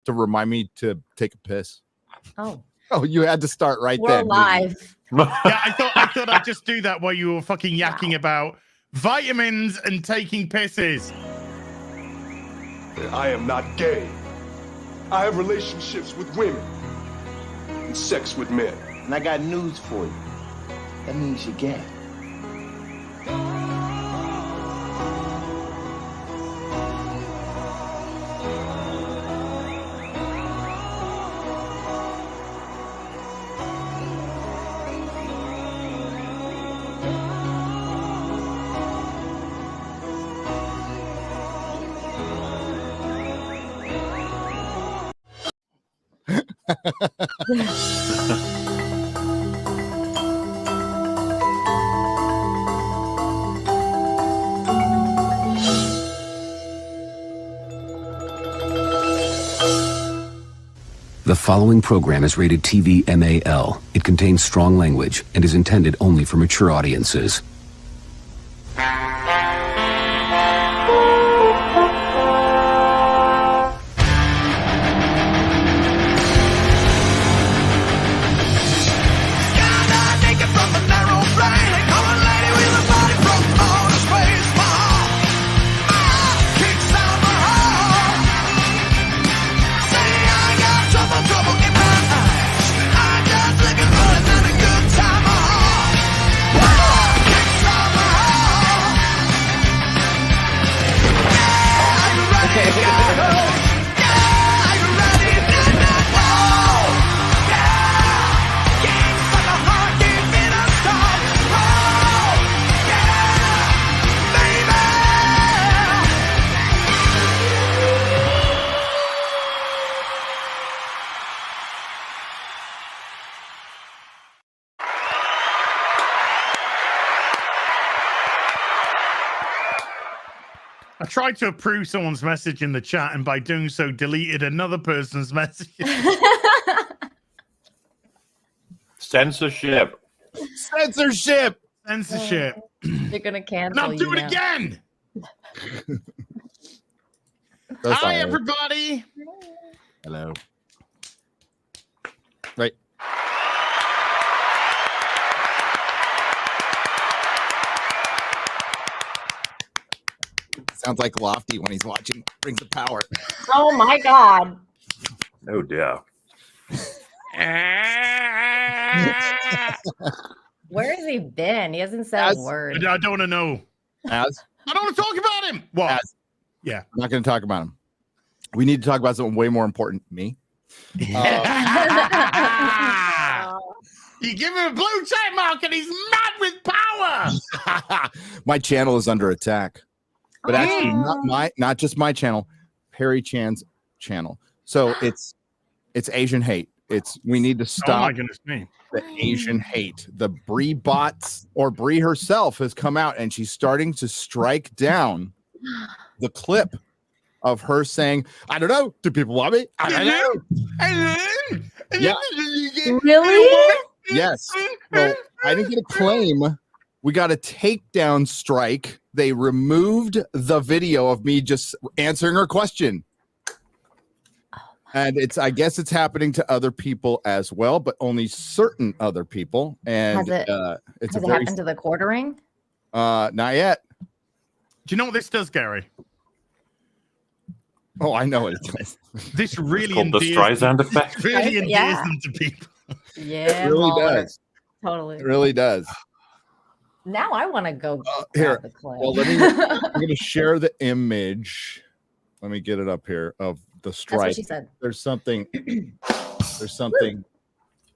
to remind me to take a piss. Oh. Oh, you had to start right We're there. live. Yeah, I thought I'd just do that while you were fucking yakking about vitamins and taking pisses. I am not gay. I have relationships with women and sex with men. And I got news for you. That means you're gay. The following program is rated TV MAL. It contains strong language and is intended only for mature audiences. I tried to approve someone's message in the chat, and by doing so, deleted another person's message. Censorship. Censorship. Censorship. They're gonna cancel Now you do it now. again. That's Hi, all right. everybody. Hello. Right. Sounds like Lofty when he's watching Rings of Power. Oh my god. Oh dear. Where has he been? He hasn't said a As- word. I don't want to know. As I don't want to talk about him. What? As- Yeah. I'm not going to talk about him. We need to talk about something way more important. Me. You give him a blue check mark, and he's mad with power. My channel is under attack, but actually not just my channel, Perry Chan's channel. So it's Asian hate. We need to Oh stop my goodness me. the Asian hate. The Bree bots or Bree herself has come out and she's starting to strike down the clip of her saying, "I don't know. Do people want me? I don't know." Yeah. Really? Yes. So I didn't get a claim. We got a takedown strike. They removed the video of me just answering her question. And I guess it's happening to other people as well, but only certain other people. And Has it happened to the quartering? Not yet. Do you know what this does, Gary? Oh, I know it does. This really Called the Streisand effect. Really endears Yeah. them to people. Yeah, It really Mahler. does. Totally. It really does. Now I want to go Here. grab the clip. Well, I'm going to share the image. Let me get it up here of the That's strike. what she said. There's something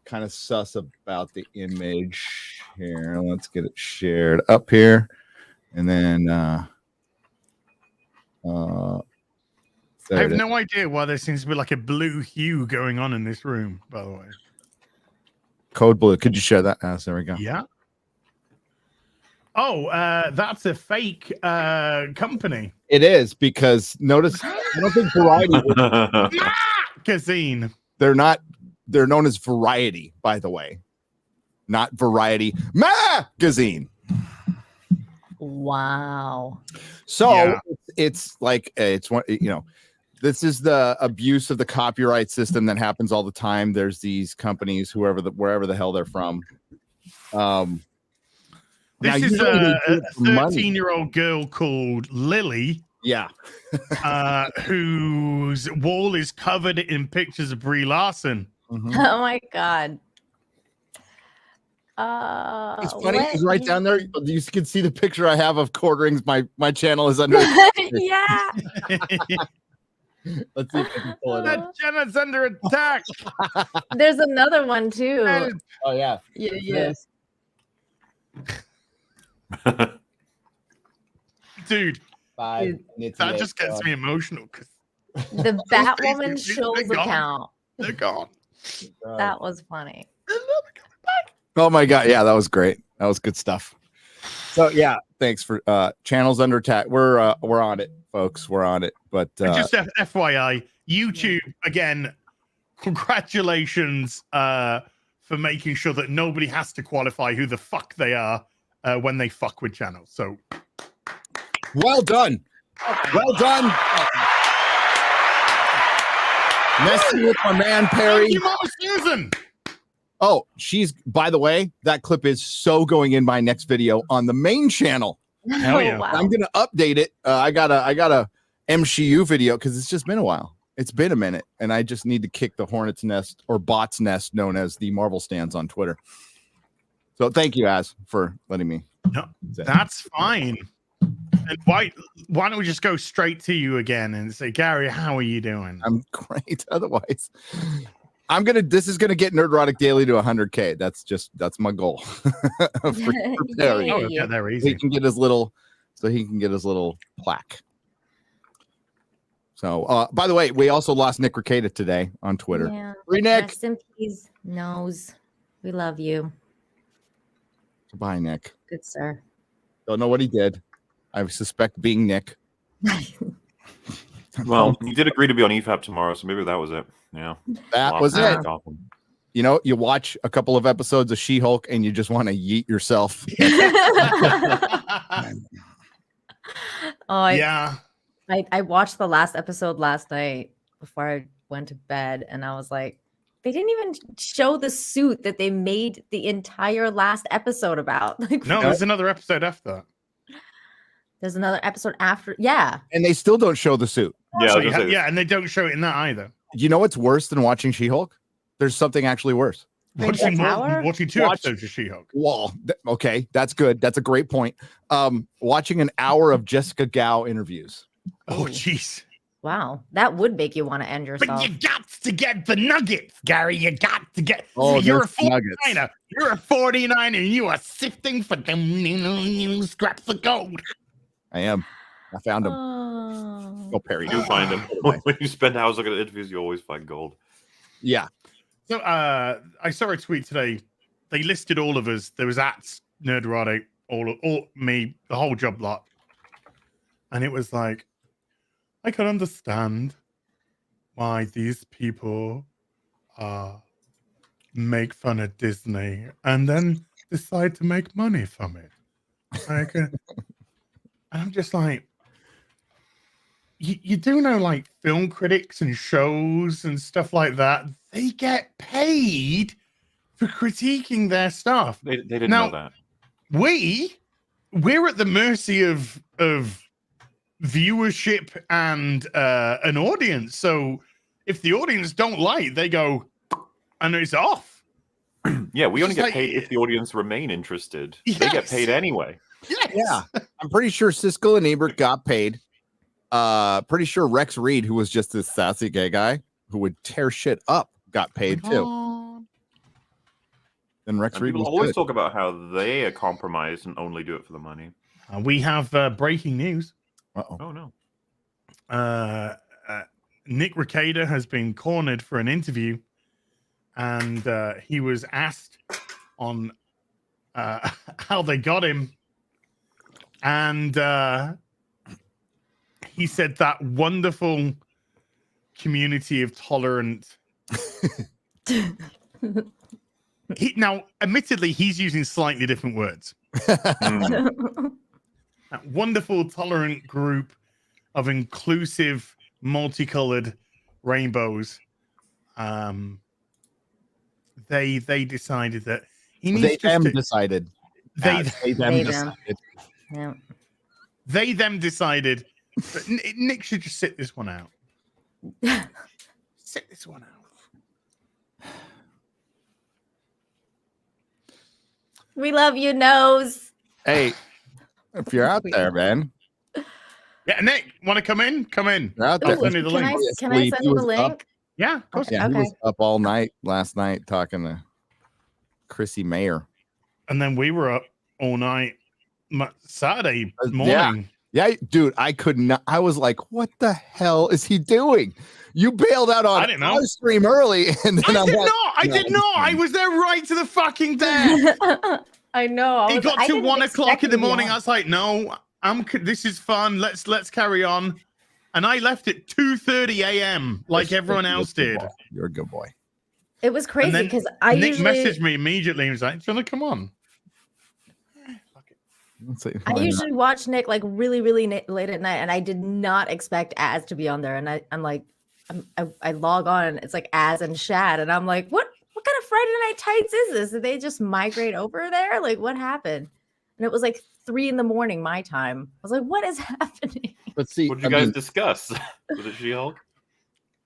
kind of sus about the image here. Let's get it shared up here. And then I have no idea why there seems to be like a blue hue going on in this room, by the way. Code blue. Could you share that? There we go. Yeah. Oh, that's a fake company. It is because notice I don't think Variety Magazine. they're known as Variety, by the way. Not Variety Magazine. Wow. So Yeah. it's like it's one, This is the abuse of the copyright system that happens all the time. There's these companies, wherever the hell they're from. This is a 13-year-old girl called Lily. Yeah. Whose wall is covered in pictures of Brie Larson. Mm-hmm. Oh my god. It's funny because right down there you can see the picture I have of quarterings. My channel is under. Yeah. Let's see if I can pull it up. Jenna's under attack. There's another one too. Oh yeah. Yes. Dude, Bye. that just gets me emotional because The Batwoman Shoals account. They're gone. That was funny. Oh my god, yeah, that was great. That was good stuff. So yeah, thanks for channels under attack. We're on it, folks. We're on it. But just FYI, YouTube again. Congratulations for making sure that nobody has to qualify who the fuck they are when they fuck with channels. So well done. Well done. Messing with my man Perry. Thank you, Mama Susan. Oh, by the way, that clip is so going in my next video on the main channel. Hell yeah. Oh, wow. I'm gonna update it. I got a MCU video because it's just been a while. It's been a minute, and I just need to kick the hornet's nest or bot's nest, known as the Marvel stands on Twitter. So thank you, Az, for letting me. No, that's fine. And why don't we just go straight to you again and say, Gary, how are you doing? I'm great. Otherwise, this is gonna get Nerdrotic Daily to 100K. That's my goal. for Perry. Oh, yeah, they're easy. He can get his little plaque. So, by the way, we also lost Nick Rekieta today on Twitter. Yeah. Free Nick. Rest in peace, Nose. We love you. Bye, Nick. Good sir. Don't know what he did. I suspect being Nick. Well, you did agree to be on EFAP tomorrow, so maybe that was it. Yeah. That was it. You know, you watch a couple of episodes of She-Hulk and you just want to yeet yourself. Yeah. I watched the last episode last night before I went to bed, and I was like, they didn't even show the suit that they made the entire last episode about. Like, No, there's another episode after that. There's another episode after. Yeah. And they still don't show the suit. Yeah, and they don't show it in that either. You know what's worse than watching She-Hulk? There's something actually worse. Watching two episodes of She-Hulk. Well, okay, that's good. That's a great point. Watching an hour of Jessica Gao interviews. Oh, jeez. Wow. That would make you want to end But yourself. you got to get the nuggets, Gary. You got to get. Oh, you're a there's nuggets. 49er. You're a 49er, and you are sifting for them scraps of gold. I am. I found him. Oh. Oh, Perry. You find them. When you spend hours looking at interviews, you always find gold. Yeah. So I saw a tweet today. They listed all of us. There was at Nerdrotic, all me, the whole job lot. And it was like, I can understand why these people make fun of Disney and then decide to make money from it. And I'm just like, you do know, like, film critics and shows and stuff like that, they get paid for critiquing their stuff. They didn't know that. We're at the mercy of viewership and an audience. So if the audience don't like, they go, and it's off. Yeah, we only Just get paid if the audience remain interested. They get Yes. paid anyway. Yes. Yeah. I'm pretty sure Siskel and Ebert got paid. Pretty sure Rex Reed, who was just this sassy gay guy who would tear shit up, got paid too. And Rex And Reed people was always good. talk about how they are compromised and only do it for the money. We have breaking news. Uh-oh. Oh, no. Nick Rekieta has been cornered for an interview, and he was asked on how they got him, and he said that wonderful community of tolerant. Now, admittedly, he's using slightly different words. That wonderful, tolerant group of inclusive, multicolored rainbows. They decided that he needs decided. They They decided. Yeah. They them decided that Nick should just sit this one out. Sit this one out. We love you, Nose. Hey, if you're out there, man. Yeah, Nick, want to come in? Come in. You're out I'll there. send you the link. Can I send you the link? Yeah, of course. Yeah, he Okay. was up all night last night talking to Chrissy Mayer. And then we were up all night Saturday morning. Yeah, dude, I could not. I was like, what the hell is he doing? You bailed out on our stream early. And then I did not. I was there right to the fucking death. I know. It got to 1 o'clock in the morning. I was like, no, this is fun. Let's carry on. And I left at 2:30 a.m. like everyone else did. You're a good boy. It was crazy because Nick messaged me immediately and was like, do you want to come on? I usually watch Nick like really, really late at night, and I did not expect Az to be on there. And I'm like, I log on, and it's like Az and Shad, and I'm like, what kind of Friday Night Tights is this? Did they just migrate over there? Like, what happened? And it was like 3 a.m. my time. I was like, what is happening? But see, what did you guys discuss? Was it She-Hulk?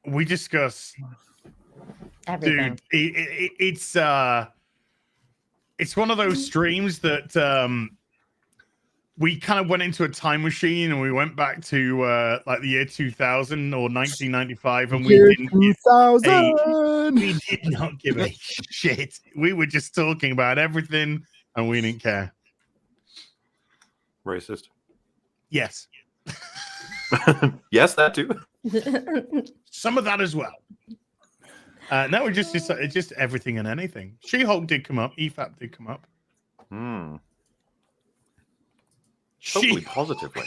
We discuss everything. Dude, it's one of those streams that we kind of went into a time machine and we went back to like the year 2000 or 1995, and we did not give a shit. We were just talking about everything and we didn't care. Racist. Yes. Yes, that too. Some of that as well. No, it's just everything and anything. She-Hulk did come up. EFAP did come up. Hopefully positively.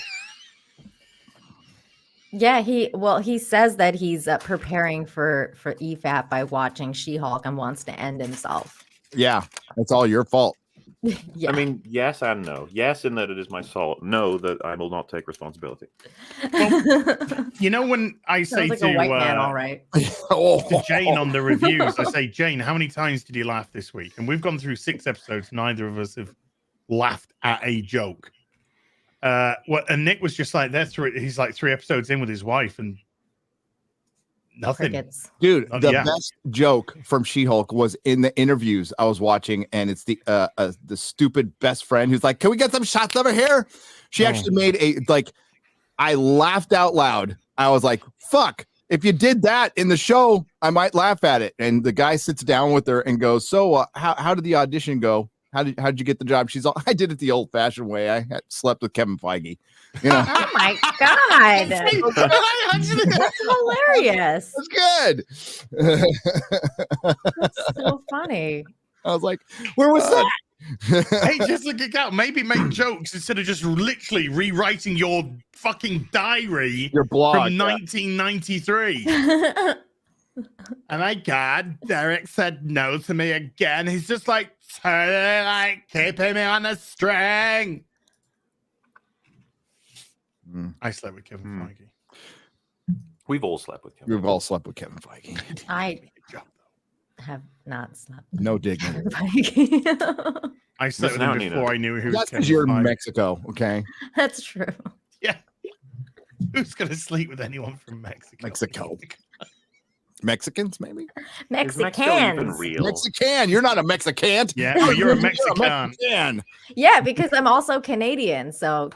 Yeah, he says that he's preparing for EFAP by watching She-Hulk and wants to end himself. Yeah, it's all your fault. Yeah. I mean, yes and no. Yes, in that it is my fault. No, that I will not take responsibility. Well, you know, when I say like to a white man, all right. to Jane on the reviews, I say, Jane, how many times did you laugh this week? And we've gone through 6 episodes. Neither of us have laughed at a joke. And Nick was just like, he's like 3 episodes in with his wife and nothing. Crickets. Dude, the best joke from She-Hulk was in the interviews I was watching, and it's the stupid best friend who's like, "Can we get some shots over here?" She actually made I laughed out loud. I was like, "Fuck! If you did that in the show, I might laugh at it." And the guy sits down with her and goes, "So, how did the audition go? How did you get the job?" She's all, "I did it the old-fashioned way. I slept with Kevin Feige." You know? Oh my god, that's hilarious. That's good. That's so funny. I was like, "Where was that?" Hey, just look out. Maybe make jokes instead of just literally rewriting your fucking diary, your blog from 1993. And my God, Derek said no to me again. He's just like totally like keeping me on the string. I slept with Kevin Feige. We've all slept with Kevin. We've all slept with Kevin Feige. I have not slept. No dignity. I slept with him before I knew who. That's because you're in Mexico, okay? That's true. Yeah. Who's gonna sleep with anyone from Mexico? Mexicans, maybe? Mexicans. Mexican. You're not a Mexican. Yeah, well, you're a Mexican. Mexican. Yeah, because I'm also Canadian, so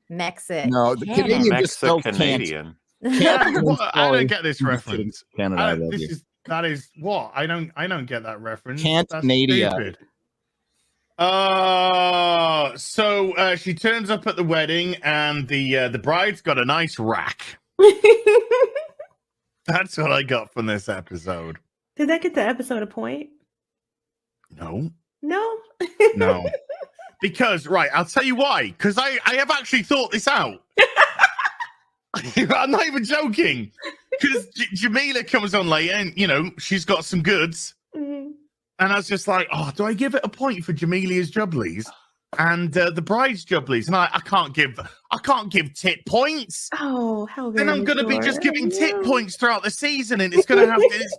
Mexican. No, the Canadian just spelled Canadian. I don't get this reference. Canada, I love you. That is what I don't get that reference. Canada. So she turns up at the wedding, and the bride's got a nice rack. That's what I got from this episode. Did that get the episode a point? No. No. Because, right, I'll tell you why. Because I have actually thought this out. I'm not even joking. Because Jamila comes on later and, you know, she's got some goods. Mm-hmm. And I was just like, oh, do I give it a point for Jamilia's Jubblies? and the bride's jubblies, and I can't give tit points. Oh, how Then very I'm going to be mature. just giving tit No. points throughout the season, and it's going to have this.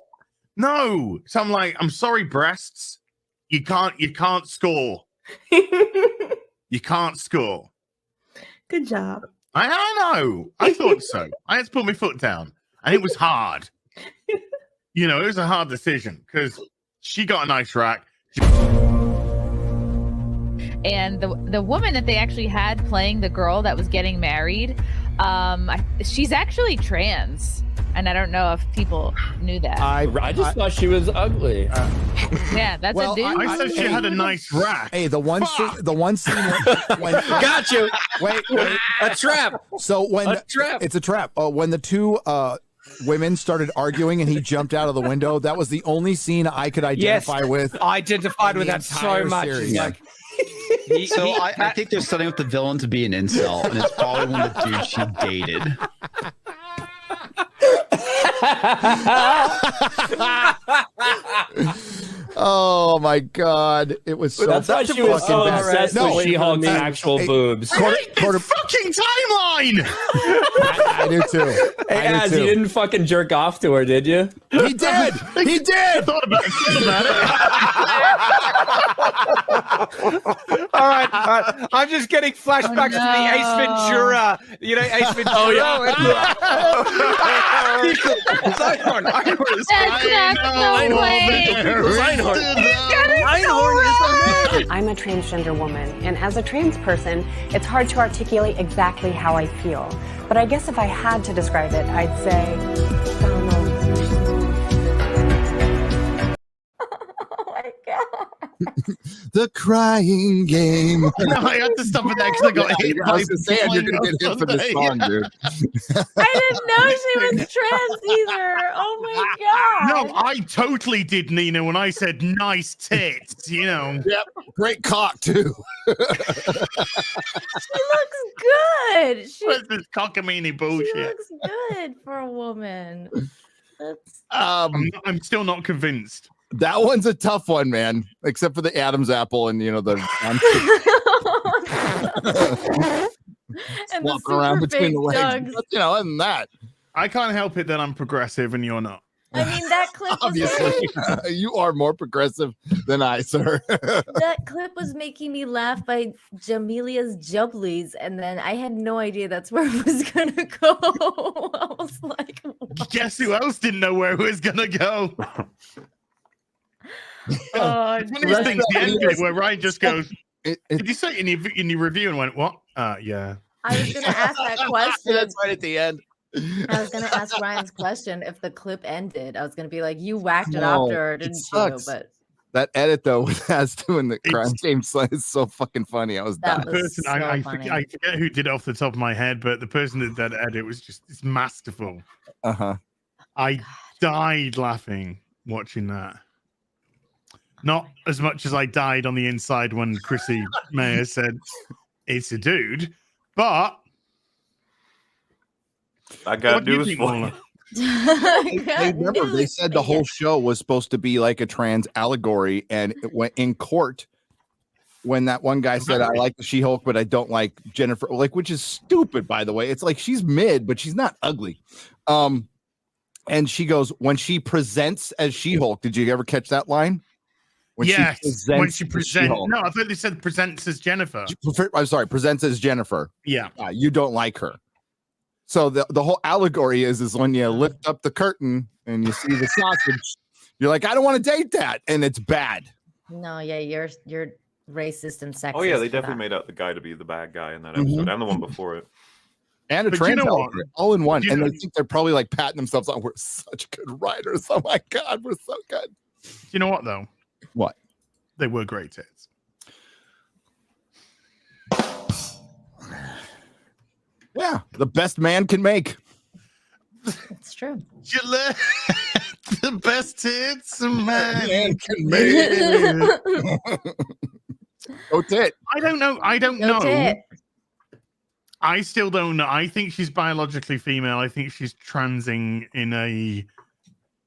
No, so I'm like, I'm sorry, breasts, you can't score. You can't score. Good job. I know. I thought so. I had to put my foot down, and it was hard. You know, it was a hard decision because she got a nice rack. And the woman that they actually had playing the girl that was getting married, she's actually trans, and I don't know if people knew that. I just thought she was ugly. Yeah, that's Well, a dude. I said she had a nice rack. Hey, the one scene when Got you. wait, A trap. so when A trap. it's a trap. When the two women started arguing and he jumped out of the window, that was the only scene I could identify with. Identified in with the that so entire much. series. It's Yeah. like, So I think they're setting up the villain to be an incel, and it's probably one of the dudes she dated. Oh my god, it was so. I thought she was so fucking bad. obsessed No, with She-Hulk's hey, actual hey, boobs. quarter, Fucking timeline. I do too. Hey, I Az, do you too. didn't fucking jerk off to her, did you? He did. He did. Thought about it. All right. I'm just getting flashbacks to the Ace Ventura. You know, Ace Ventura. Oh, yeah. Einhorn. Einhorn is That's not the way. I'm a transgender woman, and as a trans person, it's hard to articulate exactly how I feel. But I guess if I had to describe it, I'd say Donald. Oh my god. The crying game. No, I had to stop it there because I got hit. I was gonna say you're gonna get hit for this song, dude. I didn't know she was trans either. Oh my god. No, I totally did, Nina, when I said nice tits, you know. Yep, great cock too. She looks good. She What's this cockamamie bullshit? looks good for a woman. That's I'm still not convinced. That one's a tough one, man. Except for the Adam's apple and the and walk the around super between fake the legs. jugs. But, other than that, I can't help it that I'm progressive and you're not. I mean, that clip was obviously, you are more progressive than I, sir. that clip was making me laugh by Jamilia's jubblies, and then I had no idea that's where it was gonna go. I was like, what? Guess who else didn't know where it was gonna go? Oh, It's one of these things, the end bit where Ryan just goes, It- did you say it in your review and went, what? Yeah. I was gonna ask that question. That's right at the end. I was gonna ask Ryan's question if the clip ended. I was gonna be like, "You whacked it No, after, her, it didn't you?" sucks. But That edit though, with us doing the It's- crime game is so fucking funny. I was That dying. was Person, so I funny. forget who did it off the top of my head, but the person that did that edit was just it's masterful. Uh-huh. I died laughing watching that. Not as much as I died on the inside when Chrissy Mayer said it's a dude, but I got what do you news think, for Lola? you. They remember they said the whole show was supposed to be like a trans allegory, and it went in court when that one guy said, "I like the She-Hulk, but I don't like Jennifer," which is stupid, by the way. It's like she's mid, but she's not ugly. And she goes, when she presents as She-Hulk, did you ever catch that line? Yes, when she as presents. She-Hulk. No, I thought they said presents as Jennifer. I'm sorry, presents as Jennifer. Yeah. You don't like her. So the whole allegory is when you lift up the curtain and you see the sausage, you're like, I don't want to date that, and it's bad. no, yeah, you're racist and sexist. Oh yeah, they for definitely that. made out the guy to be the bad guy in that Mhm. episode, and the one before it. And a But you trans know what? allegory, all in one. You And know- they think they're probably like patting themselves on. We're such good writers. Oh my God, we're so good. You know what though? What? They were great tits. Yeah, the best man can make. It's true. You let the best tits a man can make. Go tit. I don't know. I don't Go know. tit. I still don't know. I think she's biologically female. I think she's transing in a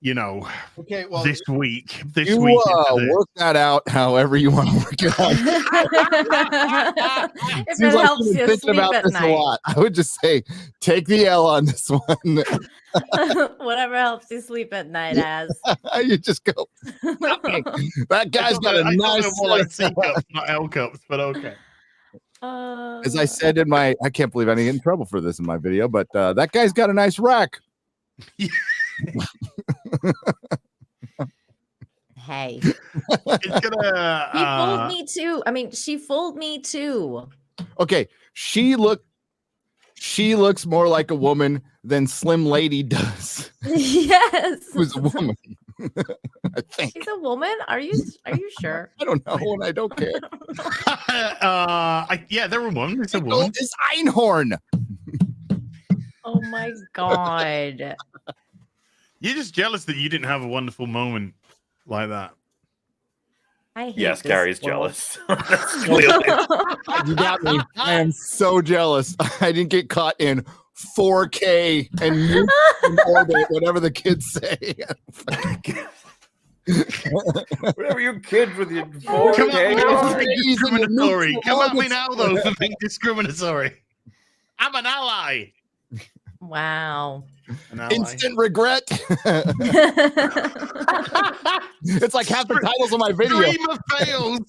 you know, okay, well, this week. This you week. work that out however you want to work it out. If Seems it like helps you've been you thinking sleep about at this a night. lot. I would just say take the L on this one. Whatever helps you sleep at night, as. You just go. Okay. That guy's got a nice more like C cups, not L cups, but okay. As I said in my, I can't believe I didn't get in trouble for this in my video, but that guy's got a nice rack. Hey. It's gonna. He fooled me too. I mean, she fooled me too. Okay, she looks more like a woman than Slim Lady does. Yes. Who's a woman? I think. She's a woman? Are you sure? I don't know, and I don't care. Yeah, they're a woman. It's a woman. It's Einhorn. Oh my god. You're just jealous that you didn't have a wonderful moment like that. I hate Yes, this Gary's world. jealous. That's clearly. You got me. I am so jealous. I didn't get caught in 4K and in orbit, whatever the kids say. Whatever you kids with your Come on, 4K. don't be discriminatory. Come at me now, though, for being discriminatory. I'm an ally. Wow. An ally. Instant regret. It's like half the titles of my video. Dreamer fails.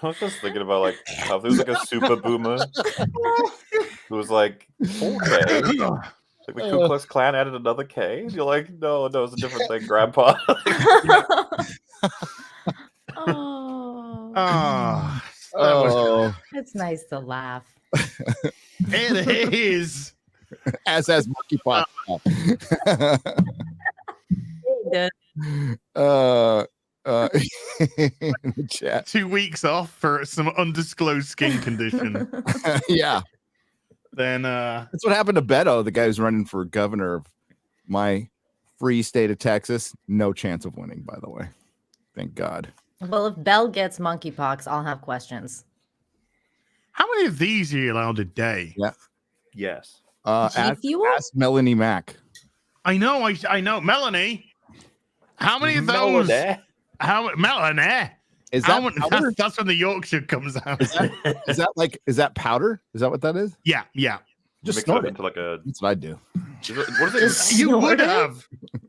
I was just thinking about like how if there was like a super boomer who was like 4K. Like the Ku Klux Klan added another K. You're like, no, it's a different thing, Grandpa. Oh, It's nice to laugh. It is. as monkeypox. In the chat. 2 weeks off for some undisclosed skin condition. Yeah. Then that's what happened to Beto, the guy who's running for governor of my free state of Texas. No chance of winning, by the way. Thank God. Well, if Belle gets monkeypox, I'll have questions. how many of these are you allowed a day? Yeah. Yes. Ask Melanie Mack. I know. Melanie, how many of those? Melanie. Melanie? Is that powder? That's when the Yorkshire comes out. Is that powder? Is that what that is? Yeah. Just Mix snort it it. into like a. That's what I do. What is it? You would have.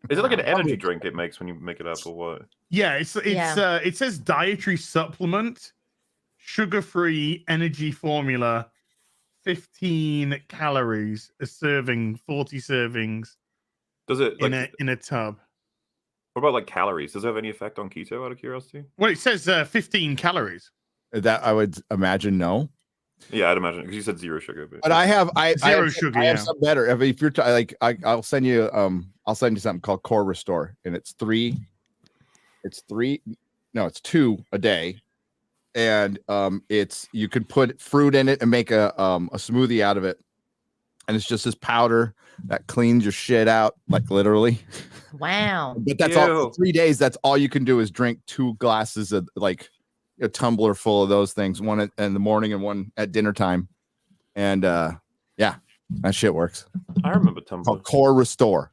Is it like an energy drink it makes when you make it up, or what? Yeah, it says dietary supplement, sugar-free energy formula, 15 calories a serving, 40 servings. Does it in a tub? What about like calories? Does it have any effect on keto? Out of curiosity. Well, it says 15 calories. That I would imagine no. Yeah, I'd imagine because you said zero sugar. But I have Zero sugar, I have yeah. some better. If you're I'll send you something called Core Restore, and it's two a day, and you could put fruit in it and make a smoothie out of it, and it's just this powder that cleans your shit out, like literally. Wow. But that's all. For 3 days, that's all you can do is drink 2 glasses of like a tumbler full of those things, one in the morning and one at dinner time, and yeah, that shit works. I remember tumbler. Called Core Restore.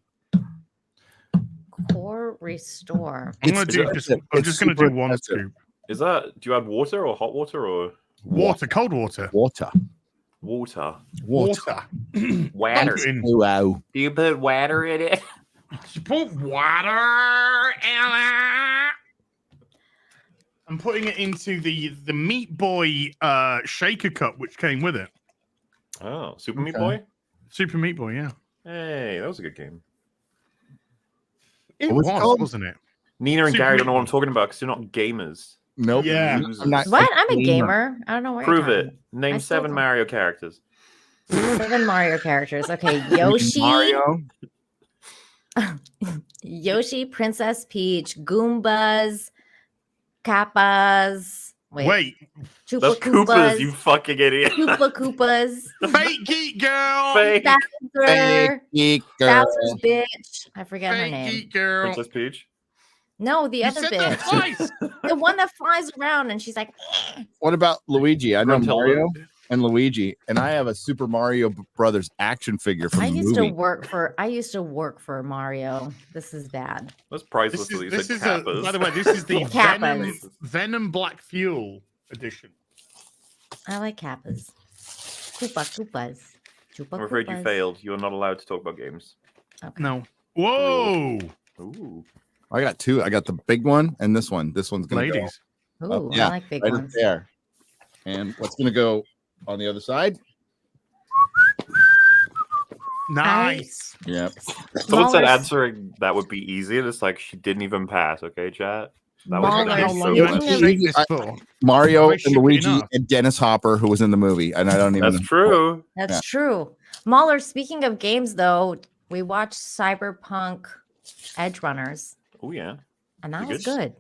Core Restore. I'm just gonna do one scoop. Is that? Do you add water or hot water or water? Cold water. Water. Water. Water. Wow. Do you put water in it? You put water in it. I'm putting it into the Meat Boy shaker cup, which came with it. Oh, Super Meat Boy? Super Meat Boy, yeah. Hey, that was a good game. It What was it called? wasn't it? Nina and Super Gary Meat don't know what I'm talking about because they're not gamers. Nope. Yeah. Losers. I'm not. What? I'm a gamer. I don't know where Prove you're it. Name I still 7 don't. Mario characters. 7 Mario characters. Okay, Yoshi. Mario. Yoshi, Princess Peach, Goombas, Kappas. Wait. Chupa That's Koopas, you fucking idiot. Koopa Koopas. Fake Geek Girl. Fake. Bowser. Geek Girl. Bowser's bitch. I forget her name. Geek Girl. Princess Peach. No, the other said that bitch. twice. The one that flies around and she's like, What about Luigi? I know Gruntilda. Mario. and Luigi, and I have a Super Mario Brothers action figure from I the used movie. to work for Mario. This is bad. That's priceless. This is by the way, this is the Venom Black Fuel edition. I like Kappas. Koopas. I'm afraid you failed. You're not allowed to talk about games. Okay. No. Whoa. Ooh. I got two. I got the big one and this one. This one's gonna Ladies. Ooh, yeah, I like big right ones. there. And what's gonna go on the other side? Nice. Yep. Someone said answering that would be easy, and it's like she didn't even pass. Okay, chat. That was Mario Why and should we Luigi not? and Dennis Hopper, who was in the movie, and I don't even. That's true. That's Yeah. true. Mahler, speaking of games, though, we watched Cyberpunk Edge Runners, Oh yeah, and that You was good? good.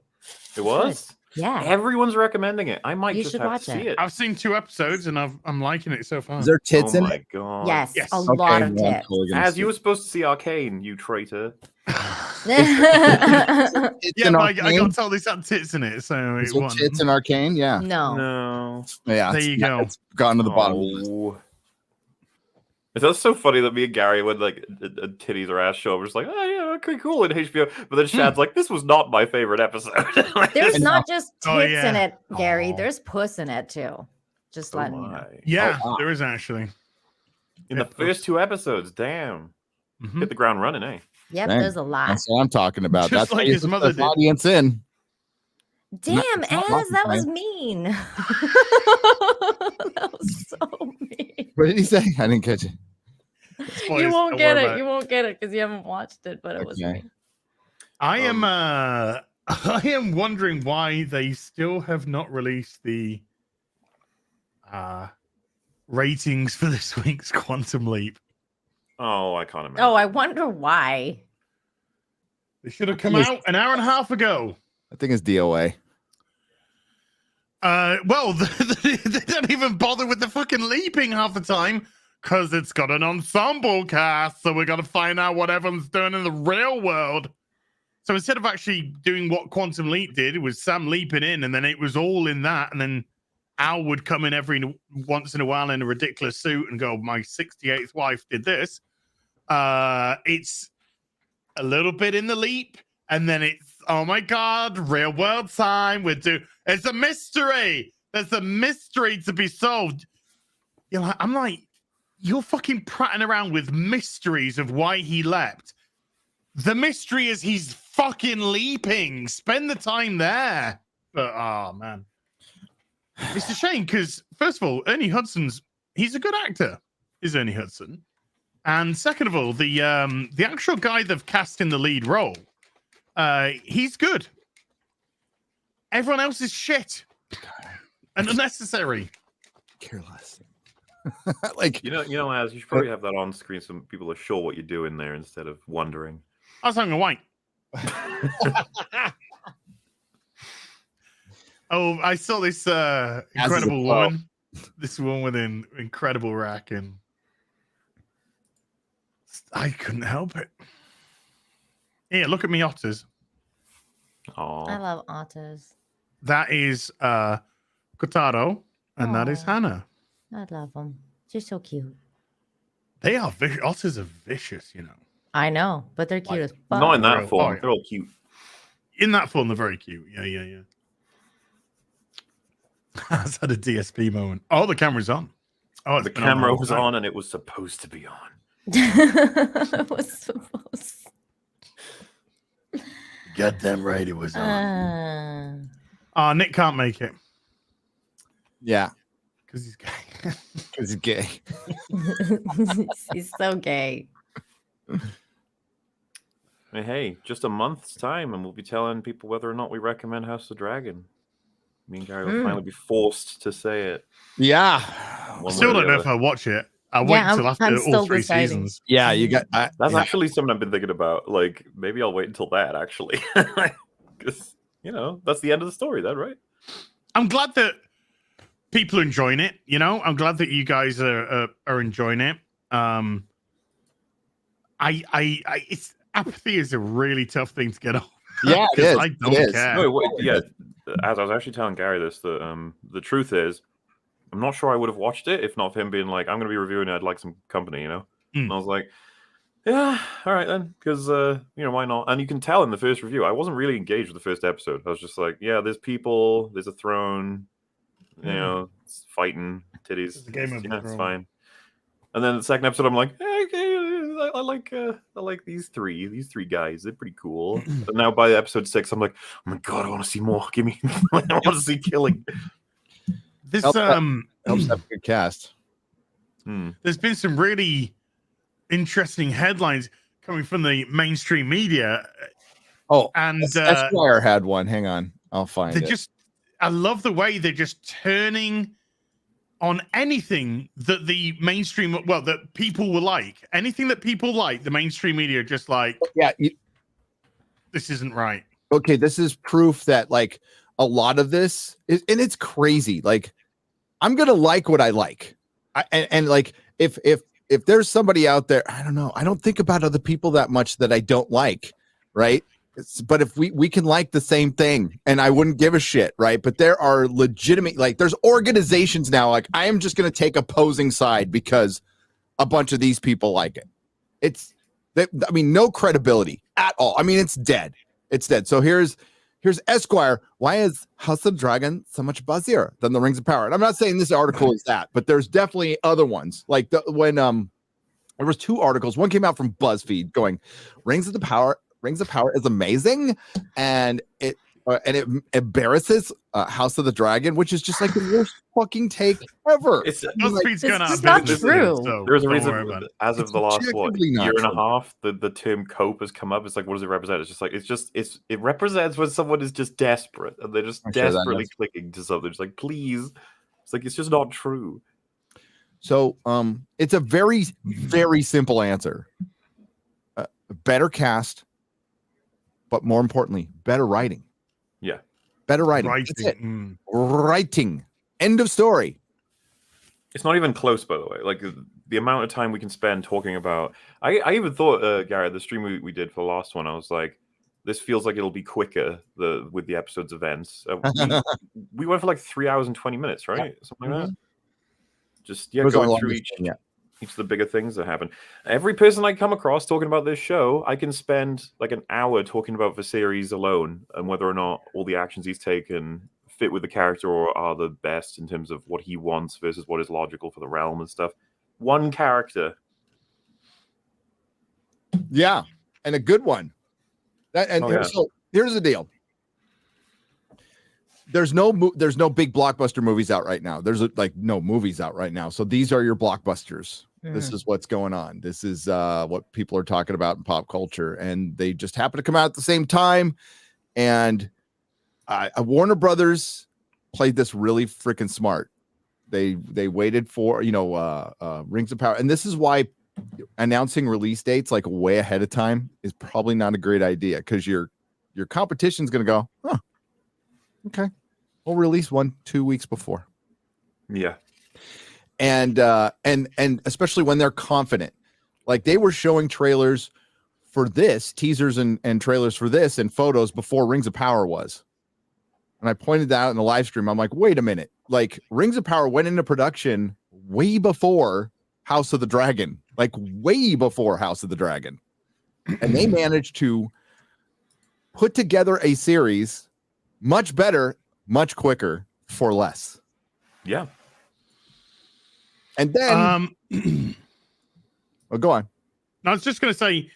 it was. Yeah. Everyone's recommending it. I might You just should have watch to see it. it. I've seen 2 episodes and I'm liking it so far. Is there tits Oh in my it? god. Yes, Yes. a Okay, lot of well, I'm tips. totally gonna As see you were it. supposed to see Arcane, you traitor. Tits Yeah, in but I Arcane? got told this had tits in it, so Is it there won. tits in Arcane? Yeah. No. No. Yeah. There it's- you yeah, go. It's gotten to the bottom of the list. Oh. That's so funny that me and Gary when like titties or ass show, we're just like, oh yeah, okay, cool in HBO. But then Shad's like, this was not my favorite episode. Like, There's And not just tits Oh, yeah. in it, Gary. Oh. There's puss in it too. Just oh letting you know. my. Yeah, Oh, wow. there is actually. In the first 2 episodes, damn. Mhm. Hit the ground running, eh? Yep, Dang. there's a lot. That's what I'm talking about. Just That's like how you his put mother the did. audience in. Damn, it's not Az, rocket that was science. mean. That was so mean. What did he say? I didn't catch it. Spoilers, You won't don't get worry it. about You won't get it because you haven't watched it, but it was Okay. mean. I am I am wondering why they still have not released the ratings for this week's Quantum Leap. Oh, I can't imagine. Oh, I wonder why. They should have come out an hour and a half ago. I think it's DOA. Well, they don't even bother with the fucking leaping half the time because it's got an ensemble cast. So we got to find out what everyone's doing in the real world. So instead of actually doing what Quantum Leap did, it was Sam leaping in, and then it was all in that, and then Al would come in every once in a while in a ridiculous suit and go, "My 68th wife did this." It's a little bit in the leap, and then it's, oh my god, real world time. It's a mystery. There's a mystery to be solved. I'm like, you're fucking prattling around with mysteries of why he leapt. The mystery is he's fucking leaping. Spend the time there. But oh man, it's a shame because first of all, Ernie Hudson's he's a good actor. Is Ernie Hudson? And second of all, the actual guy they've cast in the lead role, he's good. Everyone else is shit and unnecessary. Careless. Like you know, as you should probably have that on screen so people are sure what you're doing there instead of wondering. I was having a wank. Oh, I saw this incredible woman. This woman with an incredible rack, and I couldn't help it. Here, look at me otters. Oh, I love otters. That is Kotaro, and that is Aw. Hannah. I love them. They're so cute. They are vicious. Otters are vicious, you know. I know, but they're cute as fuck. not in that Oh, form. yeah. They're all cute. In that form, they're very cute. Yeah. That's had a DSP moment. Oh, the camera's on. Oh, it's The been on camera whole was time. on and it was supposed to be on. It was supposed. Get them right. It was Nick can't make it yeah, because he's gay. because he's gay. He's so gay. Hey, just a month's time and we'll be telling people whether or not we recommend House of the Dragon. Me and Gary will finally be forced to say it. Yeah. One Still way or don't the know if other. I watch it. I'll wait Yeah, until I'm after still all 3 deciding. seasons. Yeah, you got That's yeah. actually something I've been thinking about. Like, maybe I'll wait until that, actually. Because, that's the end of the story, then, right? I'm I'm glad that people are enjoying it. I'm glad that you guys are enjoying it. It's apathy is a really tough thing to get off. Yeah, it 'Cause is. I It don't is. care. No, wait, yeah. As I was actually telling Gary this, the truth is, I'm not sure I would have watched it if not for him being like, I'm going to be reviewing it. I'd like some company, you know? And I was like, yeah, all right then, because, you know, why not? And you can tell in the first review, I wasn't really engaged with the first episode. I was just like, yeah, there's people, there's a throne, you know, it's fighting, titties. It's a game of it's fine. And then the second episode, I'm like, hey, okay, I like these three guys. They're pretty cool. And now by episode 6, I'm like, oh my god, I want to see more. Give me, I want to see killing. This helps have a good cast. There's been some really interesting headlines coming from the mainstream media. Oh, and Esquire had one. Hang on, I'll find it. I love the way they're just turning on anything that the mainstream, that people will like. Anything that people like, the mainstream media are just like, yeah, this isn't right. Okay, this is proof that like a lot of this is, and it's crazy. Like, I'm gonna like what I like, and like if there's somebody out there, I don't know, I don't think about other people that much that I don't like, right? But if we can like the same thing, and I wouldn't give a shit, right? But there are legitimate, like, there's organizations now, like, I am just going to take opposing side because a bunch of these people like it. I mean, no credibility at all. I mean, it's dead. It's dead. So here's Esquire. Why is House of Dragon so much buzzier than the Rings of Power? And I'm not saying this article is that, but there's definitely other ones. Like when there was 2 articles. One came out from BuzzFeed going, Rings of Power is amazing, and it embarrasses House of the Dragon, which is just like the worst fucking take ever. It's It's not true. There's a reason, as of the last objectively not year and a true. half, the term cope has come up. It's like, what does it represent? It's just it represents when someone is just desperate and they're just desperately clicking to something. It's like, please. It's like, it's just not true. So it's a very, very simple answer. Better cast, but more importantly, better writing. Yeah. Better writing. That's it. Writing. End of story. It's not even close, by the way. Like, the amount of time we can spend talking about... I even thought, Garrett, the stream we did for the last one, I was like, this feels like it'll be quicker with the episode's events. We went for like 3 hours and 20 minutes, right? Yeah. Something like that. Just, going through each of the bigger things that happen. Every person I come across talking about this show, I can spend like an hour talking about Viserys alone and whether or not all the actions he's taken fit with the character or are the best in terms of what he wants versus what is logical for the realm and stuff. One character. Yeah, and a good one. So here's the deal. There's no big blockbuster movies out right now. There's like no movies out right now. So these are your blockbusters. This is what's going on. This is what people are talking about in pop culture, and they just happen to come out at the same time. And Warner Brothers played this really freaking smart. They waited for Rings of Power, and this is why announcing release dates like way ahead of time is probably not a great idea, because your competition's going to go, huh, okay, we'll release 1-2 weeks before. Yeah. And especially when they're confident, like they were showing trailers for this, teasers and trailers for this and photos before Rings of Power was. And I pointed that out in the live stream. I'm like, wait a minute, like Rings of Power went into production way before House of the Dragon, like way before House of the Dragon. And they managed to put together a series much better, much quicker for less. Yeah. And then, go on. I was just going to say,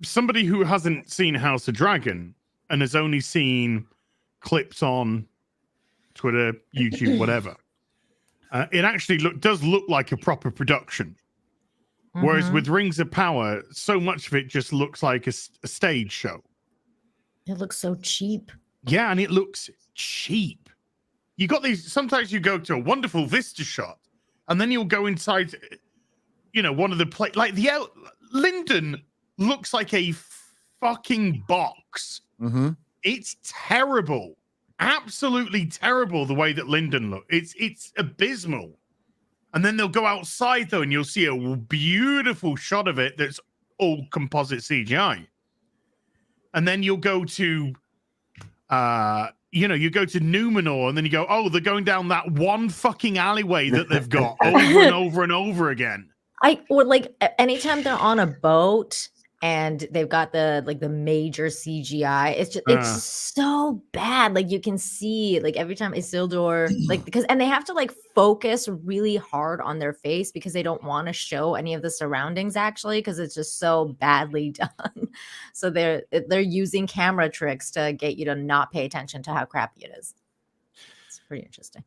somebody who hasn't seen House of Dragon and has only seen clips on Twitter, YouTube, whatever, it actually does look like a proper production. Whereas with Rings of Power, so much of it just looks like a stage show. It looks so cheap. Yeah, and it looks cheap. You got these, sometimes you go to a wonderful vista shot, and then you'll go inside, one of the like Linden looks like a fucking box. It's terrible, absolutely terrible the way that Linden looks. It's abysmal. And then they'll go outside though, and you'll see a beautiful shot of it that's all composite CGI. And then you'll go to, you know, you go to Numenor and then you go, oh, they're going down that one fucking alleyway that they've got over and over and over again. Or like anytime they're on a boat and they've got the major CGI, it's so bad. Like you can see like every time Isildur, like and they have to like focus really hard on their face because they don't want to show any of the surroundings actually, because it's just so badly done. So they're using camera tricks to get you to not pay attention to how crappy it is. It's pretty interesting.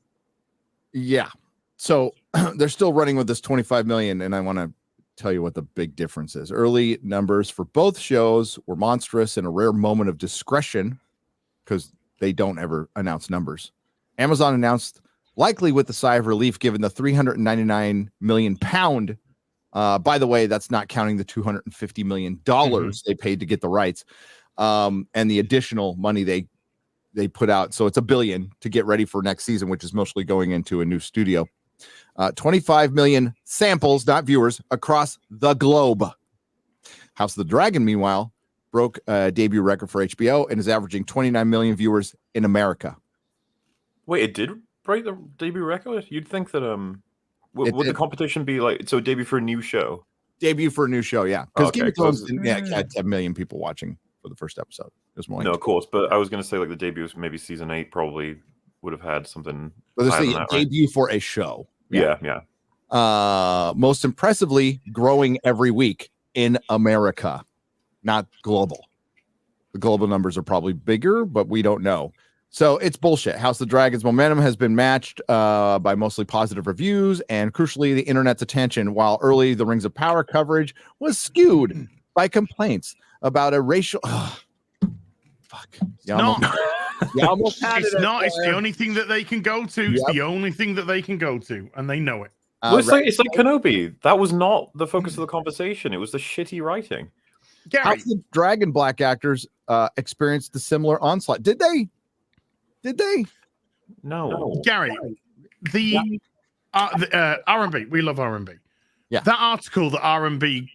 Yeah. So they're still running with this 25 million, and I want to tell you what the big difference is. Early numbers for both shows were monstrous in a rare moment of discretion because they don't ever announce numbers. Amazon announced, likely with a sigh of relief, given the 399 million pound. By the way, that's not counting the $250 million they paid to get the rights, and the additional money they put out. So it's $1 billion to get ready for next season, which is mostly going into a new studio. 25 million samples, not viewers, across the globe. House of the Dragon, meanwhile, broke a debut record for HBO and is averaging 29 million viewers in America. Wait, it did break the debut record? You'd think that would the competition be like, so debut for a new show? Debut for a new show, yeah. Because Okay, Game of Thrones had 10 million people watching for the first episode. It was more like of course, but I was going to say like the debut was maybe season 8 probably would have had something. But this higher is than a that, right? debut for a show. Yeah. Most impressively, growing every week in America, not global. The global numbers are probably bigger, but we don't know. So it's bullshit. House of the Dragon's momentum has been matched by mostly positive reviews and, crucially, the internet's attention, while early the Rings of Power coverage was skewed by complaints about a racial... fuck. It's not. It's the only thing that they can go to. It's the only thing that they can go to, and they know it. Well, it's like Kenobi. That was not the focus of the conversation. It was the shitty writing. House of the Dragon black actors experienced a similar onslaught. Did they? No. Gary, the R&B. We love R&B. Yeah. That article that R&B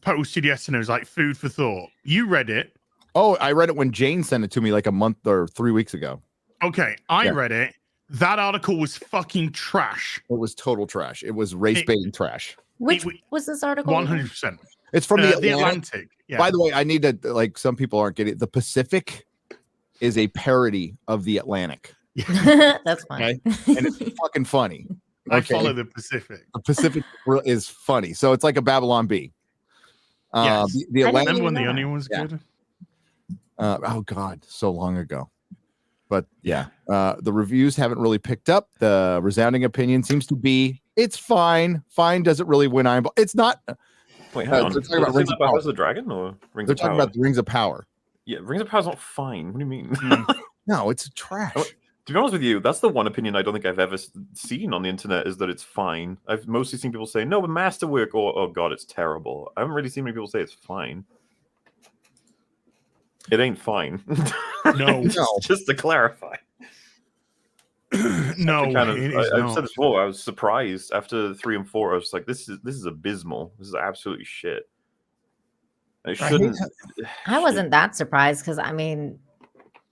posted yesterday was like food for thought. You read it. Oh, I read it when Jane sent it to me like a month or 3 weeks ago. Okay, I read it. That article was fucking trash. It was total trash. It was race baiting trash. Which was this article? 100%. It's from the Atlantic. Yeah. By the way, I need to, like, some people aren't getting it. The Pacific is a parody of the Atlantic. That's fine. Okay? And it's fucking funny. I follow the Pacific. The Pacific is funny. So it's like a Babylon Bee. Yes. The Atlantic. Remember when the Onion was good? Oh God, so long ago. But yeah, the reviews haven't really picked up. The resounding opinion seems to be it's fine. Fine doesn't really win eyeball. It's not. Wait, hang on. They're talking about Rings of Power. House of the Dragon or Rings They're of Power? talking about the Rings of Power. Yeah, Rings of Power's not fine. What do you mean? No, it's trash. To be honest with you, that's the one opinion I don't think I've ever seen on the internet is that it's fine. I've mostly seen people say, no, but masterwork, or oh God, it's terrible. I haven't really seen many people say it's fine. It ain't fine. No. Just to clarify. No, I've said this before. I was surprised after 3 and 4. I was like, this is abysmal. This is absolutely shit. I shouldn't. I wasn't that surprised because I mean,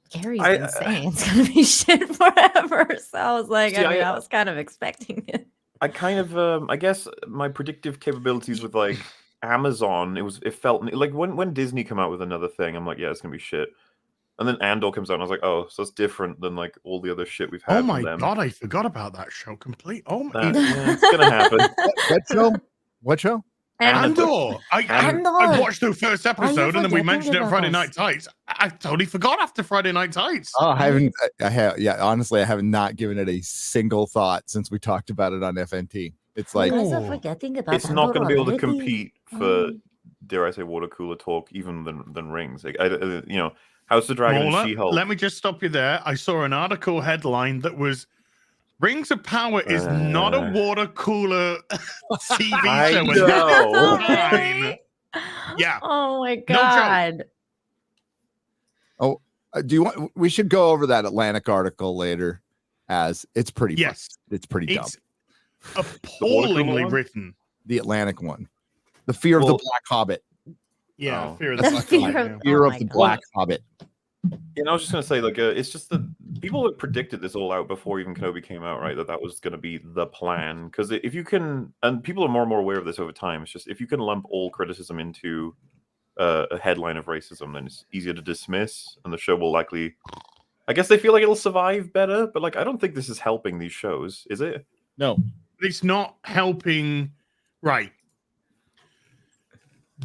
Gary's insane. It's gonna be shit forever. So I was like, I was kind of expecting it. I kind of, I guess my predictive capabilities with like Amazon, it felt like when Disney come out with another thing, I'm like, yeah, it's gonna be shit. And then Andor comes out, and I was like, oh, so it's different than like all the other shit we've had. Oh my from them. God, I forgot about that show completely. Oh my, it's gonna happen. What show? Andor. I watched the first episode, and then we forgetting mentioned it on about Friday us? Night Tights. I totally forgot after Friday Night Tights. Oh, I have. Yeah, honestly, I have not given it a single thought since we talked about it on FNT. It's like You guys are forgetting about It's not going to be able to Andor already? compete for, dare I say, water cooler talk even than Rings. Like, House of the Dragon Mola, and She-Hulk. let me just stop you there. I saw an article headline that was Rings of Power is not a water cooler TV show. know. Yeah. Oh my No God. Oh, do you want? We should go over that Atlantic article later, as it's pretty. Yes, it's pretty dumb. It's appallingly written. The Atlantic one, the fear of the Black Hobbit. Yeah, Oh. fear of The the Black fear Hobbit, of- yeah. Fear Oh of my the God. Black Hobbit. I was just gonna say, like, it's just that people had predicted this all out before even Kenobi came out, right? That was going to be the plan. Because if you can, and people are more and more aware of this over time. It's just if you can lump all criticism into a headline of racism, then it's easier to dismiss, and the show will likely. I guess they feel like it'll survive better, but like I don't think this is helping these shows, is it? No, it's not helping. Right.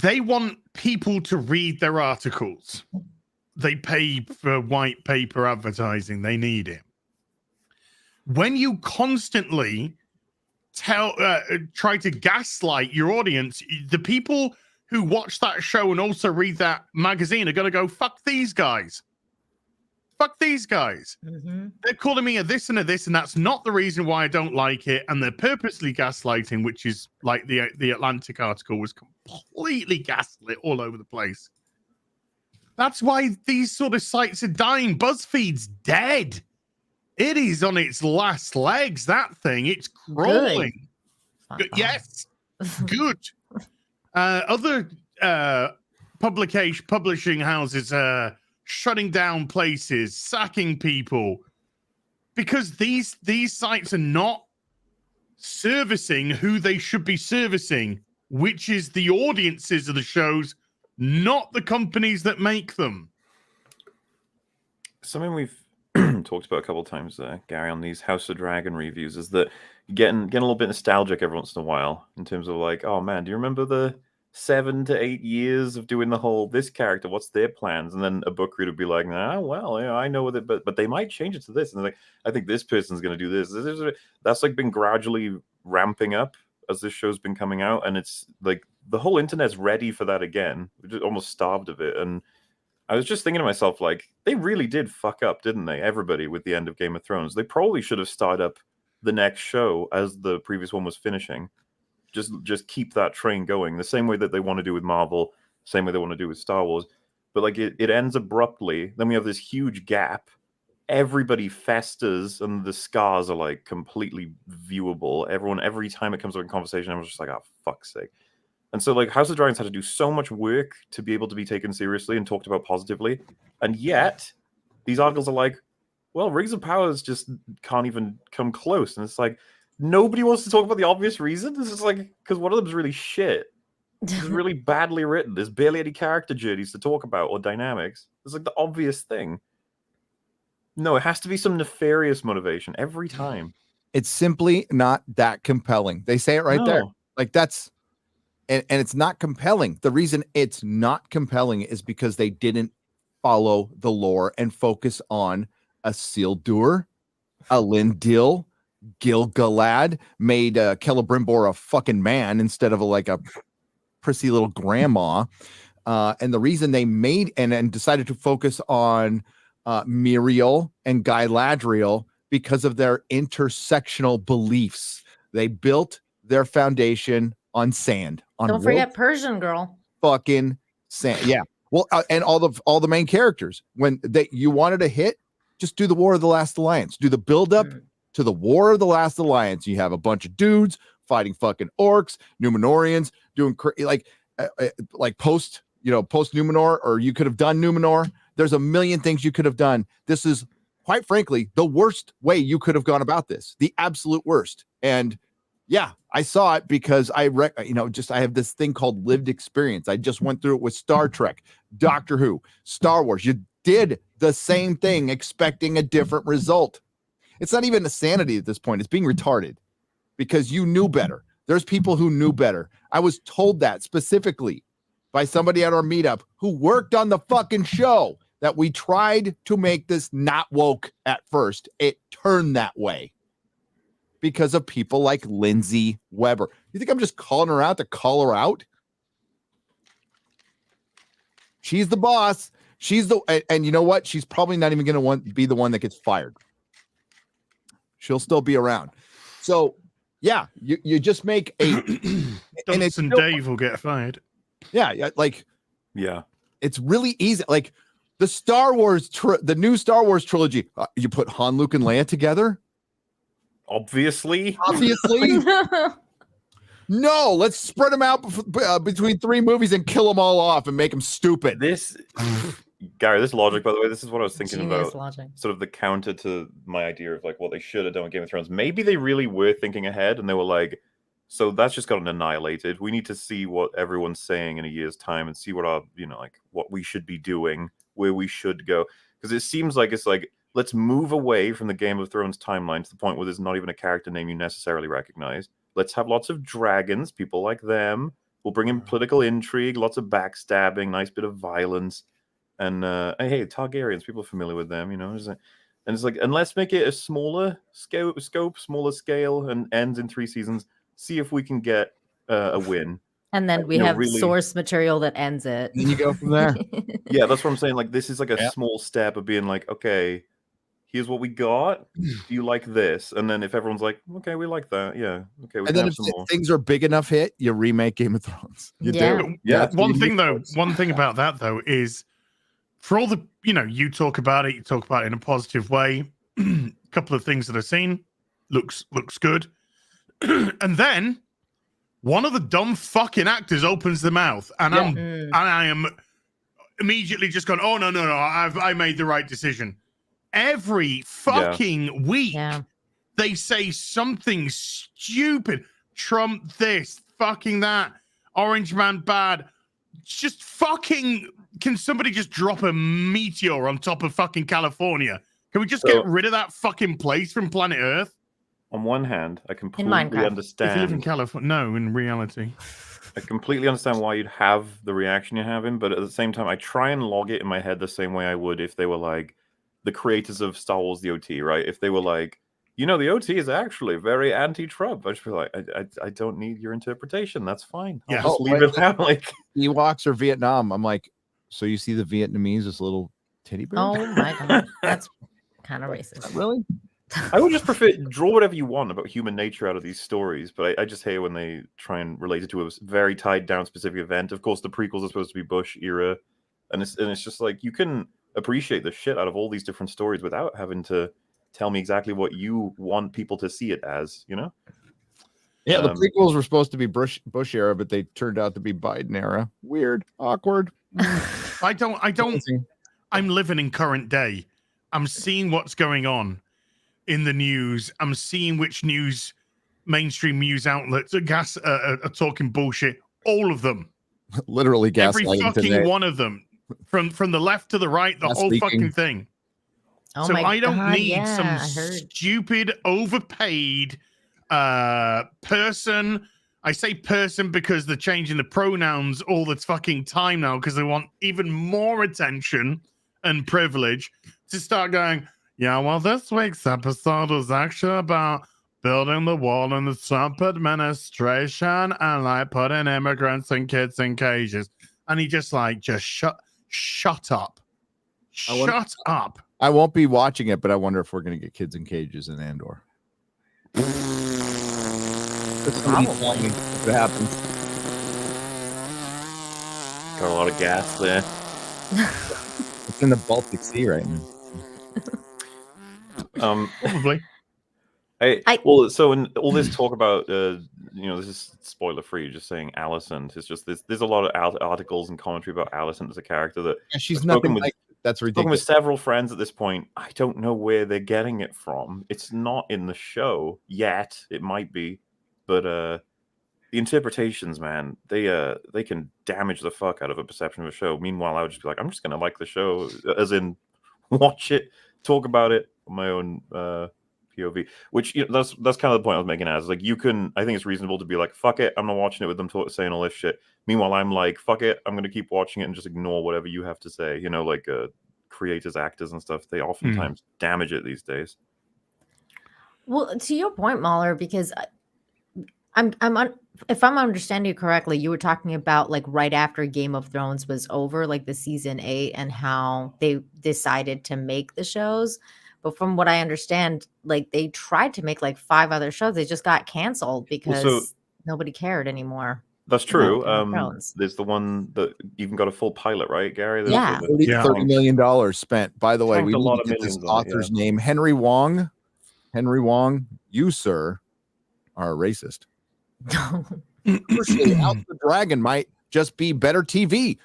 They want people to read their articles. They pay for white paper advertising. They need it. When you constantly try to gaslight your audience, the people who watch that show and also read that magazine are going to go, fuck these guys. Fuck these guys. Mm-hmm. They're calling me a this and a this, and that's not the reason why I don't like it. And they're purposely gaslighting, which is like the Atlantic article was completely gaslit all over the place. That's why these sort of sites are dying. BuzzFeed's dead. It is on its last legs, that thing. It's crawling. Good. Yes. Good. Other publishing houses are shutting down places, sacking people, because these sites are not servicing who they should be servicing, which is the audiences of the shows, not the companies that make them. Something we've talked about a couple of times, Gary, on these House of Dragon reviews is that getting a little bit nostalgic every once in a while in terms of like, oh man, do you remember the 7 to 8 years of doing the whole this character? What's their plans? And then a book reader would be like, nah, well, I know it, but they might change it to this. And like, I think this person's going to do this. That's like been gradually ramping up as this show's been coming out, and it's like the whole internet's ready for that again. We're just almost starved of it. And I was just thinking to myself, like, they really did fuck up, didn't they? Everybody with the end of Game of Thrones. They probably should have started up the next show as the previous one was finishing. Just keep that train going. The same way that they want to do with Marvel, same way they want to do with Star Wars. But like it ends abruptly. Then we have this huge gap. Everybody festers and the scars are like completely viewable. Every time it comes up in conversation, I was just like, oh, fuck's sake. And so like House of Dragons had to do so much work to be able to be taken seriously and talked about positively. And yet these articles are like, well, Rings of Powers just can't even come close. And it's like, nobody wants to talk about the obvious reason. This is like, because one of them is really shit. It's really badly written. There's barely any character journeys to talk about or dynamics. It's like the obvious thing. No, it has to be some nefarious motivation every time. It's simply not that compelling. They say it right there. Like that's, and it's not compelling. The reason it's not compelling is because they didn't follow the lore and focus on a Isildur, a Lindil, Gil-galad, made Celebrimbor a fucking man instead of a prissy little grandma. And the reason they made and decided to focus on Miriel and Galadriel because of their intersectional beliefs. They built their foundation on sand. Don't forget Persian girl. Fucking sand. Yeah. Well, and all the main characters. When you wanted to hit, just do the War of the Last Alliance. Do the build up to the War of the Last Alliance. You have a bunch of dudes fighting fucking orcs, Numenorians, doing like post Numenor, or you could have done Numenor. There's a million things you could have done. This is, quite frankly, the worst way you could have gone about this. The absolute worst. And yeah, I saw it because I have this thing called lived experience. I just went through it with Star Trek, Doctor Who, Star Wars. You did the same thing expecting a different result. It's not even insanity at this point. It's being retarded because you knew better. There's people who knew better. I was told that specifically by somebody at our meetup who worked on the fucking show that we tried to make this not woke at first. It turned that way because of people like Lindsay Weber. You think I'm just calling her out to call her out? She's the boss. And you know what? She's probably not even going to be the one that gets fired. She'll still be around. So yeah, you just make a and it's Dave will get fired. Yeah, yeah. It's really easy. Like the Star Wars, the new Star Wars trilogy. You put Han, Luke, and Leia together. Obviously. No, let's spread them out between 3 movies and kill them all off and make them stupid. This, Gary, this logic, by the way, this is what I was thinking Genius about. logic. Sort of the counter to my idea of like what they should have done with Game of Thrones. Maybe they really were thinking ahead, and they were like, "So that's just gotten annihilated. We need to see what everyone's saying in a year's time, and see what our, like what we should be doing, where we should go." Because it seems like it's like, let's move away from the Game of Thrones timeline to the point where there's not even a character name you necessarily recognize. Let's have lots of dragons, people like them. We'll bring in political intrigue, lots of backstabbing, nice bit of violence. And hey, Targaryens, people are familiar with them, And it's like, and let's make it a smaller scope, smaller scale, and ends in 3 seasons. See if we can get a win. And then we have source material that ends it. Then you go from there. Yeah, that's what I'm saying. Like, this is like a small step of being like, okay, here's what we got. Do you like this? And then if everyone's like, okay, we like that. Yeah. Okay. We And then if things are big enough hit, you remake Game of Thrones. You do. Yeah. One thing about that though is for all the, you talk about it in a positive way. A couple of things that I've seen looks good. And then one of the dumb fucking actors opens the mouth and I am immediately just going, oh no, I made the right decision. Every fucking week, they say something stupid. Trump this, fucking that, Orange Man bad. Just fucking, can somebody just drop a meteor on top of fucking California? Can we just get rid of that fucking place from planet Earth? On one hand, I completely understand. If you live in California, no, in reality. I completely understand why you'd have the reaction you're having, but at the same time, I try and log it in my head the same way I would if they were like, the creators of Star Wars, the OT, right? If they were like, the OT is actually very anti-Trump, I'd just be like, I don't need your interpretation. That's fine. I'll just leave it out. Like Ewoks or Vietnam. I'm like, so you see the Vietnamese as little teddy bears? Oh my god, that's kind of racist. Really? I would just prefer draw whatever you want about human nature out of these stories, but I just hate when they try and relate it to a very tied down specific event. Of course, the prequels are supposed to be Bush era, and it's just like you can appreciate the shit out of all these different stories without having to tell me exactly what you want people to see it as, Yeah, the prequels were supposed to be Bush era, but they turned out to be Biden era. Weird, awkward. I'm living in current day. I'm seeing what's going on in the news. I'm seeing which mainstream news outlets are talking bullshit. All of them. Literally gaslighting every fucking today. One of them. From the left to the right, the whole fucking thing. Oh so my I don't God, need some stupid, overpaid person. I say person because they're changing the pronouns all the fucking time now because they want even more attention and privilege to start going, yeah, well, this week's episode was actually about building the wall in the Trump administration and like putting immigrants and kids in cages. And he just shut up. Shut up. I won't be watching it, but I wonder if we're going to get kids in cages in Andor. What happens? Got a lot of gas there. It's in the Baltic Sea right now. Probably. Well, so in all this talk about, this is spoiler free, just saying Alicent. It's just there's a lot of articles and commentary about Alicent as a character that she's nothing like that's ridiculous. Spoken with several friends at this point. I don't know where they're getting it from. It's not in the show yet. It might be, but the interpretations, man, they can damage the fuck out of a perception of a show. Meanwhile, I would just be like, I'm just gonna like the show, as in watch it, talk about it on my own POV. Which that's kind of the point I was making. As like, I think it's reasonable to be like, fuck it, I'm not watching it with them saying all this shit. Meanwhile, I'm like, fuck it, I'm gonna keep watching it and just ignore whatever you have to say. Like creators, actors, and stuff. They oftentimes damage it these days. Well, to your point, Mahler, because if I'm understanding you correctly, you were talking about like right after Game of Thrones was over, like the season 8, and how they decided to make the shows. But from what I understand, like they tried to make like 5 other shows. They just got canceled because nobody cared anymore. That's true. There's the one that even got a full pilot, right, Gary? $30 million spent. By the way, we need to get this author's name. Henry Wong. Henry Wong, you, sir, are a racist. Crucially, House of the Dragon might just be better TV.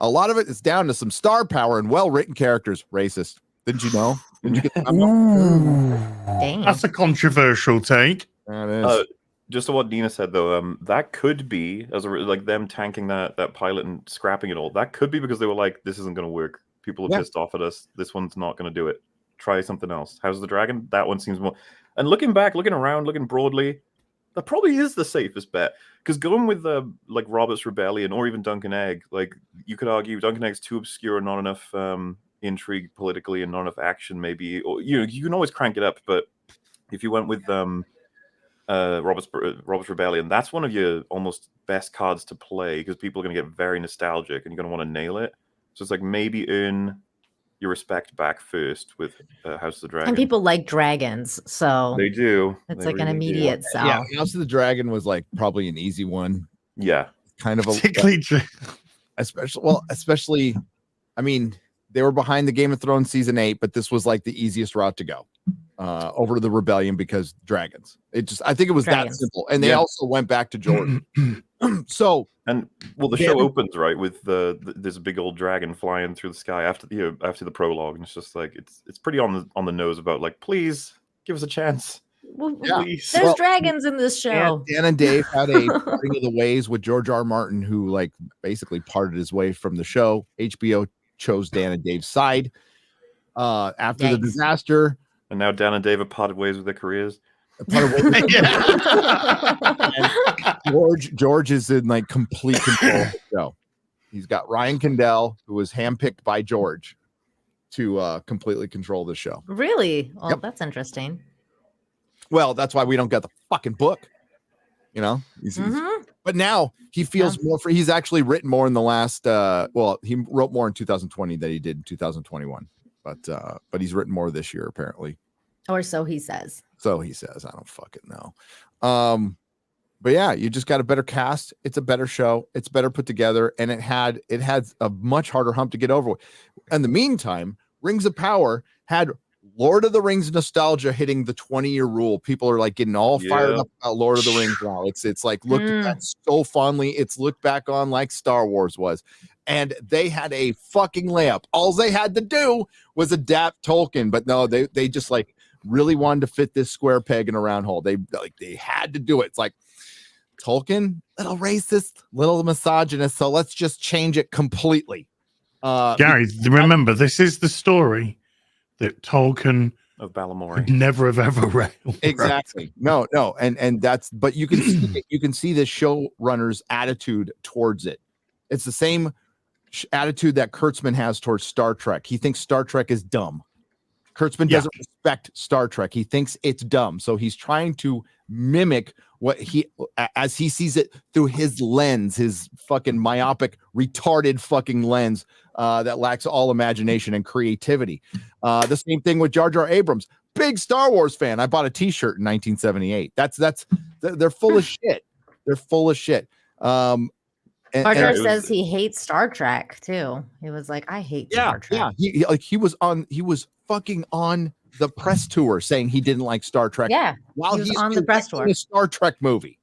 A lot of it is down to some star power and well-written characters. Racist. Didn't you know? Didn't you get the memo? Dang. That's a controversial take. That is. Just to what Dina said though, that could be like them tanking that pilot and scrapping it all. That could be because they were like, this isn't going to work. People are pissed off at us. This one's not going to do it. Try something else. House of the Dragon? That one seems more. And looking back, looking around, looking broadly, that probably is the safest bet. Because going with like Robert's Rebellion or even Duncan Egg, like you could argue Duncan Egg's too obscure, not enough intrigue politically, and not enough action. Maybe, or you can always crank it up. But if you went with Robert's Rebellion, that's one of your almost best cards to play because people are going to get very nostalgic and you're going to want to nail it. So it's like maybe earn your respect back first with House of the Dragon. And people like dragons, so they do. It's They like an really do. immediate sell. Yeah, House of the Dragon was like probably an easy one. Yeah, kind of particularly especially. I mean, they were behind the Game of Thrones season 8, but this was like the easiest route to go over to the Rebellion because dragons. I think it was that simple, and they also went back to George. So the show opens right with there's a big old dragon flying through the sky after the prologue, and it's just like it's pretty on the nose about like, please give us a chance. Well, there's dragons in this show. Dan and Dave had a parting of the ways with George R. Martin, who like basically parted his way from the show. HBO chose Dan and Dave's side after the disaster, and now Dan and Dave have parted ways with their careers. George is in like complete control of the show. He's got Ryan Condell, who was handpicked by George to completely control the show. Really? Well, that's interesting. Well, that's why we don't get the fucking book. You know, but now he feels more free. He's actually written more in the last. He wrote more in 2020 than he did in 2021. But he's written more this year apparently. Or so he says. So he says. I don't fucking know. But yeah, you just got a better cast. It's a better show. It's better put together, and it had a much harder hump to get over with. In the meantime, Rings of Power had Lord of the Rings nostalgia hitting the 20-year rule. People are like getting all fired up about Lord of the Rings now. It's like looked at so fondly. It's looked back on like Star Wars was. And they had a fucking layup. All they had to do was adapt Tolkien, but no, they just like really wanted to fit this square peg in a round hole. They had to do it. It's like Tolkien, little racist, little misogynist, so let's just change it completely. Gary, remember, this is the story that Tolkien of Balamori could never have ever read. Exactly. No, and that's, but you can see you can see the showrunner's attitude towards it. It's the same attitude that Kurtzman has towards Star Trek. He thinks Star Trek is dumb. Kurtzman doesn't respect Star Trek. He thinks it's dumb. So he's trying to mimic what as he sees it through his lens, his fucking myopic, retarded fucking lens that lacks all imagination and creativity. The same thing with Jar Jar Abrams. Big Star Wars fan. I bought a t-shirt in 1978. They're full of shit. They're full of shit. Jar Jar says he hates Star Trek too. He was like, I hate Star Trek. Yeah. He was fucking on the press tour saying he didn't like Star Trek. Yeah. While he was he's on the press tour. A Star Trek movie.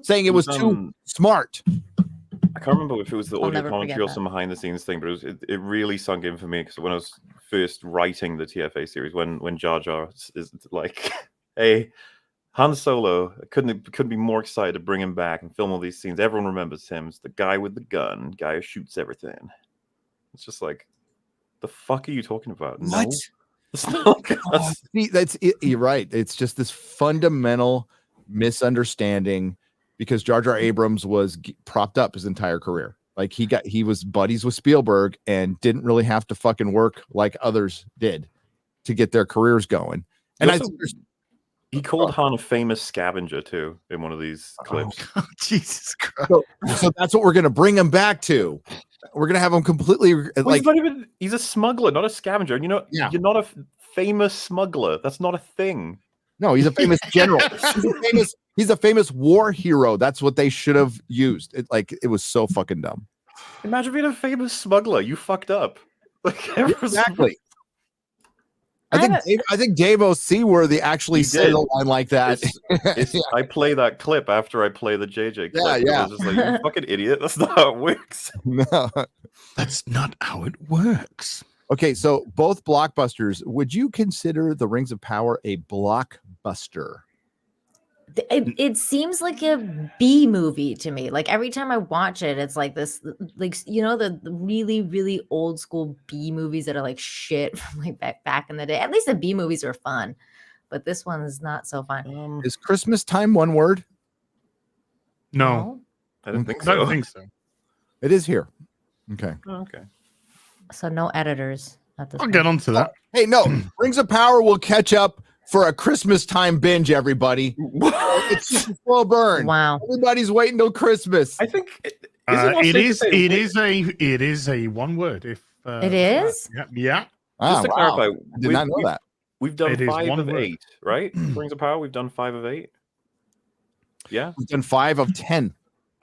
Saying it was too smart. I can't remember if it was the audio commentary or some behind the scenes thing, but it really sunk in for me because when I was first writing the TFA series, when Jar Jar is like, hey, Han Solo, couldn't be more excited to bring him back and film all these scenes. Everyone remembers him as the guy with the gun, guy who shoots everything. It's just like, the fuck are you talking about? What? No. That's it. You're right. It's just this fundamental misunderstanding because Jar Jar Abrams was propped up his entire career. Like he was buddies with Spielberg and didn't really have to fucking work like others did to get their careers going. And he called Han a famous scavenger too in one of these clips. Oh, Jesus Christ! So that's what we're gonna bring him back to. We're gonna have him completely like he's a smuggler, not a scavenger. And you're not a famous smuggler. That's not a thing. No, he's a famous general. He's a famous war hero. That's what they should have used. It was so fucking dumb. Imagine being a famous smuggler. You fucked up. Like exactly. I think Dave O'Seaworthy actually said did. a line like that. I play that clip after I play the JJ clip. Yeah. I was just like, you fucking idiot. That's not how it works. No. That's not how it works. Okay, so both blockbusters. Would you consider The Rings of Power a blockbuster? It seems like a B movie to me. Like every time I watch it, it's like this, like the really, really old school B movies that are like shit from like back in the day. At least the B movies are fun, but this one is not so fun. Is Christmas time one word? No, I don't think I so. don't think so. It is here. Okay. Okay. So no editors at this I'll point. get onto that. Hey, no, Rings of Power will catch up for a Christmas time binge, everybody. It's just a slow burn. Wow. Everybody's waiting till Christmas. I think It is a one word. If It is? Yeah. Just to clarify, I did not know that. We've done It is 5 one of word. 8, right? Rings of Power. We've done 5 of 8. Yeah. We've done 5 of 10.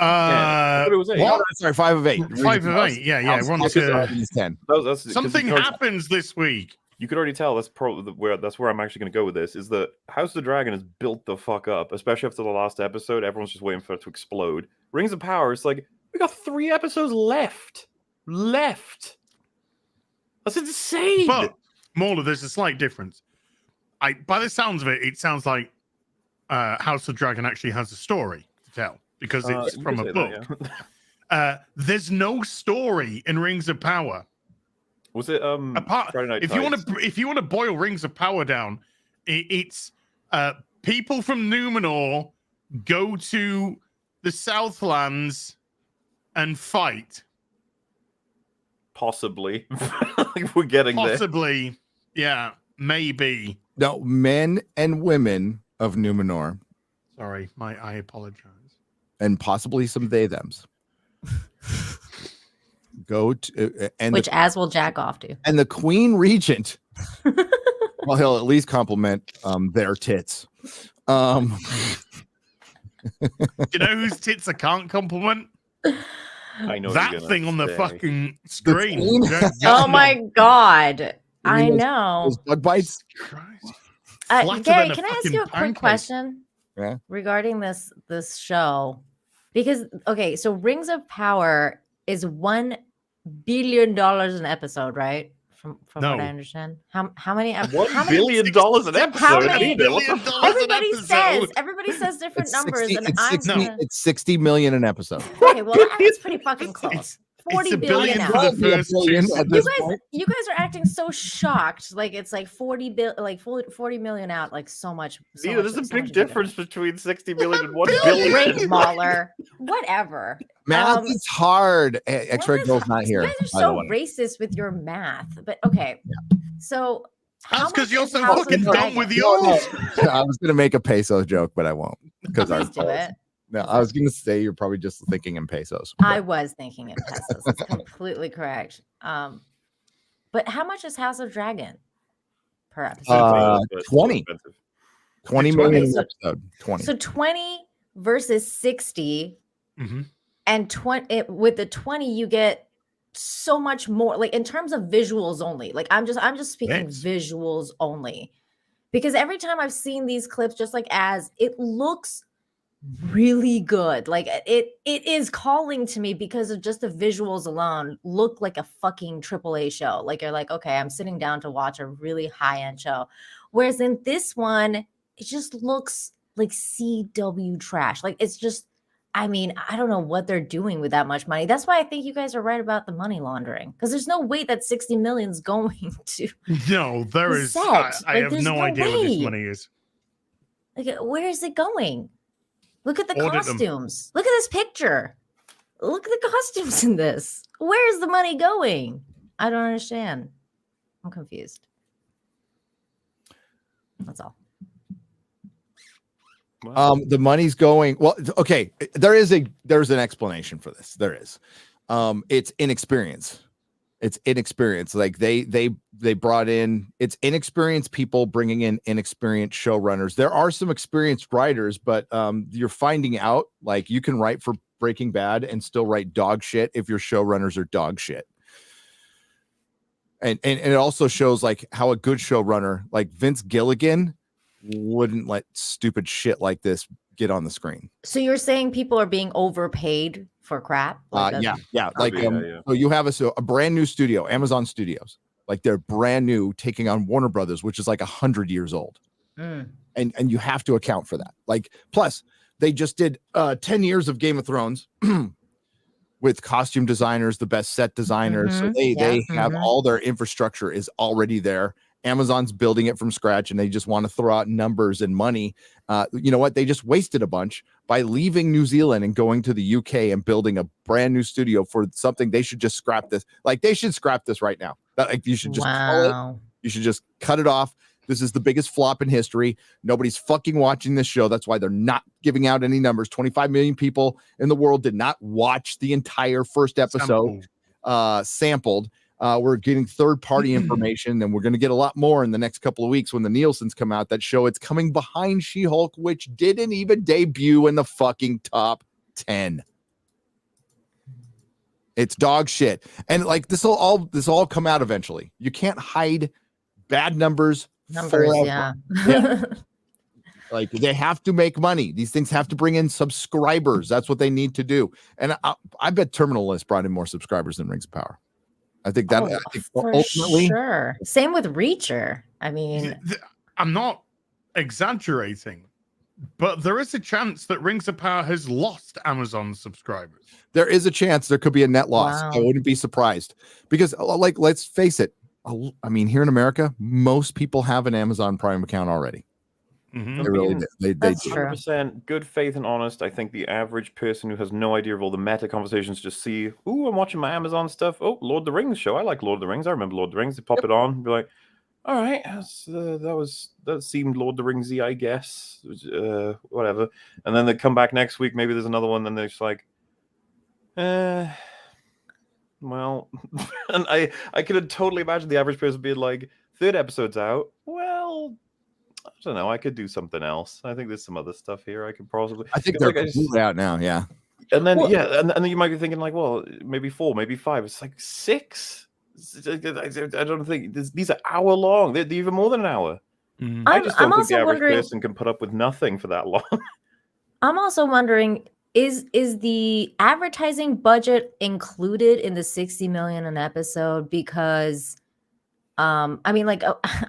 I thought it was 8. Oh, sorry, 5 of 8. 5 of 8. Yeah. We're on to 10. That's something happens this week. You could already tell that's probably where I'm actually going to go with this. Is that House of the Dragon is built the fuck up, especially after the last episode. Everyone's just waiting for it to explode. Rings of Power, it's like we got 3 episodes left. That's insane. But Mauler, there's a slight difference. By the sounds of it, it sounds like House of the Dragon actually has a story to tell because it's from a book. There's no story in Rings of Power. Was it Friday Night if you want to boil Rings of Power down, it's people from Numenor go to the Southlands and fight. Possibly. We're getting there. Possibly. Yeah, maybe. No, men and women of Numenor. Sorry, I apologize. And possibly some they thems. Go to which as will jack off to. And the Queen Regent. Well, he'll at least compliment their tits. You know whose tits I can't compliment? I know that thing on the fucking screen. Oh my god! I know. Those bug bites. Gary, can I ask you a quick question? Yeah. Regarding this show, because so Rings of Power is $1 billion an episode, right? From what I understand. How many? $1 billion an episode. How many? Everybody says different numbers, and it's 60 million an episode. Okay, well that's pretty fucking close. 40 billion now. You guys are acting so shocked, like it's like 40 million out, like so much. There's a big difference between 60 million and 1 billion. Great, Mahler. Whatever. Math is hard. X-Ray Girl's not here. You guys are so racist with your math, but okay. So that's because you're so fucking dumb with yours. I was gonna make a peso joke, but I won't because Please do it. No, I was gonna say you're probably just thinking in pesos. I was thinking in pesos. That's completely correct. But how much is House of Dragon per episode? 20 million an episode. 20. So 20 versus 60, and 20 with the 20 you get so much more. Like in terms of visuals only. Like I'm just speaking visuals only, because every time I've seen these clips, just like it looks really good. Like it is calling to me because of just the visuals alone. Look like a fucking AAA show. Like you're like, okay, I'm sitting down to watch a really high-end show. Whereas in this one, it just looks like CW trash. Like it's just, I mean, I don't know what they're doing with that much money. That's why I think you guys are right about the money laundering, because there's no way that 60 million is going to. No, there is. Set. I have no idea what this money is. Like, where is it going? Look at the costumes. Look at this picture. Look at the costumes in this. Where is the money going? I don't understand. I'm confused. That's all. The money's going. Well, okay. There's an explanation for this. There is. It's inexperience. It's inexperience. Like they brought in, it's inexperienced people bringing in inexperienced showrunners. There are some experienced writers, but you're finding out like you can write for Breaking Bad and still write dog shit if your showrunners are dog shit. And it also shows like how a good showrunner like Vince Gilligan wouldn't let stupid shit like this get on the screen. So you're saying people are being overpaid for crap? Like Yeah. Like so you have a brand new studio, Amazon Studios. Like they're brand new, taking on Warner Brothers, which is like 100 years old. And you have to account for that. Like, plus they just did 10 years of Game of Thrones with costume designers, the best set designers. So they have all their infrastructure is already there. Amazon's building it from scratch, and they just want to throw out numbers and money. You know what? They just wasted a bunch by leaving New Zealand and going to the UK and building a brand new studio for something. They should just scrap this. Like, they should scrap this right now. Like, you should just call it. You should just cut it off. This is the biggest flop in history. Nobody's fucking watching this show. That's why they're not giving out any numbers. 25 million people in the world did not watch the entire first episode sampled. We're getting third-party information, and we're going to get a lot more in the next couple of weeks when the Nielsen's come out that show it's coming behind She-Hulk, which didn't even debut in the fucking top 10. It's dog shit. And like this will all come out eventually. You can't hide bad numbers forever. Yeah. Like, they have to make money. These things have to bring in subscribers. That's what they need to do. And I bet Terminal List brought in more subscribers than Rings of Power. I think that ultimately, sure. Same with Reacher. I mean, I'm not exaggerating, but there is a chance that Rings of Power has lost Amazon subscribers. There is a chance there could be a net loss. Wow. I wouldn't be surprised because, like, let's face it. I mean, here in America, most people have an Amazon Prime account already. They really do. They do. 100% good faith and honest. I think the average person who has no idea of all the meta conversations just see, ooh, I'm watching my Amazon stuff. Oh, Lord of the Rings show. I like Lord of the Rings. I remember Lord of the Rings. They pop it on and be like, all right, that seemed Lord of the Ringsy, I guess. Whatever. And then they come back next week. Maybe there's another one. And they're just like, well, and I could totally imagine the average person being like, third episode's out. Well, I don't know. I could do something else. I think there's some other stuff here I could possibly. I think they're completely out now. Yeah. And then and then you might be thinking like, well, maybe 4, maybe 5. It's like 6. I don't think these are hour long. They're even more than an hour. I just don't think the average person can put up with nothing for that long. I'm also wondering, is the advertising budget included in the 60 million an episode? Because I mean, like,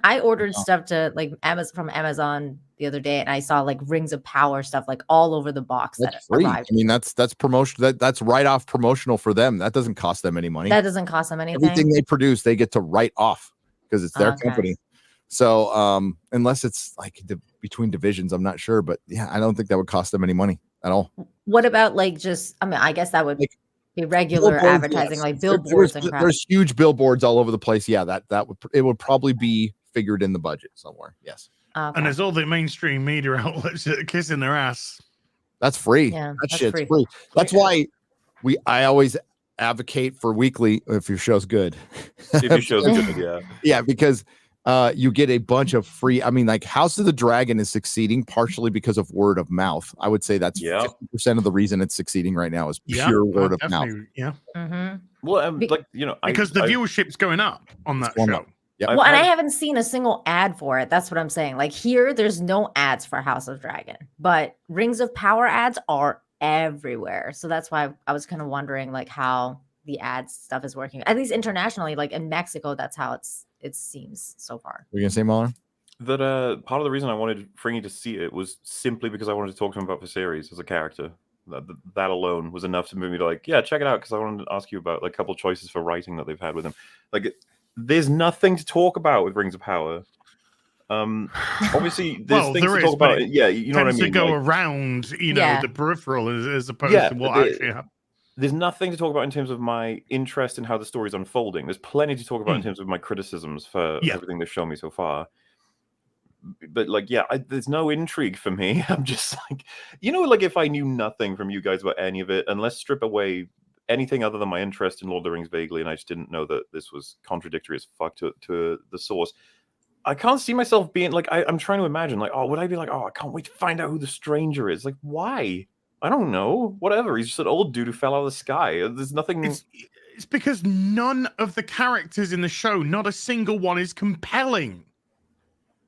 I ordered stuff to like Amazon from Amazon the other day, and I saw like Rings of Power stuff like all over the box. That's free. Arrived. I mean, that's promotion. That's right off promotional for them. That doesn't cost them any money. That doesn't cost them anything. Everything they produce, they get to write off because it's their company. So unless it's like between divisions, I'm not sure. But yeah, I don't think that would cost them any money at all. What about like just? I mean, I guess that would be regular advertising, like billboards and crap. There's huge billboards all over the place. Yeah, that would probably be figured in the budget somewhere. Yes. And there's all the mainstream media outlets that are kissing their ass. That's free. Yeah, that shit's free. That's why I always advocate for weekly if your show's good. If your show's good, yeah. Yeah, because you get a bunch of free. I mean, like House of the Dragon is succeeding partially because of word of mouth. I would say that's 50% of the the reason it's succeeding right now is pure word of mouth. Yeah. Well, like, you know, because the viewership's going up on that show. Yep. Well, and I haven't seen a single ad for it. That's what I'm saying. Like here, there's no ads for House of Dragon, but Rings of Power ads are everywhere. So that's why I was kind of wondering like how the ads stuff is working. At least internationally, like in Mexico, that's how it seems so far. You're gonna say, Muller? That part of the reason I wanted Fringy to see it was simply because I wanted to talk to him about Viserys as a character. That alone was enough to move me to like, yeah, check it out, because I wanted to ask you about like a couple of choices for writing that they've had with him. Like, there's nothing to talk about with Rings of Power. Obviously, there's things to talk about. Yeah, you know what I mean. To go around, you know, the peripheral as opposed to what actually happened. There's nothing to talk about in terms of my interest in how the story's unfolding. There's plenty to talk about in terms of my criticisms for everything they've shown me so far. But like, there's no intrigue for me. I'm just like, you know, like if I knew nothing from you guys about any of it, and let's strip away anything other than my interest in Lord of the Rings vaguely, and I just didn't know that this was contradictory as fuck to the source. I can't see myself being like, I'm trying to imagine, like, would I be like, I can't wait to find out who the stranger is? Like, why? I don't know. Whatever. He's just an old dude who fell out of the sky. There's nothing. It's because none of the characters in the show, not a single one, is compelling.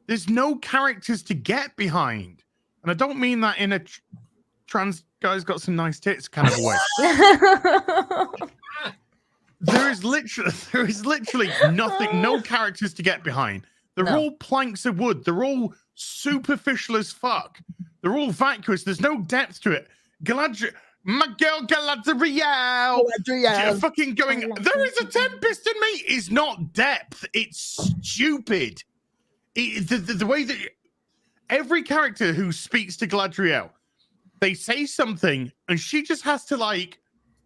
There's no characters to get behind. And I don't mean that in a trans guy's got some nice tits kind of a way. There is literally nothing, no characters to get behind. They're all planks of wood. They're all superficial as fuck. They're all vacuous. There's no depth to it. My girl Galadriel. Fucking going, there is a tempest in me is not depth. It's stupid. The way that every character who speaks to Galadriel, they say something and she just has to like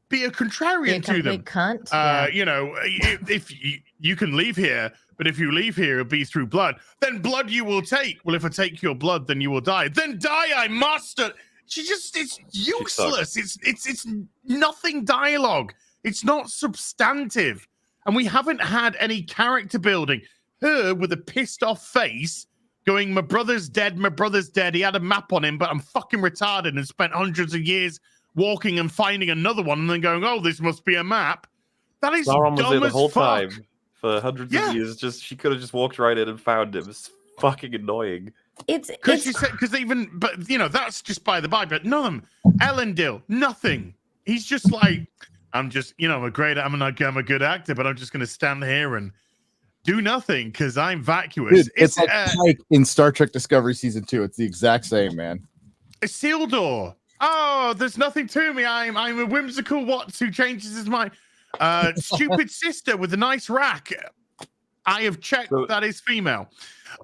be a contrarian to them. Cunt. You know, if you can leave here, but if you leave here, it'll be through blood. Then blood you will take. Well, if I take your blood, then you will die. Then die I must. It's useless. It's nothing dialogue. It's not substantive. And we haven't had any character building. Her with a pissed off face going, my brother's dead, my brother's dead. He had a map on him, but I'm fucking retarded and spent hundreds of years walking and finding another one and then going, oh, this must be a map. That is Sauron was there the whole fuck. time for hundreds of years. Just she could have just walked right in and found him. It's fucking annoying. Because even, but you know, that's just by the by. But none of them. Elendil, nothing. He's just like, I'm just, you know, I'm a good actor, but I'm just gonna stand here and do nothing because I'm vacuous. Dude, it's like Pike in Star Trek Discovery Season 2. It's the exact same, man. Isildur. Oh, there's nothing to me. I'm a whimsical Watts who changes his mind. Stupid sister with a nice rack. I have checked that is female.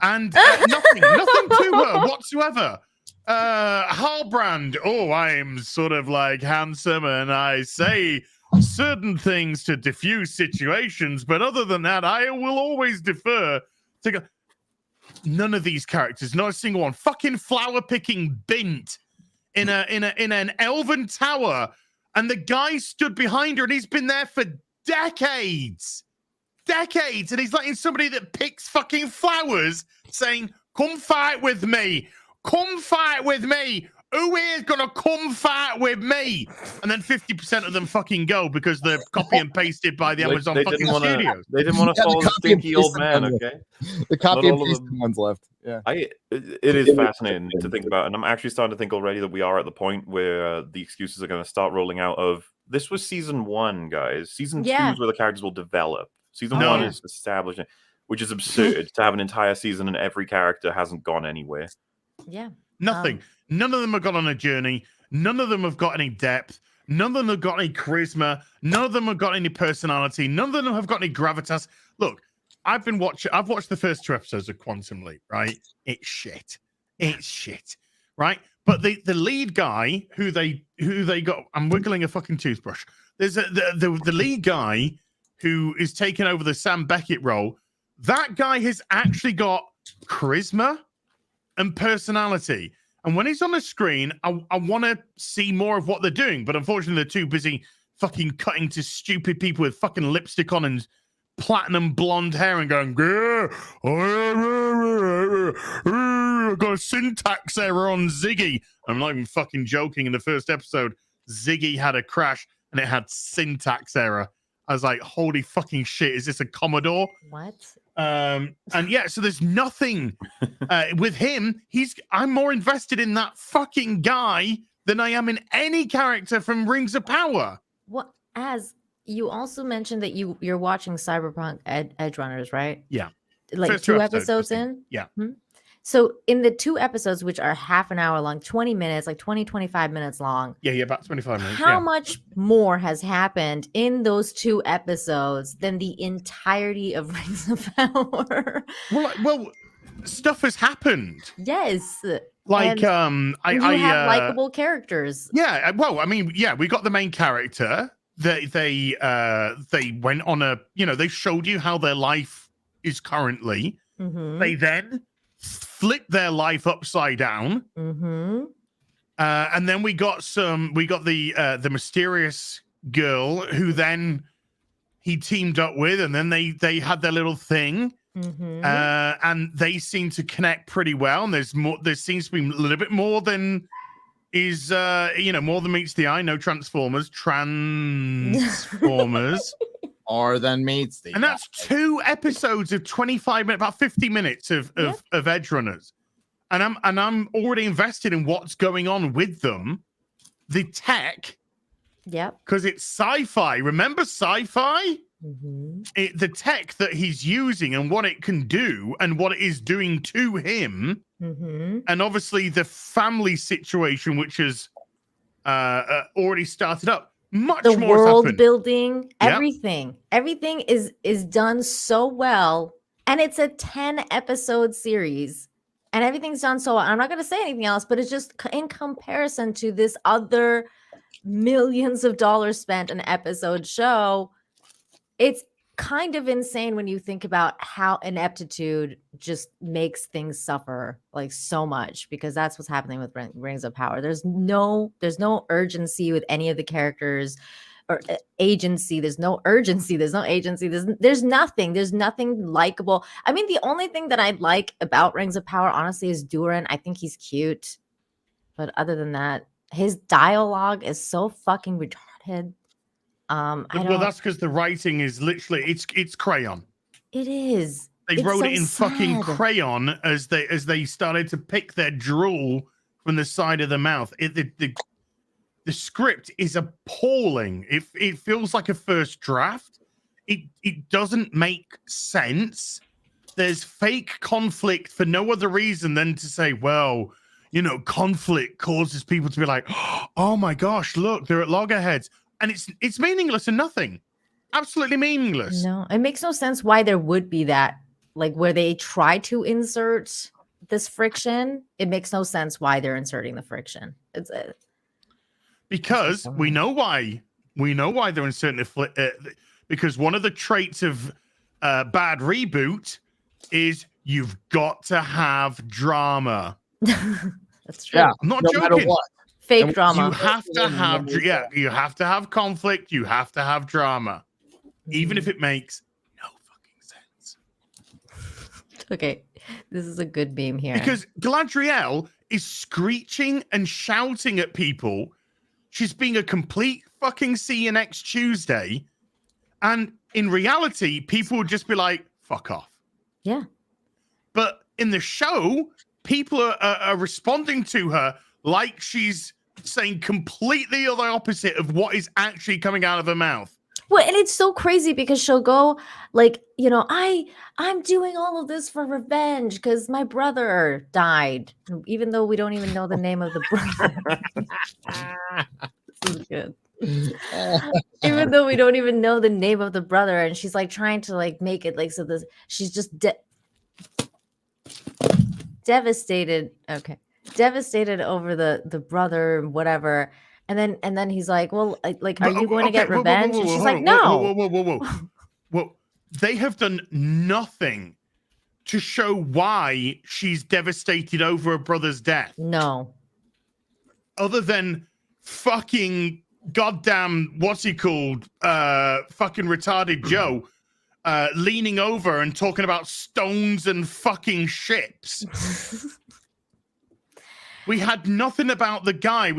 And nothing to her whatsoever. Halbrand. Oh, I'm sort of like handsome and I say certain things to diffuse situations, but other than that, I will always defer to none of these characters, not a single one. Fucking flower picking bint in an elven tower, and the guy stood behind her and he's been there for decades, and he's letting somebody that picks fucking flowers saying, come fight with me, who is gonna come fight with me? And then 50% of them fucking go because they're copy and pasted by the Amazon fucking studios. They didn't want to follow the stinky old man, okay? The copy and pasted ones left. Yeah. It is fascinating to think about, and I'm actually starting to think already that we are at the point where the excuses are going to start rolling out of, this was season 1, guys. Season 2 is where the characters will develop. Season 1 is establishing, which is absurd to have an entire season and every character hasn't gone anywhere. Yeah. Nothing. None of them have gone on a journey. None of them have got any depth. None of them have got any charisma. None of them have got any personality. None of them have got any gravitas. Look, I've watched the first 2 episodes of Quantum Leap, right? It's shit, right? But the lead guy who they got, I'm wiggling a fucking toothbrush. There's the lead guy who is taking over the Sam Beckett role. That guy has actually got charisma and personality. And when he's on the screen, I want to see more of what they're doing. But unfortunately, they're too busy fucking cutting to stupid people with fucking lipstick on and platinum blonde hair and going, I got a syntax error on Ziggy. I'm not even fucking joking. In the first episode, Ziggy had a crash and it had syntax error. I was like, holy fucking shit, is this a Commodore? What? And yeah, so there's nothing with him. I'm more invested in that fucking guy than I am in any character from Rings of Power. What? As you also mentioned that you're watching Cyberpunk Edge Runners, right? Yeah. Like First 2 episodes in? Yeah. So in the 2 episodes, which are half an hour long, 20 minutes, like 25 minutes long. Yeah, about 25 minutes. How much more has happened in those 2 episodes than the entirety of Rings of Power? Well, stuff has happened. Yes. Like, and you have likable characters. Yeah, well, I mean, yeah, we got the main character. They went on a, they showed you how their life is currently. Mm-hmm. They then flip their life upside down. Mm-hmm. And then we got the mysterious girl who then he teamed up with, and then they had their little thing. Mm-hmm. And they seem to connect pretty well. And there seems to be a little bit more than is more than meets the eye. No Transformers. more than meets the And that's 2 episodes of 25 minutes, about 50 minutes of Edge Runners. And I'm already invested in what's going on with them. The tech. Yep. Because it's sci-fi. Remember sci-fi? The tech that he's using and what it can do and what it is doing to him. And obviously the family situation, which has already started up. Much the more world happened. building, Yep. everything is done so well, and it's a 10-episode series, and everything's done so well. I'm not going to say anything else, but it's just in comparison to this other millions of dollars spent an episode show, it's kind of insane when you think about how ineptitude just makes things suffer like so much, because that's what's happening with Rings of Power. There's no urgency with any of the characters or agency. There's no urgency. There's no agency. There's nothing. There's nothing likable. I mean, the only thing that I like about Rings of Power, honestly, is Durin. I think he's cute, but other than that, his dialogue is so fucking retarded. Well, that's because the writing is literally it's crayon. It is. They It's wrote so it in fucking sad. crayon as they started to pick their drool from the side of the mouth. The script is appalling. It feels like a first draft. It doesn't make sense. There's fake conflict for no other reason than to say, well, you know, conflict causes people to be like, oh my gosh, look, they're at loggerheads. And it's meaningless and nothing. Absolutely meaningless. No, it makes no sense why there would be that, like where they try to insert this friction. It makes no sense why they're inserting the friction. It's because we know why. We know why they're inserting because one of the traits of bad reboot is you've got to have drama. That's true. I'm not no matter joking. what. Fake drama. You have to have, you have to have conflict. You have to have drama, even if it makes no fucking sense. Okay, this is a good meme here. Because Galadriel is screeching and shouting at people. She's being a complete fucking see you next Tuesday. And in reality, people would just be like, fuck off. Yeah. But in the show, people are responding to her like she's saying completely the opposite of what is actually coming out of her mouth. Well, and it's so crazy because she'll go like, you know, I'm doing all of this for revenge because my brother died, even though we don't even know the name of the brother. This is good. Even though we don't even know the name of the brother, and she's like trying to like make it like so this she's just devastated. Okay. Devastated over the brother, whatever. And then he's like, well, like, are you going to get revenge? And she's like, no. Whoa. They have done nothing to show why she's devastated over her brother's death. No. Other than fucking goddamn, what's he called? Fucking retarded Joe leaning over and talking about stones and fucking ships. We had nothing about the guy.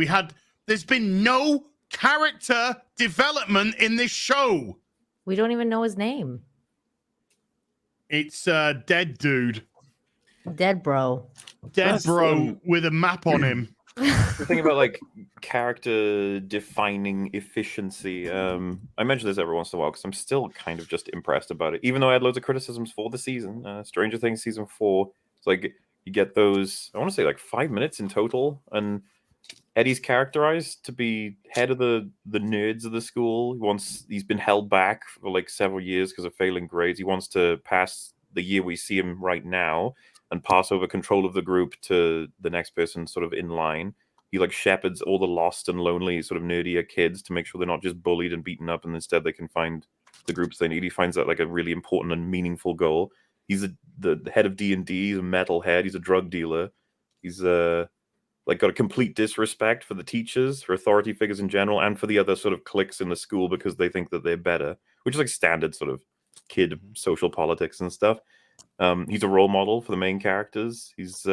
There's been no character development in this show. We don't even know his name. It's dead dude. Dead bro. Dead bro with a map on him. The thing about like character defining efficiency, I mention this every once in a while because I'm still kind of just impressed about it. Even though I had loads of criticisms for the season, Stranger Things season 4, it's like you get those, I want to say like 5 minutes in total, and Eddie's characterized to be head of the nerds of the school. He's been held back for like several years because of failing grades. He wants to pass the year we see him right now and pass over control of the group to the next person sort of in line. He like shepherds all the lost and lonely sort of nerdier kids to make sure they're not just bullied and beaten up, and instead they can find the groups they need. He finds that like a really important and meaningful goal. He's the head of D&D. He's a metalhead. He's a drug dealer. He's like got a complete disrespect for the teachers, for authority figures in general, and for the other sort of cliques in the school because they think that they're better, which is like standard sort of kid social politics and stuff. He's a role model for the main characters. He's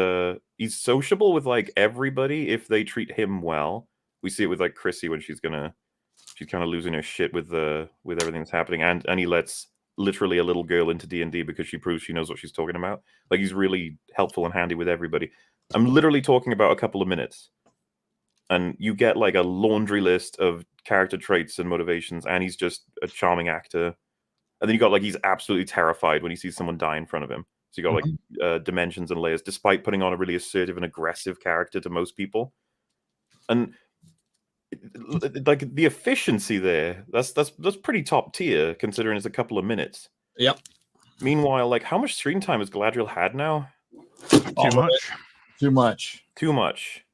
sociable with like everybody if they treat him well. We see it with like Chrissy when she's gonna She's kind of losing her shit with everything that's happening, and he lets literally a little girl into D&D because she proves she knows what she's talking about. Like, he's really helpful and handy with everybody. I'm literally talking about a couple of minutes, and you get like a laundry list of character traits and motivations, and he's just a charming actor. And then you got like, he's absolutely terrified when he sees someone die in front of him. So you got like dimensions and layers, despite putting on a really assertive and aggressive character to most people. And like the efficiency there, that's pretty top tier considering it's a couple of minutes. Yep. Meanwhile, like, how much screen time has Galadriel had now? Too much. Way too much.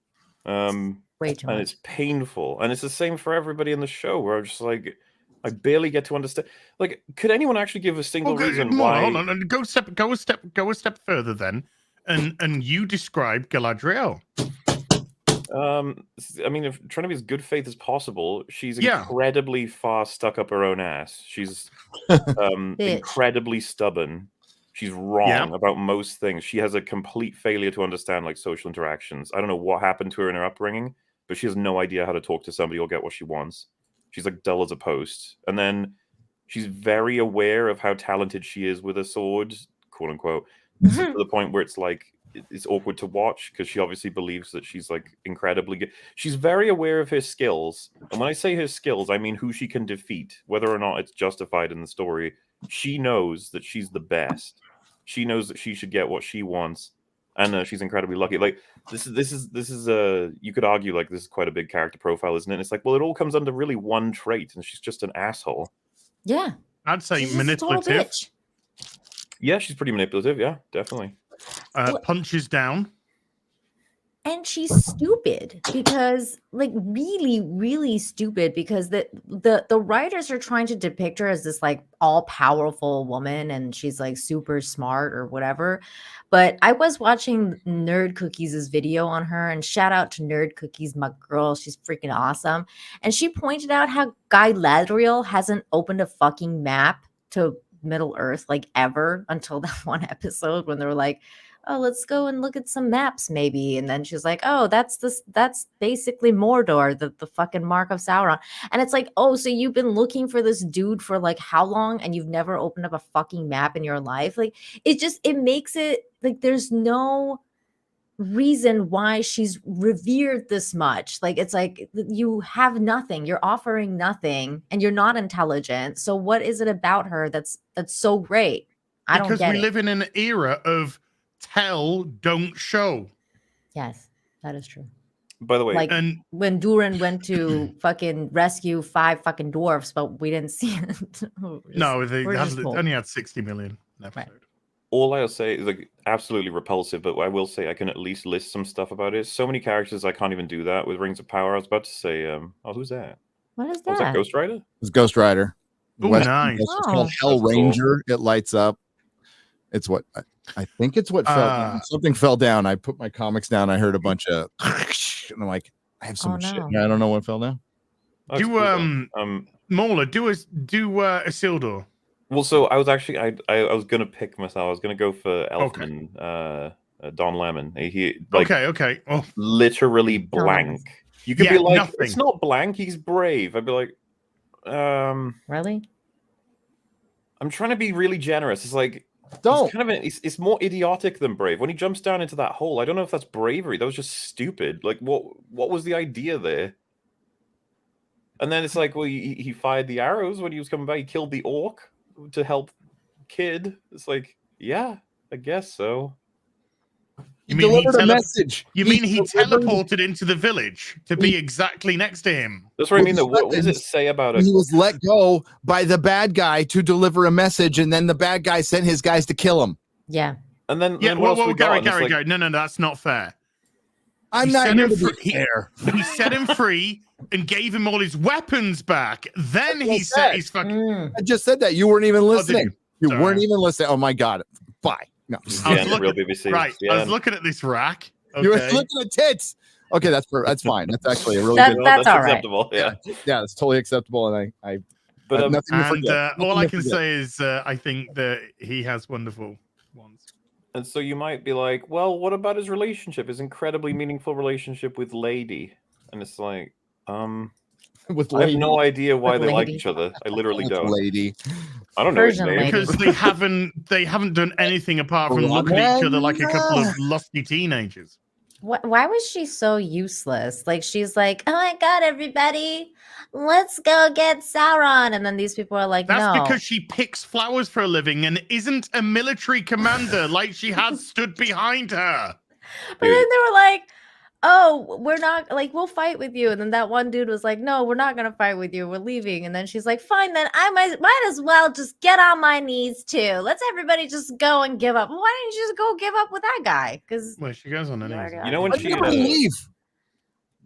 And it's painful, and it's the same for everybody in the show. Where I'm just like, I barely get to understand. Like, could anyone actually give a single reason why? Hold on, and go a step further then, and you describe Galadriel. I mean, if trying to be as good faith as possible, she's incredibly far stuck up her own ass. She's incredibly stubborn. She's wrong about most things. She has a complete failure to understand like social interactions. I don't know what happened to her in her upbringing, but she has no idea how to talk to somebody or get what she wants. She's like dull as a post. And then she's very aware of how talented she is with a sword, quote unquote, to the point where it's like, it's awkward to watch because she obviously believes that she's like incredibly good. She's very aware of her skills. And when I say her skills, I mean who she can defeat, whether or not it's justified in the story. She knows that she's the best. She knows that she should get what she wants. And she's incredibly lucky. Like, this is you could argue like this is quite a big character profile, isn't it? And it's like, well, it all comes under really one trait, and she's just an asshole. Yeah. I'd say She's just a total manipulative. bitch. Yeah, she's pretty manipulative. Yeah, definitely. Punches down. And she's stupid because, like, really, really stupid because the writers are trying to depict her as this like all powerful woman, and she's like super smart or whatever. But I was watching Nerd Cookies' video on her, and shout out to Nerd Cookies, my girl, she's freaking awesome. And she pointed out how Galadriel hasn't opened a fucking map to Middle Earth like ever until that one episode when they were like, oh, let's go and look at some maps maybe. And then she's like, oh, that's basically Mordor, the fucking mark of Sauron. And it's like, oh, so you've been looking for this dude for like how long, and you've never opened up a fucking map in your life? Like, it makes it like there's no reason why she's revered this much. Like, it's like you have nothing, you're offering nothing, and you're not intelligent. So what is it about her that's so great? I don't get it. Because we live in an era of tell, don't show. Yes, that is true. By the way, like when Durin went to fucking rescue 5 fucking dwarfs, but we didn't see it. No, they only had 60 million episode. Right. All I'll say is like absolutely repulsive, but I will say I can at least list some stuff about it. So many characters I can't even do that with Rings of Power. I was about to say, oh, who's that? What is that? Was that Ghost Rider? It's Ghost Rider. Oh, nice. It's called Hell Ranger. It lights up. It's what I think it's what fell down. Something fell down. I put my comics down. I heard a bunch of and I'm like, I have so much shit. I don't know what fell down. Do Mauler, do Isildur. Well, so I was actually I was gonna pick myself. I was gonna go for Elfman, Don Lemon. He like okay. Oh. Literally blank. You could be like, nothing. It's not blank. He's brave. I'd be like, really? I'm trying to be really generous. It's like, don't. It's more idiotic than brave. When he jumps down into that hole, I don't know if that's bravery. That was just stupid. Like, what was the idea there? And then it's like, well, he fired the arrows when he was coming back. He killed the orc to help Kid. It's like, yeah, I guess so. You mean he message? You mean he teleported into the village to be exactly next to him? That's what I mean. What does it say about it? He was let go by the bad guy to deliver a message, and then the bad guy sent his guys to kill him. Yeah. And then Gary, no, that's not fair. I'm not here to be fair. He set him free and gave him all his weapons back. Then he set his fucking. I just said that. You weren't even listening. You weren't even listening. Oh my god! Bye. No. I was looking at this rack. Okay. You were looking at tits. Okay, that's fine. That's actually a really good. That's all right. Acceptable. Yeah, it's totally acceptable, and I but have nothing to forget. All I can say is I think that he has wonderful ones. And so you might be like, well, what about his relationship? His incredibly meaningful relationship with Lady? And it's like, with I have lady. no idea why With they like lady. each other. I literally With don't. lady. I don't know his Persian name. lady. Because they haven't done anything apart from look at each other like a couple of lusty teenagers. Why was she so useless? Like she's like, oh my god, everybody, let's go get Sauron, and then these people are like, That's no, because she picks flowers for a living and isn't a military commander like she has stood behind her. But then they were like, oh, we're not like we'll fight with you, and then that one dude was like, no, we're not gonna fight with you, we're leaving, and then she's like, fine, then I might as well just get on my knees too. Let's everybody just go and give up. Why didn't you just go give up with that guy? Because Well, she goes on her knees. You know when Why she don't they leave?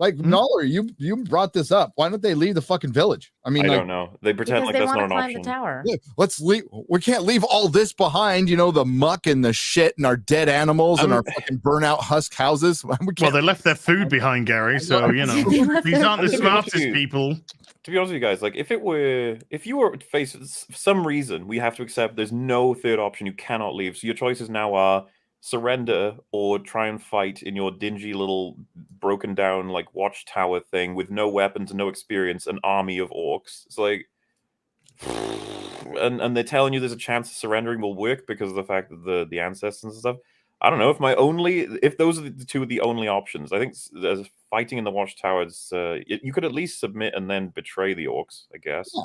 Like Noller, you brought this up. Why don't they leave the fucking village? I mean, I like, don't know. They pretend because like they that's want not to an climb the option. tower. yeah, let's leave. We can't leave all this behind. You know, the muck and the shit and our dead animals and our fucking burnout husk houses. We Well, can't. they left their food behind, Gary. So you know these aren't the I'm gonna be smartest honest with you. people. To be honest with you guys, like if you were to face for some reason, we have to accept there's no third option. You cannot leave. So your choices now are surrender or try and fight in your dingy little broken down like watchtower thing with no weapons and no experience, an army of orcs. It's like, and they're telling you there's a chance surrendering will work because of the fact that the ancestors and stuff. I don't know if those are the two of the only options. I think there's fighting in the watchtowers. You could at least submit and then betray the orcs, I guess. Yeah.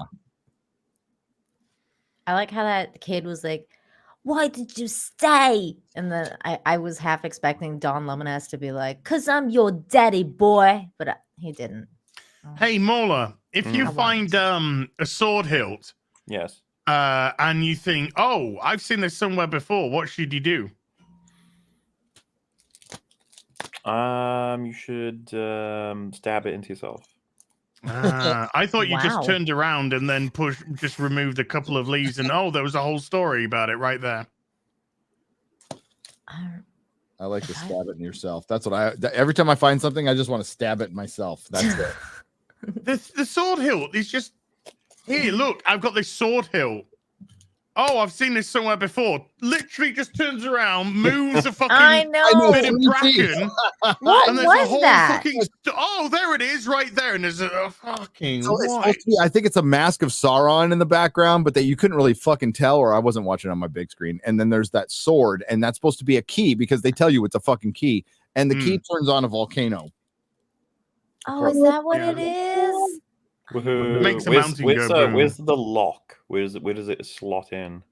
I like how that kid was like, why did you stay? And then I was half expecting Don Luminous to be like, because I'm your daddy, boy. But he didn't. Hey, Mola, if you I find a sword hilt, Yes. and you think, oh, I've seen this somewhere before, what should you do? You should stab it into yourself. I thought you Wow. just turned around and then just removed a couple of leaves, and oh, there was a whole story about it right there. I like to stab it in yourself. That's what every time I find something, I just want to stab it myself. That's it. The sword hilt is just here. Look, I've got this sword hilt. Oh, I've seen this somewhere before. Literally just turns around, moves a fucking I know. bit of bracken. What and there's a was whole that? fucking oh, there it is right there. And there's a fucking So it's what? supposed to be, I think it's a mask of Sauron in the background, but that you couldn't really fucking tell, or I wasn't watching on my big screen. And then there's that sword, and that's supposed to be a key because they tell you it's a fucking key, and the key turns on a volcano. Oh, is that what it is? Woohoo. Makes a mountain go boom. Where's the lock? Where does it slot in?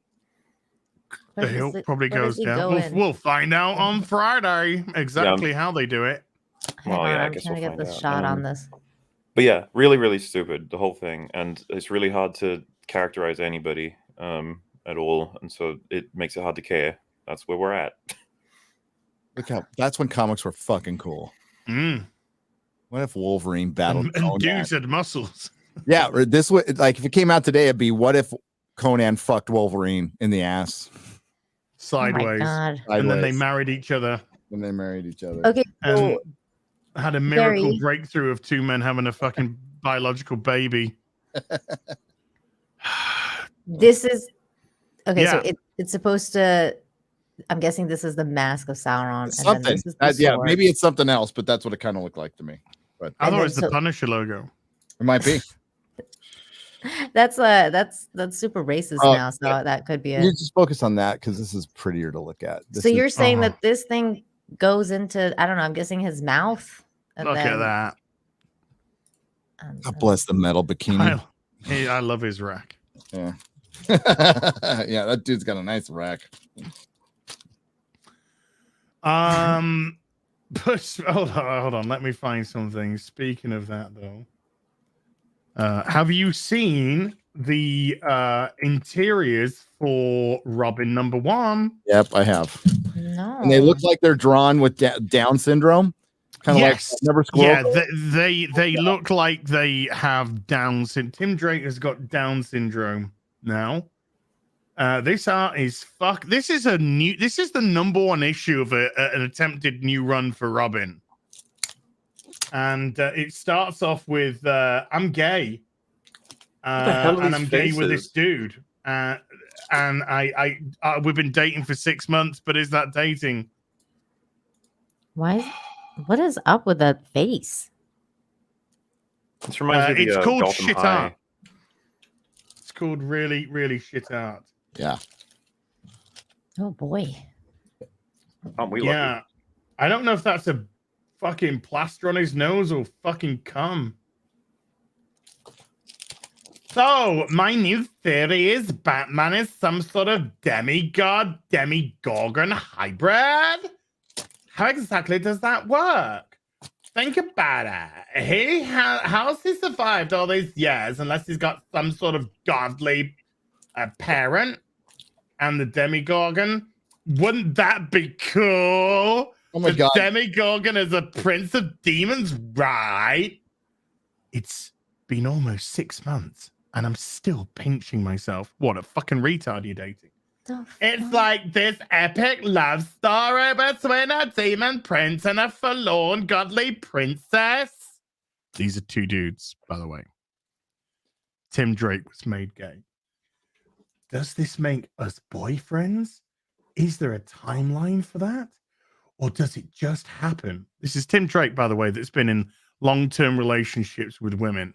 The hilt probably where does goes he down. go in? We'll find out on Friday exactly how they do it. Hang Well, on, yeah, I I'm guess trying to we'll get the find out. shot on this. But yeah, really, really stupid, the whole thing. And it's really hard to characterize anybody at all. And so it makes it hard to care. That's where we're at. Look how that's when comics were fucking cool. Mm. What if Wolverine battled And Conan? dudes had muscles. Yeah, or this would like if it came out today, it'd be what if Conan fucked Wolverine in the ass Sideways. God. And then they Sideways. married each other. when they married each other. Okay, And so had a miracle Gary. breakthrough of two men having a fucking biological baby. this is okay. So Yeah. it's supposed to. I'm guessing this is the mask of Sauron. It's and then something. this is the Yeah, sword. maybe it's something else, but that's what it kind of looked like to me. But I And thought it then was the so- Punisher logo. it might be. That's super racist Oh, now. So that could be You it. just focus on that because this is prettier to look at. This So is- you're saying Oh. that this thing goes into I don't know. I'm guessing his mouth. And Look at then, that. God bless the metal bikini. I love his rack. Yeah. Yeah, that dude's got a nice rack. But hold on. Let me find something. Speaking of that, though, have you seen the interiors for Robin #1? Yep, I have. No. And they look like they're drawn with Down syndrome. Kind of Yes. like never squirrel. Yeah, they look like they have Down syndrome. Tim Drake has got Down syndrome now. This art is fuck. This is the #1 issue of an attempted new run for Robin, and it starts off with I'm gay, and I'm gay with this dude, and I we've been dating for 6 months, but is that dating? What is up with that face? This reminds me of It's the, called Gotham Shit High. Art. It's called really, really shit art. Yeah. Oh boy. Aren't we Yeah. lucky? I don't know if that's a fucking plaster on his nose or fucking cum. So, my new theory is Batman is some sort of demigod, demigorgon hybrid? How exactly does that work? Think about it. How's he survived all these years unless he's got some sort of godly parent and the demigorgon? Wouldn't that be cool? Oh my the God. Demigorgon is a prince of demons, right? It's been almost 6 months and I'm still pinching myself. What a fucking retard you're dating. It's like this epic love story between a demon prince and a forlorn godly princess. These are two dudes, by the way. Tim Drake was made gay. Does this make us boyfriends? Is there a timeline for that? Or does it just happen? This is Tim Drake, by the way, that's been in long-term relationships with women.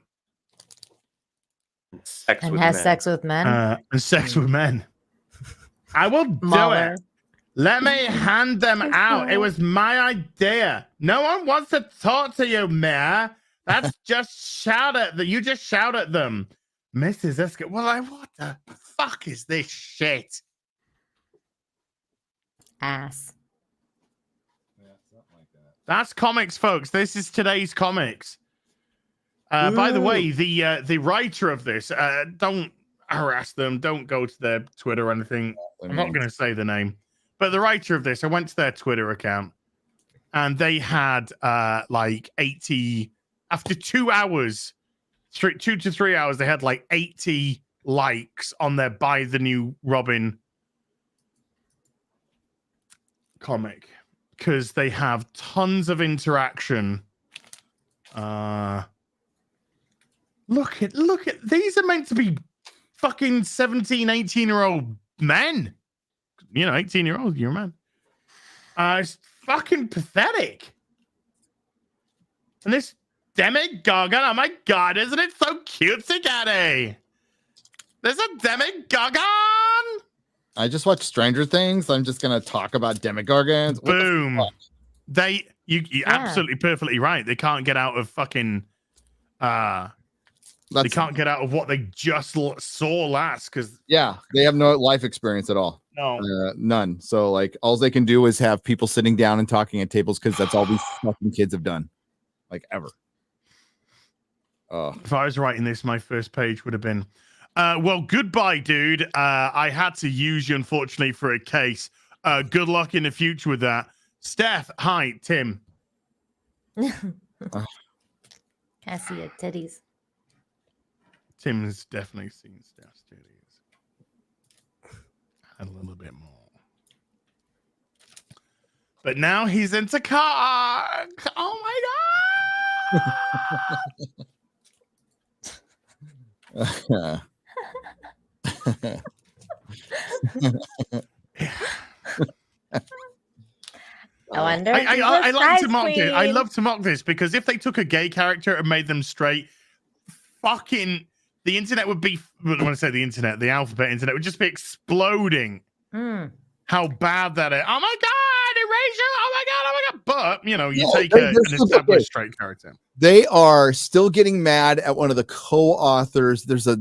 And has sex with men. And sex with men. I will do Mahler. it. Let me hand them out. It was my idea. No one wants to talk to you, Mayor. That's just shout at them. You just shout at them. Mrs. Esca. Well, what the fuck is this shit? Ass. That's comics, folks. This is today's comics. By the way, the writer of this, don't harass them. Don't go to their Twitter or anything. I'm not going to say the name. But the writer of this, I went to their Twitter account, and they had like 80, after 2 hours, 2 to 3 hours, they had like 80 likes on their Buy the New Robin comic. Because they have tons of interaction. Look at these are meant to be fucking 17, 18-year-old men. 18-year-old, you're a man. It's fucking pathetic. And this Demigorgon, oh my god, isn't it so cutesy catty? There's a Demigorgon. I just watched Stranger Things. I'm just gonna talk about Demigorgons. Boom. You're absolutely perfectly right. They can't get out of fucking they can't get out of what they just saw last because they have no life experience at all. No, none. So like all they can do is have people sitting down and talking at tables because that's all these fucking kids have done, like ever. If I was writing this, my first page would have been, well, goodbye, dude. I had to use you, unfortunately, for a case. Good luck in the future with that. Steph, hi, Tim. Can't see your titties. Tim's definitely seen Steph's titties. And a little bit more. But now he's into cock. Oh my god. I wonder. I like to mock this. I love to mock this because if they took a gay character and made them straight, fucking the internet would be. When I say the internet, the alphabet internet would just be exploding. How bad that is! Oh my god, erasure! Oh my god! Oh my god! But you take an established straight character. They are still getting mad at one of the co-authors. There's a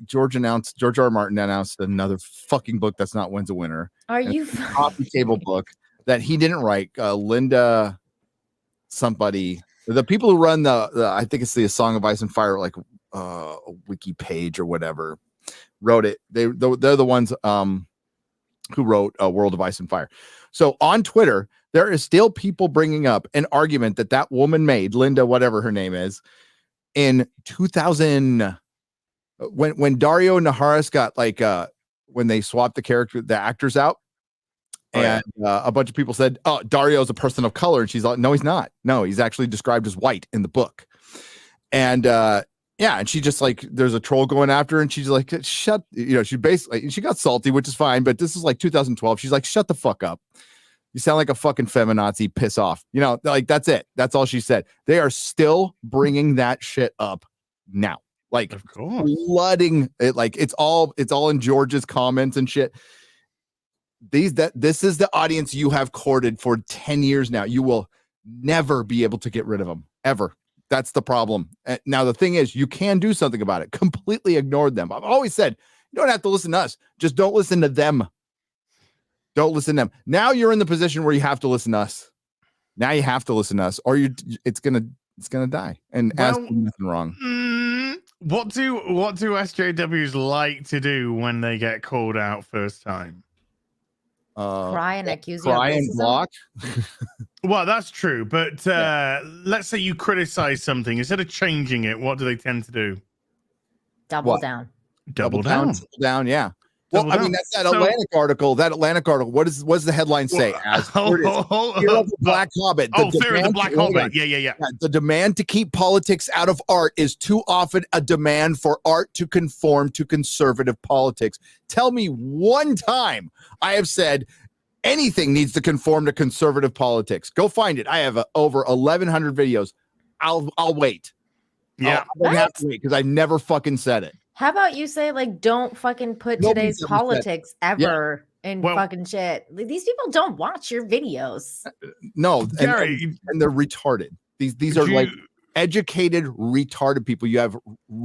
George R. Martin announced another fucking book that's not When's a Winner. Are you coffee table book that he didn't write? Linda, somebody, the people who run the I think it's the Song of Ice and Fire, like a wiki page or whatever, wrote it. They're the ones who wrote World of Ice and Fire. So on Twitter, there is still people bringing up an argument that woman made, Linda, whatever her name is, in 2000, when Dario Naharis got when they swapped the actors out, and a bunch of people said, "Oh, Dario's a person of color," and she's like, "No, he's not. No, he's actually described as white in the book." And and she just there's a troll going after her, and she's like, "Shut," she basically she got salty, which is fine, but this is like 2012. She's like, "Shut the fuck up." You sound like a fucking feminazi. Piss off. You know, like that's it. That's all she said. They are still bringing that shit up now. Like, of course, flooding it. Like it's all in George's comments and shit. This is the audience you have courted for 10 years now. You will never be able to get rid of them ever. That's the problem. Now, the thing is, you can do something about it. Completely ignored them. I've always said, you don't have to listen to us. Just don't listen to them. Don't listen to them. Now you're in the position where you have to listen to us. Now you have to listen to us, or it's gonna die. And ask nothing wrong. What do SJWs like to do when they get called out first time? Cry and accuse you of Cry and racism? block. Well, that's true, but let's say you criticize something instead of changing it. What do they tend to do? Double down. Double down. Double down. Yeah. Well, Double I mean, down. that's that So- Atlantic article. That Atlantic article. What does the headline say? As Fear of the Black Hobbit. Fear of the demand- Black hold Hobbit. on. Yeah. The demand to keep politics out of art is too often a demand for art to conform to conservative politics. Tell me one time I have said anything needs to conform to conservative politics. Go find it. I have over 1,100 videos. I'll wait. Yeah. I don't have to wait because I never fucking said it. How about you say, like, don't fucking put Nobody's today's ever said- politics ever in fucking shit. Like, these people don't watch your videos. No, Gary, and they're retarded. These are like educated, retarded people. You have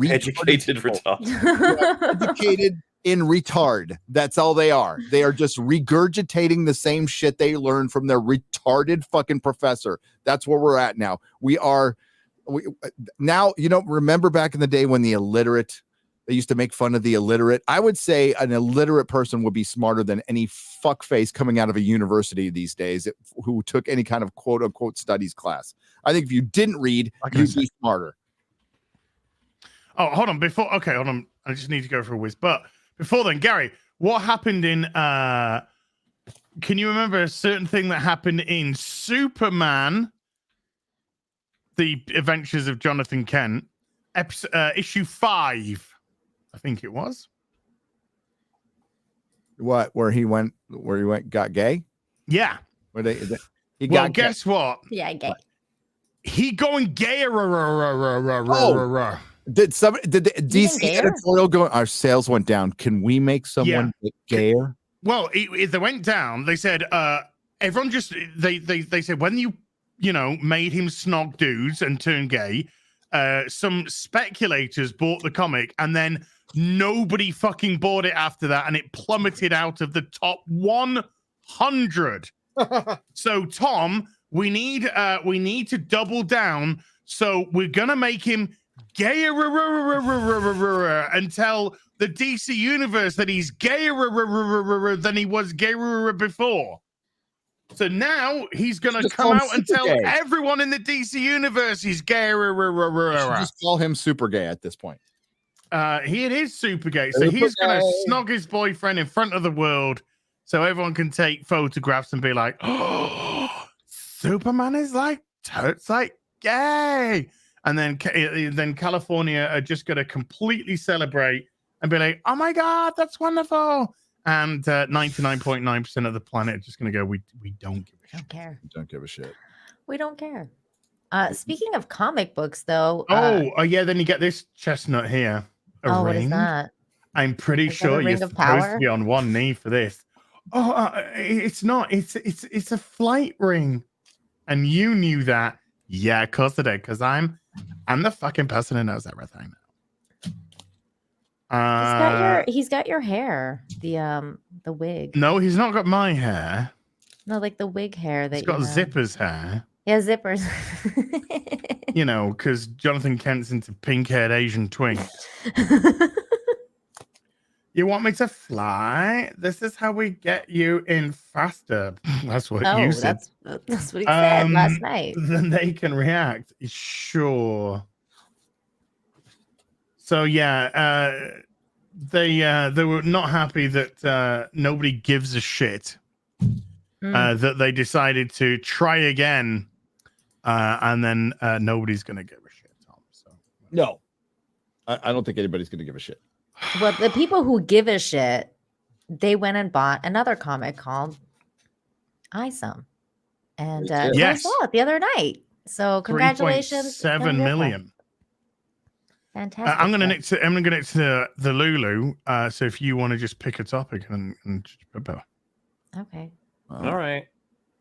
Educated people. retard. You have educated in retard. That's all they are. They are just regurgitating the same shit they learned from their retarded fucking professor. That's where we're at now. Now, you know, remember back in the day when the illiterate, they used to make fun of the illiterate. I would say an illiterate person would be smarter than any fuckface coming out of a university these days who took any kind of quote unquote studies class. I think if you didn't read, you'd be smarter. Oh, hold on. Hold on. I just need to go for a whiz. But before then, Gary, what happened in can you remember a certain thing that happened in Superman, The Adventures of Jonathan Kent, issue 5? I think it was. What? Where he went? Got gay? Yeah. He Well, got guess what? Yeah, gay. He going gayer. Did the DC gayer? editorial go? Our sales went down. Can we make someone get gayer? Well, they went down. They said everyone just they said when you made him snog dudes and turn gay, some speculators bought the comic and then nobody fucking bought it after that, and it plummeted out of the top 100. So Tom, we need to double down. So we're gonna make him gayer and tell the DC universe that he's gayer than he was gayer before. So now he's gonna Just come call him out and super tell gay. everyone in the DC universe he's gayer. Just call him super gay at this point. He is super gay, so Super he's gonna gay. snog his boyfriend in front of the world, so everyone can take photographs and be like, "Oh, Superman is like totes like gay," and then California are just gonna completely celebrate and be like, "Oh my god, that's wonderful!" And 99.9% of the planet are just gonna go, "We don't give a shit. Don't care. Don't give a shit." We don't care. Speaking of comic books, though. Yeah, then you get this chestnut here. A What ring. is that? I'm pretty Is that a sure ring you're of supposed power? to be on one knee for this. It's not. It's a flight ring, and you knew that. Yeah, of course I did, because I'm the fucking person who knows everything. He's got your hair. The wig. No, he's not got my hair. No, like the wig hair that He's got you have. Zipper's hair. Yeah, zippers. Because Jonathan Kent's into pink-haired Asian twins. You want me to fly? This is how we get you in faster. That's what you said. That's what he said last night. Then they can react. Sure. So yeah, they were not happy that nobody gives a shit. That they decided to try again, and then nobody's gonna give a shit, Tom. So no, I don't think anybody's gonna give a shit. Well, the people who give a shit, they went and bought another comic called Awesome. And Very good. Yes. closed out the other night. So congratulations. 3.7 million. Fantastic. I'm gonna nick to the Lulu. So if you want to just pick a topic and Okay. All right.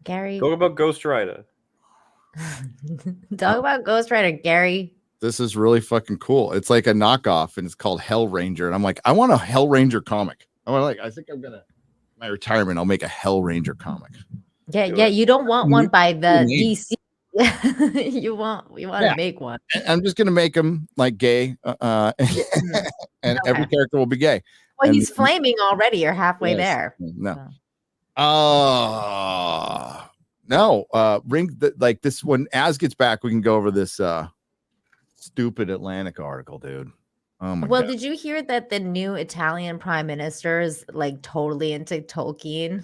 Gary. Talk about Ghost Rider. Talk about Ghost Rider, Gary. This is really fucking cool. It's like a knockoff, and it's called Hell Ranger. And I'm like, I want a Hell Ranger comic. I think I'm gonna my retirement. I'll make a Hell Ranger comic. Yeah, you don't want one by the DC. you want to make one. I'm just gonna make him like gay, and every character will be gay. Well, and he's flaming already. You're halfway yes, there. No. No. Like this when Az gets back, we can go over this stupid Atlantic article, dude. Oh my Well, God. did you hear that the new Italian prime minister is like totally into Tolkien?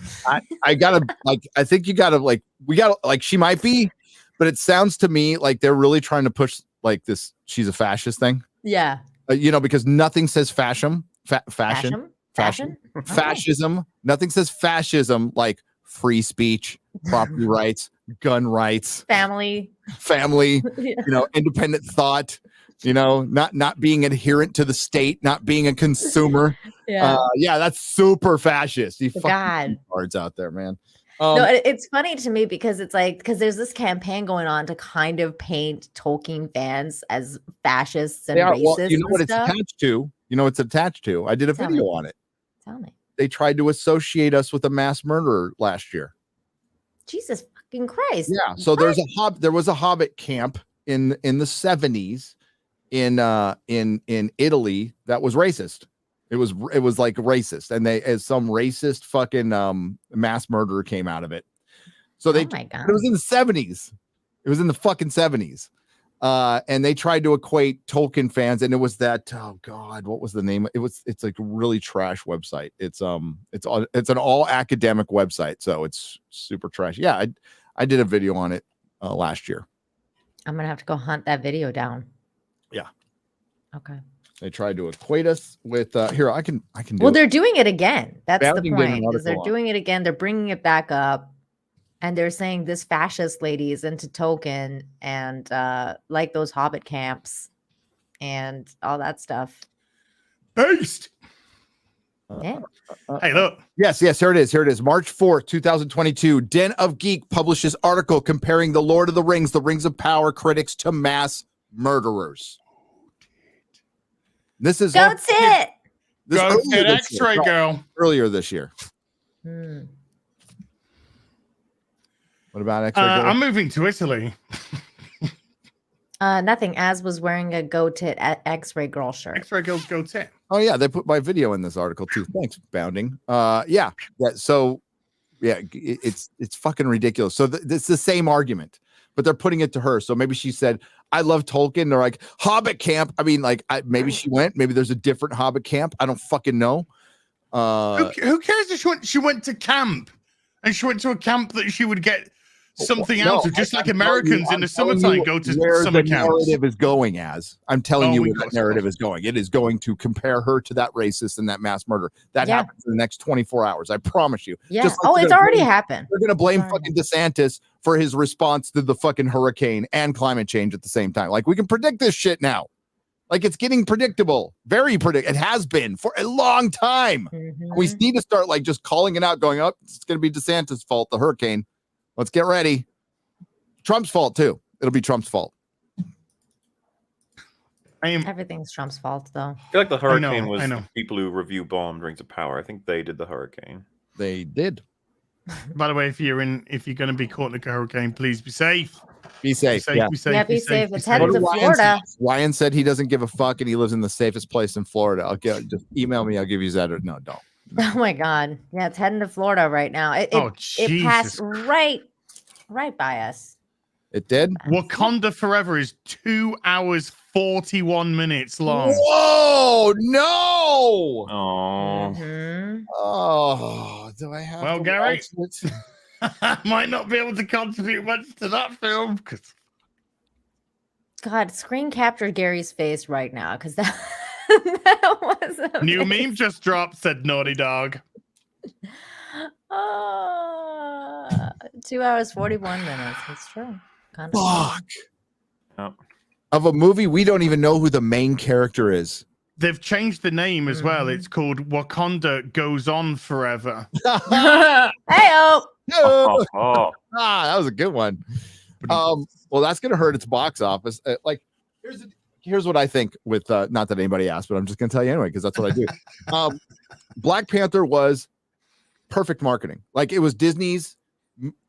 I gotta like. I think you gotta like. We gotta like. She might be, but it sounds to me like they're really trying to push like this. She's a fascist thing. Yeah. Because nothing says fascism. Fascism. Fascism. Nothing says fascism like free speech, property rights, gun rights, family, yeah. Independent thought, not being adherent to the state, not being a consumer. Yeah, that's super fascist. You fucking cards out there, man. No, it's funny to me because it's like because there's this campaign going on to kind of paint Tolkien fans as fascists and racists. Well, you know what it's attached to? It's attached to? I did a video on it. Tell me. They tried to associate us with a mass murderer last year. Jesus fucking Christ. Yeah. So there was a Hobbit camp in the 70s in Italy that was racist. It was like racist, and some racist fucking mass murderer came out of it. So it was in the 70s. It was in the fucking 70s. And they tried to equate Tolkien fans, and it was that, oh God, what was the name? It's like a really trash website. It's an all academic website, so it's super trash. Yeah, I did a video on it last year. I'm gonna have to go hunt that video down. Yeah. Okay. They tried to equate us with here. I can do. Well, they're doing it again. That's the Bounding did an point. Is they're article doing it again. They're bringing it back up. And they're saying this fascist lady is into Tolkien and like those Hobbit camps and all that stuff. Based. Yeah. Hey, look. Yes, here it is. March 4th, 2022. Den of Geek publishes article comparing the Lord of the Rings of Power critics to mass murderers. This is That's it. Go get X-ray, girl. Earlier this year. What about X-ray? I'm moving to Italy. Nothing. Az was wearing a Go Tit X-ray girl shirt. X-ray girls Go Tit. Oh yeah, they put my video in this article too. Thanks, Bounding. So it's fucking ridiculous. So it's the same argument, but they're putting it to her. So maybe she said, "I love Tolkien." They're like Hobbit camp. I mean, like maybe she went. Maybe there's a different Hobbit camp. I don't fucking know. Who cares if she went to camp and she went to a camp that she would get something out of, just like Americans in the summertime go to summer camps. Narrative is going as I'm telling you where that narrative is going. It is going to compare her to that racist and that mass murder. That happens in the next 24 hours. I promise you. Yeah. It's already happened. We're gonna blame fucking DeSantis for his response to the fucking hurricane and climate change at the same time. Like we can predict this shit now. Like it's getting predictable. Very predictable. It has been for a long time. We need to start like just calling it out, going up. It's gonna be DeSantis' fault, the hurricane. Let's get ready. Trump's fault too. It'll be Trump's fault. Everything's Trump's fault, though. I feel like the hurricane was the people who review bombed Rings of Power. I think they did the hurricane. They did. By the way, if you're going to be caught in a hurricane, please be safe. Be safe. Be safe. It's headed to Florida. Ryan said he doesn't give a fuck and he lives in the safest place in Florida. Just email me. I'll give you that. No, don't. Oh my God. Yeah, it's heading to Florida right now. It passed right by us. It did? Wakanda Forever is 2 hours 41 minutes long. Whoa, no. Oh. Do I have Well, to Gary, watch it? I might not be able to contribute much to that film. God, screen capture Gary's face right now because that was amazing. New meme just dropped, said Naughty Dog. 2 hours 41 minutes. That's true. Kind of Fuck. Oh. Of a movie we don't even know who the main character is. They've changed the name as well. It's called Wakanda Goes On Forever. Hey-oh! Oh. That was a good one. Well, that's gonna hurt its box office. Here's what I think with not that anybody asked, but I'm just gonna tell you anyway because that's what I do. Black Panther was perfect marketing. Like it was Disney's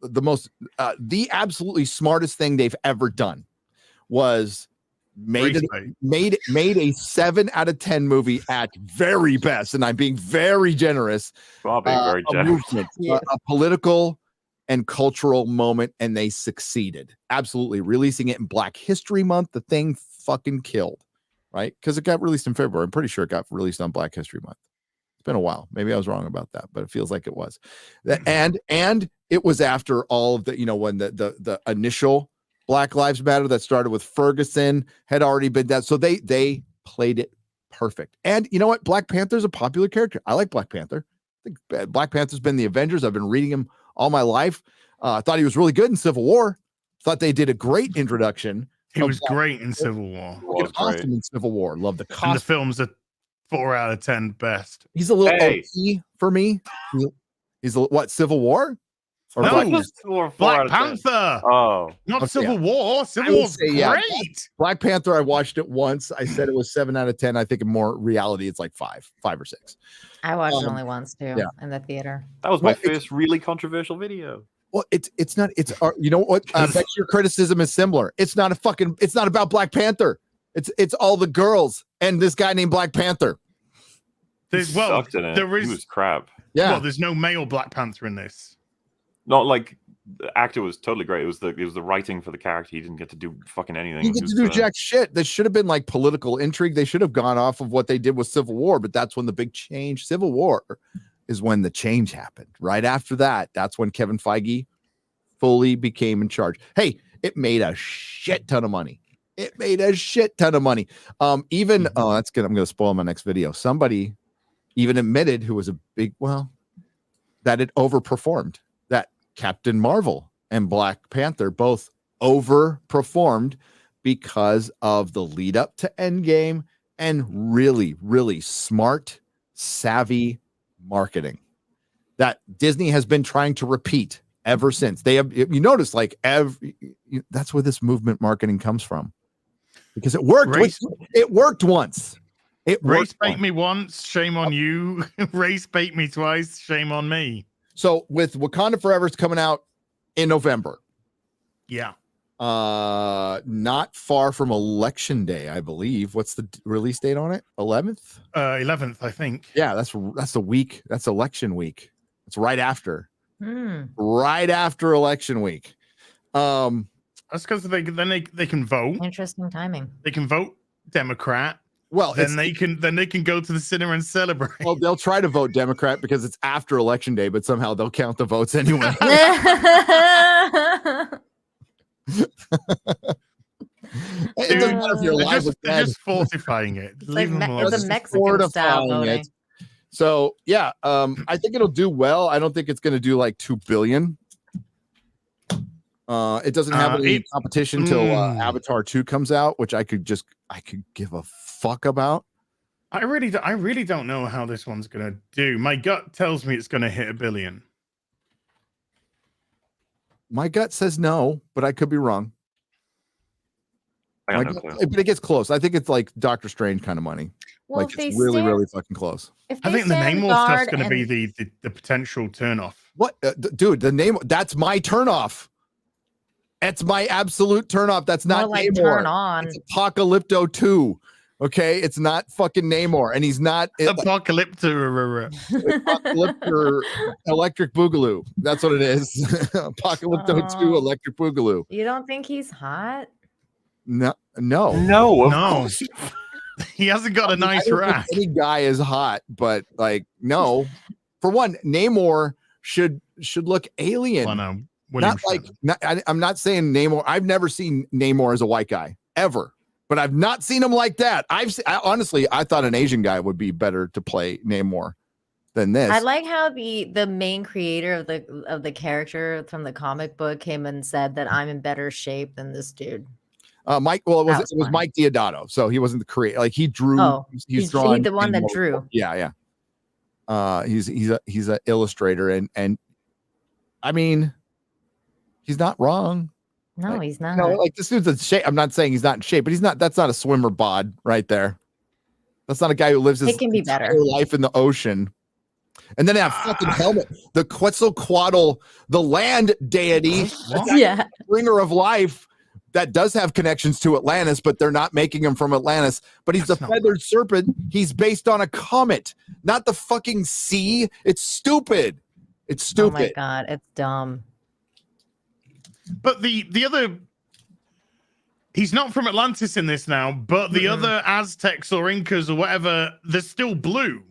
the absolutely smartest thing they've ever done was made a 7 out of 10 movie at very best, and I'm being very generous. Very generous. A political and cultural moment, and they succeeded. Absolutely. Releasing it in Black History Month, the thing fucking killed, right? Because it got released in February. I'm pretty sure it got released on Black History Month. It's been a while. Maybe I was wrong about that, but it feels like it was. And it was after all of the, when the initial Black Lives Matter that started with Ferguson had already been done. So they played it perfect. And you know what? Black Panther's a popular character. I like Black Panther. I think Black Panther's been the Avengers. I've been reading him all my life. I thought he was really good in Civil War. Thought they did a great introduction. He was great in Civil War. Awesome in Civil War. Love the costume. And the film's a 4 out of 10 best. He's a little OP for me. He's what, Civil War? Or Black Panther. Oh, not Civil War. Civil War's great. Black Panther, I watched it once. I said it was 7 out of 10. I think in more reality, it's like 5 or 6. I watched it only once too in the theater. That was my first really controversial video. Well, it's not. You know what? I bet your criticism is similar. It's not about Black Panther. It's all the girls and this guy named Black Panther. There is he was crap. Yeah. Well, there's no male Black Panther in this. Not like the actor was totally great. It was the writing for the character. He didn't get to do fucking anything. He didn't do jack shit. This should have been like political intrigue. They should have gone off of what they did with Civil War, but that's when the big change. Civil War is when the change happened. Right after that, that's when Kevin Feige fully became in charge. Hey, it made a shit ton of money. Even that's good. I'm going to spoil my next video. Somebody even admitted who was a big that it overperformed. That Captain Marvel and Black Panther both overperformed because of the lead up to Endgame and really, really smart, savvy marketing that Disney has been trying to repeat ever since. They have, you notice, like that's where this movement marketing comes from, because it worked. It worked once. Race bait me once, shame on you. Race bait me twice, shame on me. So with Wakanda Forever's coming out in November. Yeah. Not far from Election Day, I believe. What's the release date on it? 11th? 11th, I think. Yeah, that's a week. That's election week. It's right after. Right after election week. That's because they can vote. Interesting timing. They can vote Democrat. Well, then they can go to the cinema and celebrate. Well, they'll try to vote Democrat because it's after Election Day, but somehow they'll count the votes anyway. It doesn't matter if you're alive or they're just fortifying it. It's a Mexican style voting. So yeah, I think it'll do well. I don't think it's going to do like 2 billion. It doesn't have any competition till Avatar 2 comes out, which I could give a fuck about. I really don't know how this one's going to do. My gut tells me it's going to hit 1 billion. My gut says no, but I could be wrong. But it gets close. I think it's like Doctor Strange kind of money. Well, like it's really, really fucking close. I think the Namor stuff's going to be the potential turnoff. What, dude? The name that's my turnoff. It's my absolute turnoff. That's not like Namor. Turn on. It's Apocalypto 2. Okay, it's not fucking Namor, and he's not Apocalypto Electric Boogaloo. That's what it is. Apocalypto 2 Electric Boogaloo. You don't think he's hot? No. He hasn't got a nice rack. Any guy is hot, but like no. For one, Namor should look alien. Well, no. I'm not saying Namor. I've never seen Namor as a white guy ever, but I've not seen him like that. Honestly, I thought an Asian guy would be better to play Namor. than this. I like how the main creator of the character from the comic book came and said that I'm in better shape than this dude. Mike. Well, it was Mike Diodato, so he wasn't the creator. Like he drew. Oh, he's drawing the one that drew. Yeah. He's an illustrator, and I mean, he's not wrong. No, he's not. No, like this dude's in shape. I'm not saying he's not in shape, but he's not. That's not a swimmer bod right there. That's not a guy who lives his entire life in the ocean. And then they have fucking helmet, the Quetzalcoatl, the land deity, bringer of life, that does have connections to Atlantis, but they're not making him from Atlantis. But he's a feathered serpent. He's based on a comet, not the fucking sea. It's stupid. It's stupid. Oh my god, it's dumb. But the other, he's not from Atlantis in this now, but the other Aztecs or Incas or whatever, they're still blue.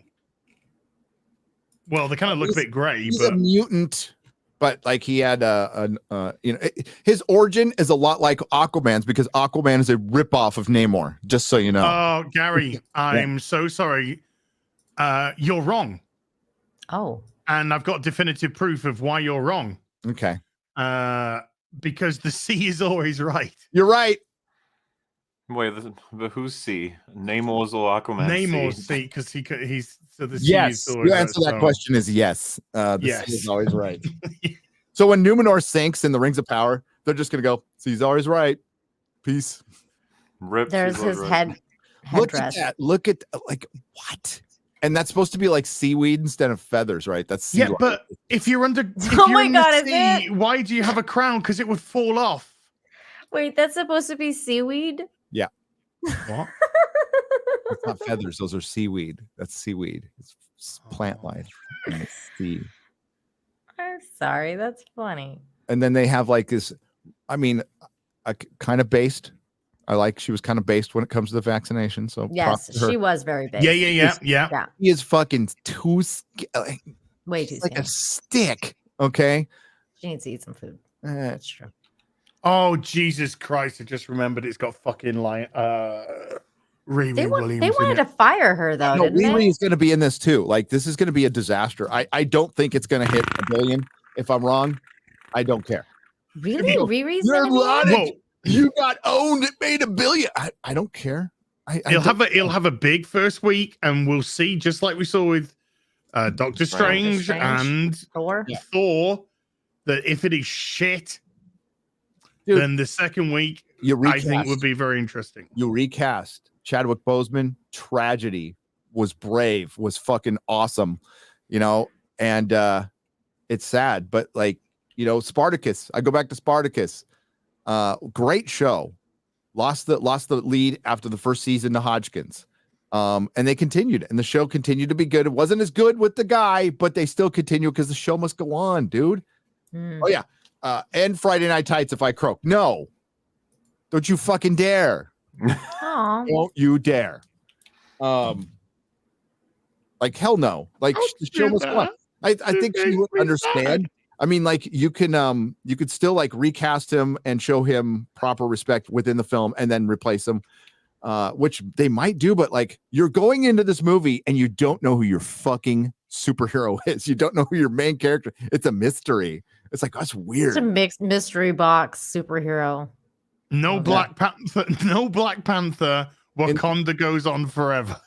Well, they kind of look a bit gray. He's but a mutant, but like he had his origin is a lot like Aquaman's, because Aquaman is a ripoff of Namor. Just so you know. Oh, Gary, I'm so sorry. You're wrong. Oh. And I've got definitive proof of why you're wrong. Okay. Because the sea is always right. You're right. Wait, the who's C? Namor's or Aquaman? Namor's C, because he's so the Yes, C is always your answer to right, that question is yes. The yes, sea is always right. So when Numenor sinks in the Rings of Power, they're just gonna go, "He's always right." Peace. Rip. There's his headdress. Look at that. Look at like what? And that's supposed to be like seaweed instead of feathers, right? That's sea life. But if you're under, if Oh you're my in God, the is sea, it? why do you have a crown? Because it would fall off. Wait, that's supposed to be seaweed? Yeah. What? It's not feathers. Those are seaweed. That's seaweed. It's plant life in the sea. I'm sorry, that's funny. And then they have like this. I mean, kind of based. She was kind of based when it comes to the vaccination. So yes, she was very big. Yeah. He is fucking way too like skinny. a stick. Okay. She needs to eat some food. That's true. Oh Jesus Christ! I just remembered it's got fucking like Riri They Williams. wanted to fire her though, No, didn't they? Riri is going to be in this too. Like this is going to be a disaster. I don't think it's going to hit $1 billion. If I'm wrong, I don't care. Really? Riri's You're gonna be? lying. You got owned. It made $1 billion. I don't care. He'll have a big first week, and we'll see, just like we saw with Doctor Strange and Thor, that if it is shit, Dude, then the second week I think would be very interesting. You recast Chadwick Boseman. Tragedy was brave, was fucking awesome, and it's sad, but like, Spartacus. I go back to Spartacus. Great show. Lost the lead after the first season to Hodgkins. And they continued, and the show continued to be good. It wasn't as good with the guy, but they still continue because the show must go on, dude. Oh yeah. And Friday Night Tights if I croak. No. Don't you fucking dare. Don't you dare. Like hell no. Like the show must go on. I think she would understand. I mean, like you could still like recast him and show him proper respect within the film and then replace him, which they might do. But like, you're going into this movie and you don't know who your fucking superhero is. You don't know who your main character. It's a mystery. It's like, that's weird. It's a mixed mystery box superhero. No Black Panther. No Black Panther. Wakanda goes on forever.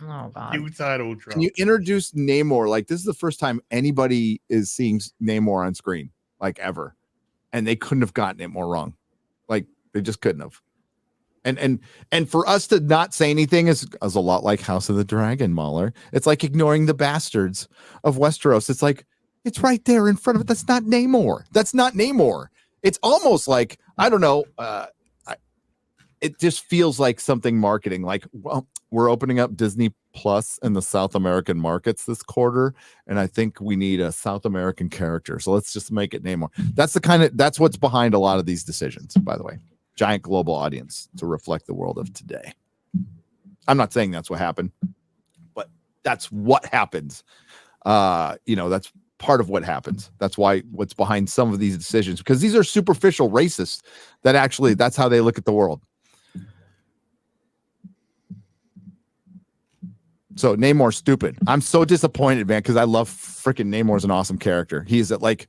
Oh god. New title drop. Can you introduce Namor? Like, this is the first time anybody is seeing Namor on screen, like ever, and they couldn't have gotten it more wrong. Like, they just couldn't have. And for us to not say anything is a lot like House of the Dragon, Mahler. It's like ignoring the bastards of Westeros. It's like, it's right there in front of it. That's not Namor. That's not Namor. It's almost like, I don't know. It just feels like something marketing. Like, well, we're opening up Disney Plus in the South American markets this quarter, and I think we need a South American character. So let's just make it Namor. That's what's behind a lot of these decisions, by the way. Giant global audience to reflect the world of today. I'm not saying that's what happened, but that's what happens. That's part of what happens. That's what's behind some of these decisions, because these are superficial racists that actually, that's how they look at the world. So Namor's stupid. I'm so disappointed, man, because I love freaking Namor's an awesome character. He's Aquaman.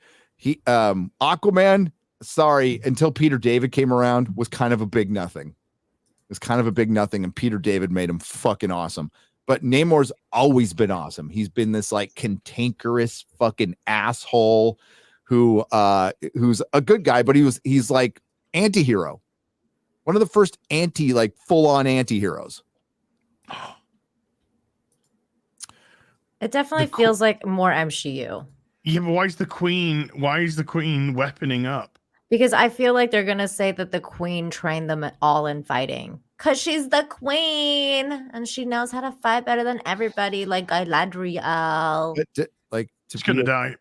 Sorry, until Peter David came around, was kind of a big nothing. It was kind of a big nothing, and Peter David made him fucking awesome. But Namor's always been awesome. He's been this like cantankerous fucking asshole who's a good guy, but he's like anti-hero. One of the first full-on anti-heroes. It definitely feels like more MCU. Yeah, but why is the queen weaponing up? Because I feel like they're gonna say that the queen trained them all in fighting. Cause she's the queen and she knows how to fight better than everybody, like Galadriel. She's gonna die.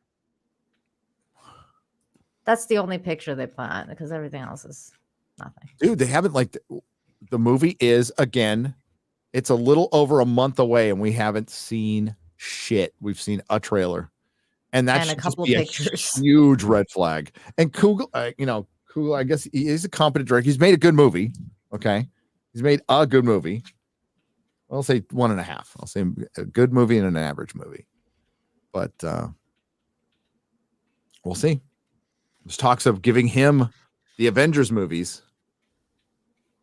That's the only picture they put on because everything else is nothing. Dude, they haven't the movie is again. It's a little over a month away, and we haven't seen shit. We've seen a trailer, and that's a couple of pictures. A huge red flag. And Kugel, Kugel, I guess he's a competent director. He's made a good movie. Okay, he's made a good movie. I'll say 1.5. I'll say a good movie and an average movie. But we'll see. There's talks of giving him the Avengers movies.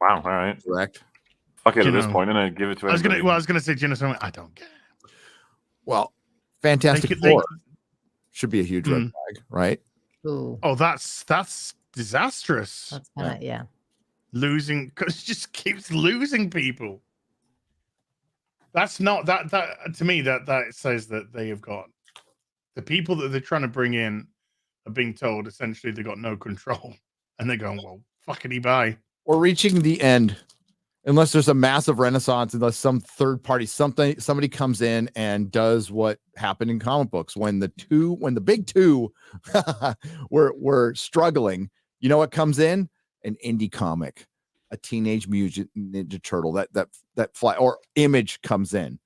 Wow. All right. Correct. Fuck it at this point, and I give it to. I was gonna say, Jenna, I don't care. Well, Fantastic Four should be a huge red flag, right? Ooh. Oh, that's disastrous. That's kinda, yeah. Losing, because it just keeps losing people. That's not that to me that says that they have got the people that they're trying to bring in are being told essentially they got no control, and they're going, well, fuckity bye. We're reaching the end. Unless there's a massive renaissance, unless some third party, somebody comes in and does what happened in comic books when the big two were struggling. You know what comes in? An indie comic, a Teenage Mutant Ninja Turtle, that fly or Image comes in,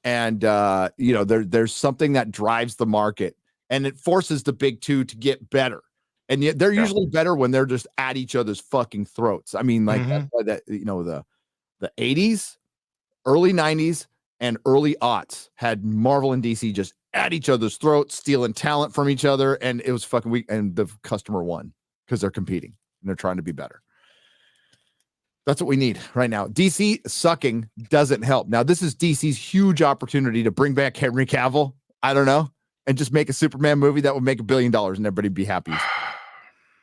and there's something that drives the market, and it forces the big two to get better. And yet they're usually better when they're just at each other's fucking throats. I mean, like that's why the 80s, early 90s, and early aughts had Marvel and DC just at each other's throats, stealing talent from each other, and it was fucking weak. And the customer won because they're competing and they're trying to be better. That's what we need right now. DC sucking doesn't help. Now, this is DC's huge opportunity to bring back Henry Cavill. I don't know, and just make a Superman movie that would make $1 billion and everybody be happy.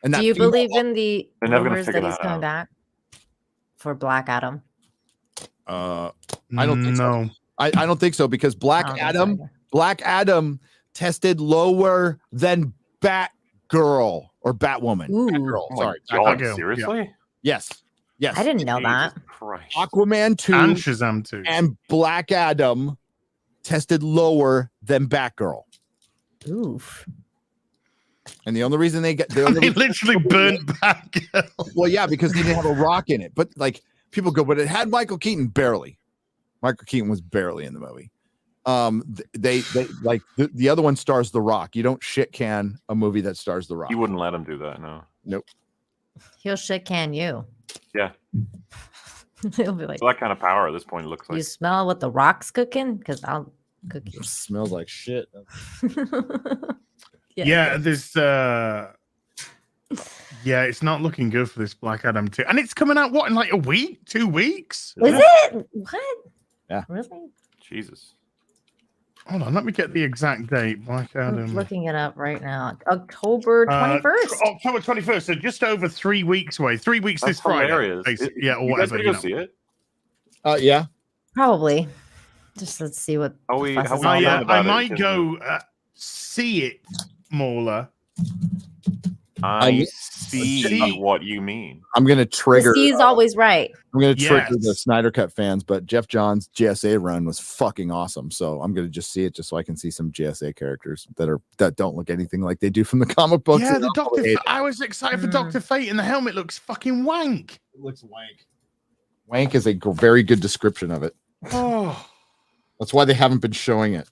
And do you believe in the rumors that he's coming out. back for Black Adam? I don't think so. I don't think so because Black Adam tested lower than Batgirl or Batwoman. Batgirl, sorry. God, seriously? Yeah. Yes. I didn't know that. Christ. Aquaman 2 and Shazam 2 and Black Adam tested lower than Batgirl. Oof. And the only reason they literally burnt Batgirl. Well, yeah, because they didn't have a rock in it. But like people go, but it had Michael Keaton barely. Michael Keaton was barely in the movie. They like the other one stars The Rock. You don't shit can a movie that stars The Rock. You wouldn't let him do that, no. Nope. He'll shit can you. Yeah. He'll be like, so that kind of power at this point, it looks like. You smell what The Rock's cooking? Because I'll cook you. It smells like shit. Yeah, there's it's not looking good for this Black Adam 2. And it's coming out in like a week, 2 weeks? Is it? What? Yeah. Really? Jesus. Hold on, let me get the exact date. Black Adam. I'm looking it up right now. October 21st. October 21st. So just over 3 weeks away. 3 weeks That's this Friday. hilarious. Yeah, or you guys whatever. gonna go see it? Yeah. Probably. Just let's see what. I might go see it, Mauler. I see what you mean. I'm going to trigger. He's always right. I'm going to trigger the Snyder Cut fans, but Jeff Johns' GSA run was fucking awesome. So I'm going to just see it just so I can see some GSA characters that don't look anything like they do from the comic books. Yeah, the Doctor. I was excited for Dr. Fate, and the helmet looks fucking wank. It looks wank. Wank is a very good description of it. Oh, that's why they haven't been showing it.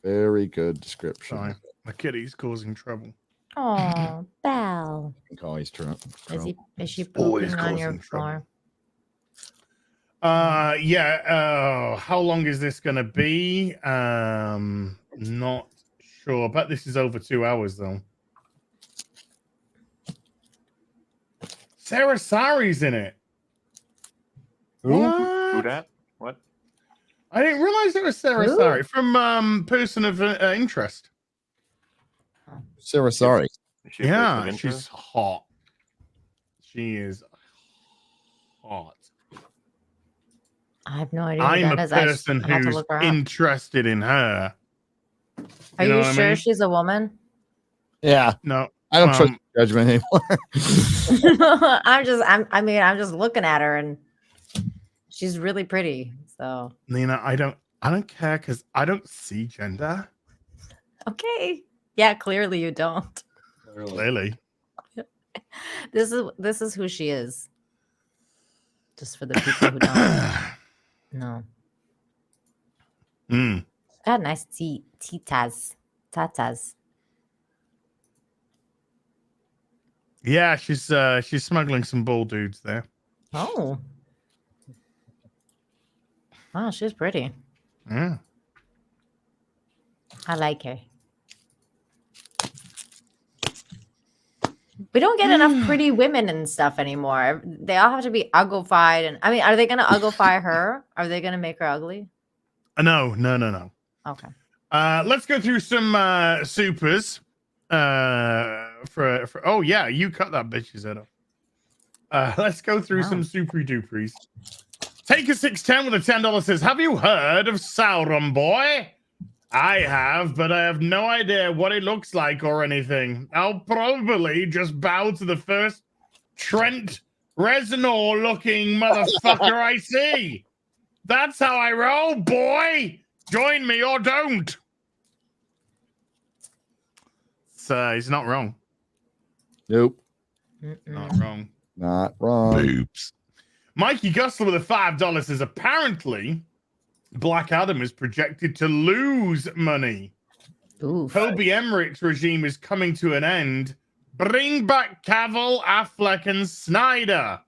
Very good description. Sorry, my kitty's causing trouble. Oh, Belle. I think always Trump. Is she pooping on your floor? Yeah. How long is this gonna be? Not sure. I bet this is over 2 hours though. Sarah Sari's in it. Who What? dat? What? I didn't realize it was Sarah Who? Sari from Person of Interest. Sarah, sorry. Is she a person of Yeah, interest? she's hot. She is hot. I have no idea. Who I'm a that is. person I have to who's look her up. interested in her. Are know you what I sure mean? she's a woman? Yeah. No, I don't trust judgment anymore. I'm just looking at her and she's really pretty. So Nina, I don't care because I don't see gender. okay. Yeah, clearly you don't. Clearly. This is who she is. Just for the people who don't know. Mm. She's got nice tatas. Yeah, she's smuggling some ball dudes there. Oh. Wow, she's pretty. Yeah. I like her. We don't get enough pretty women and stuff anymore. They all have to be uglified. And I mean, are they going to uglify her? Are they going to make her ugly? No. Okay. Let's go through some supers. For oh yeah, you cut that bitch's head off. Let's go through some super duperies. Take a 610 with a $10 says, have you heard of Sauron Boy? I have, but I have no idea what it looks like or anything. I'll probably just bow to the first Trent Reznor looking motherfucker I see. That's how I roll, boy. Join me or don't. So he's not wrong. Nope. Not wrong. Not wrong. Oops. Mikey Gustler with a $5 says apparently Black Adam is projected to lose money. Toby Emmerich's regime is coming to an end. Bring back Cavill, Affleck, and Snyder.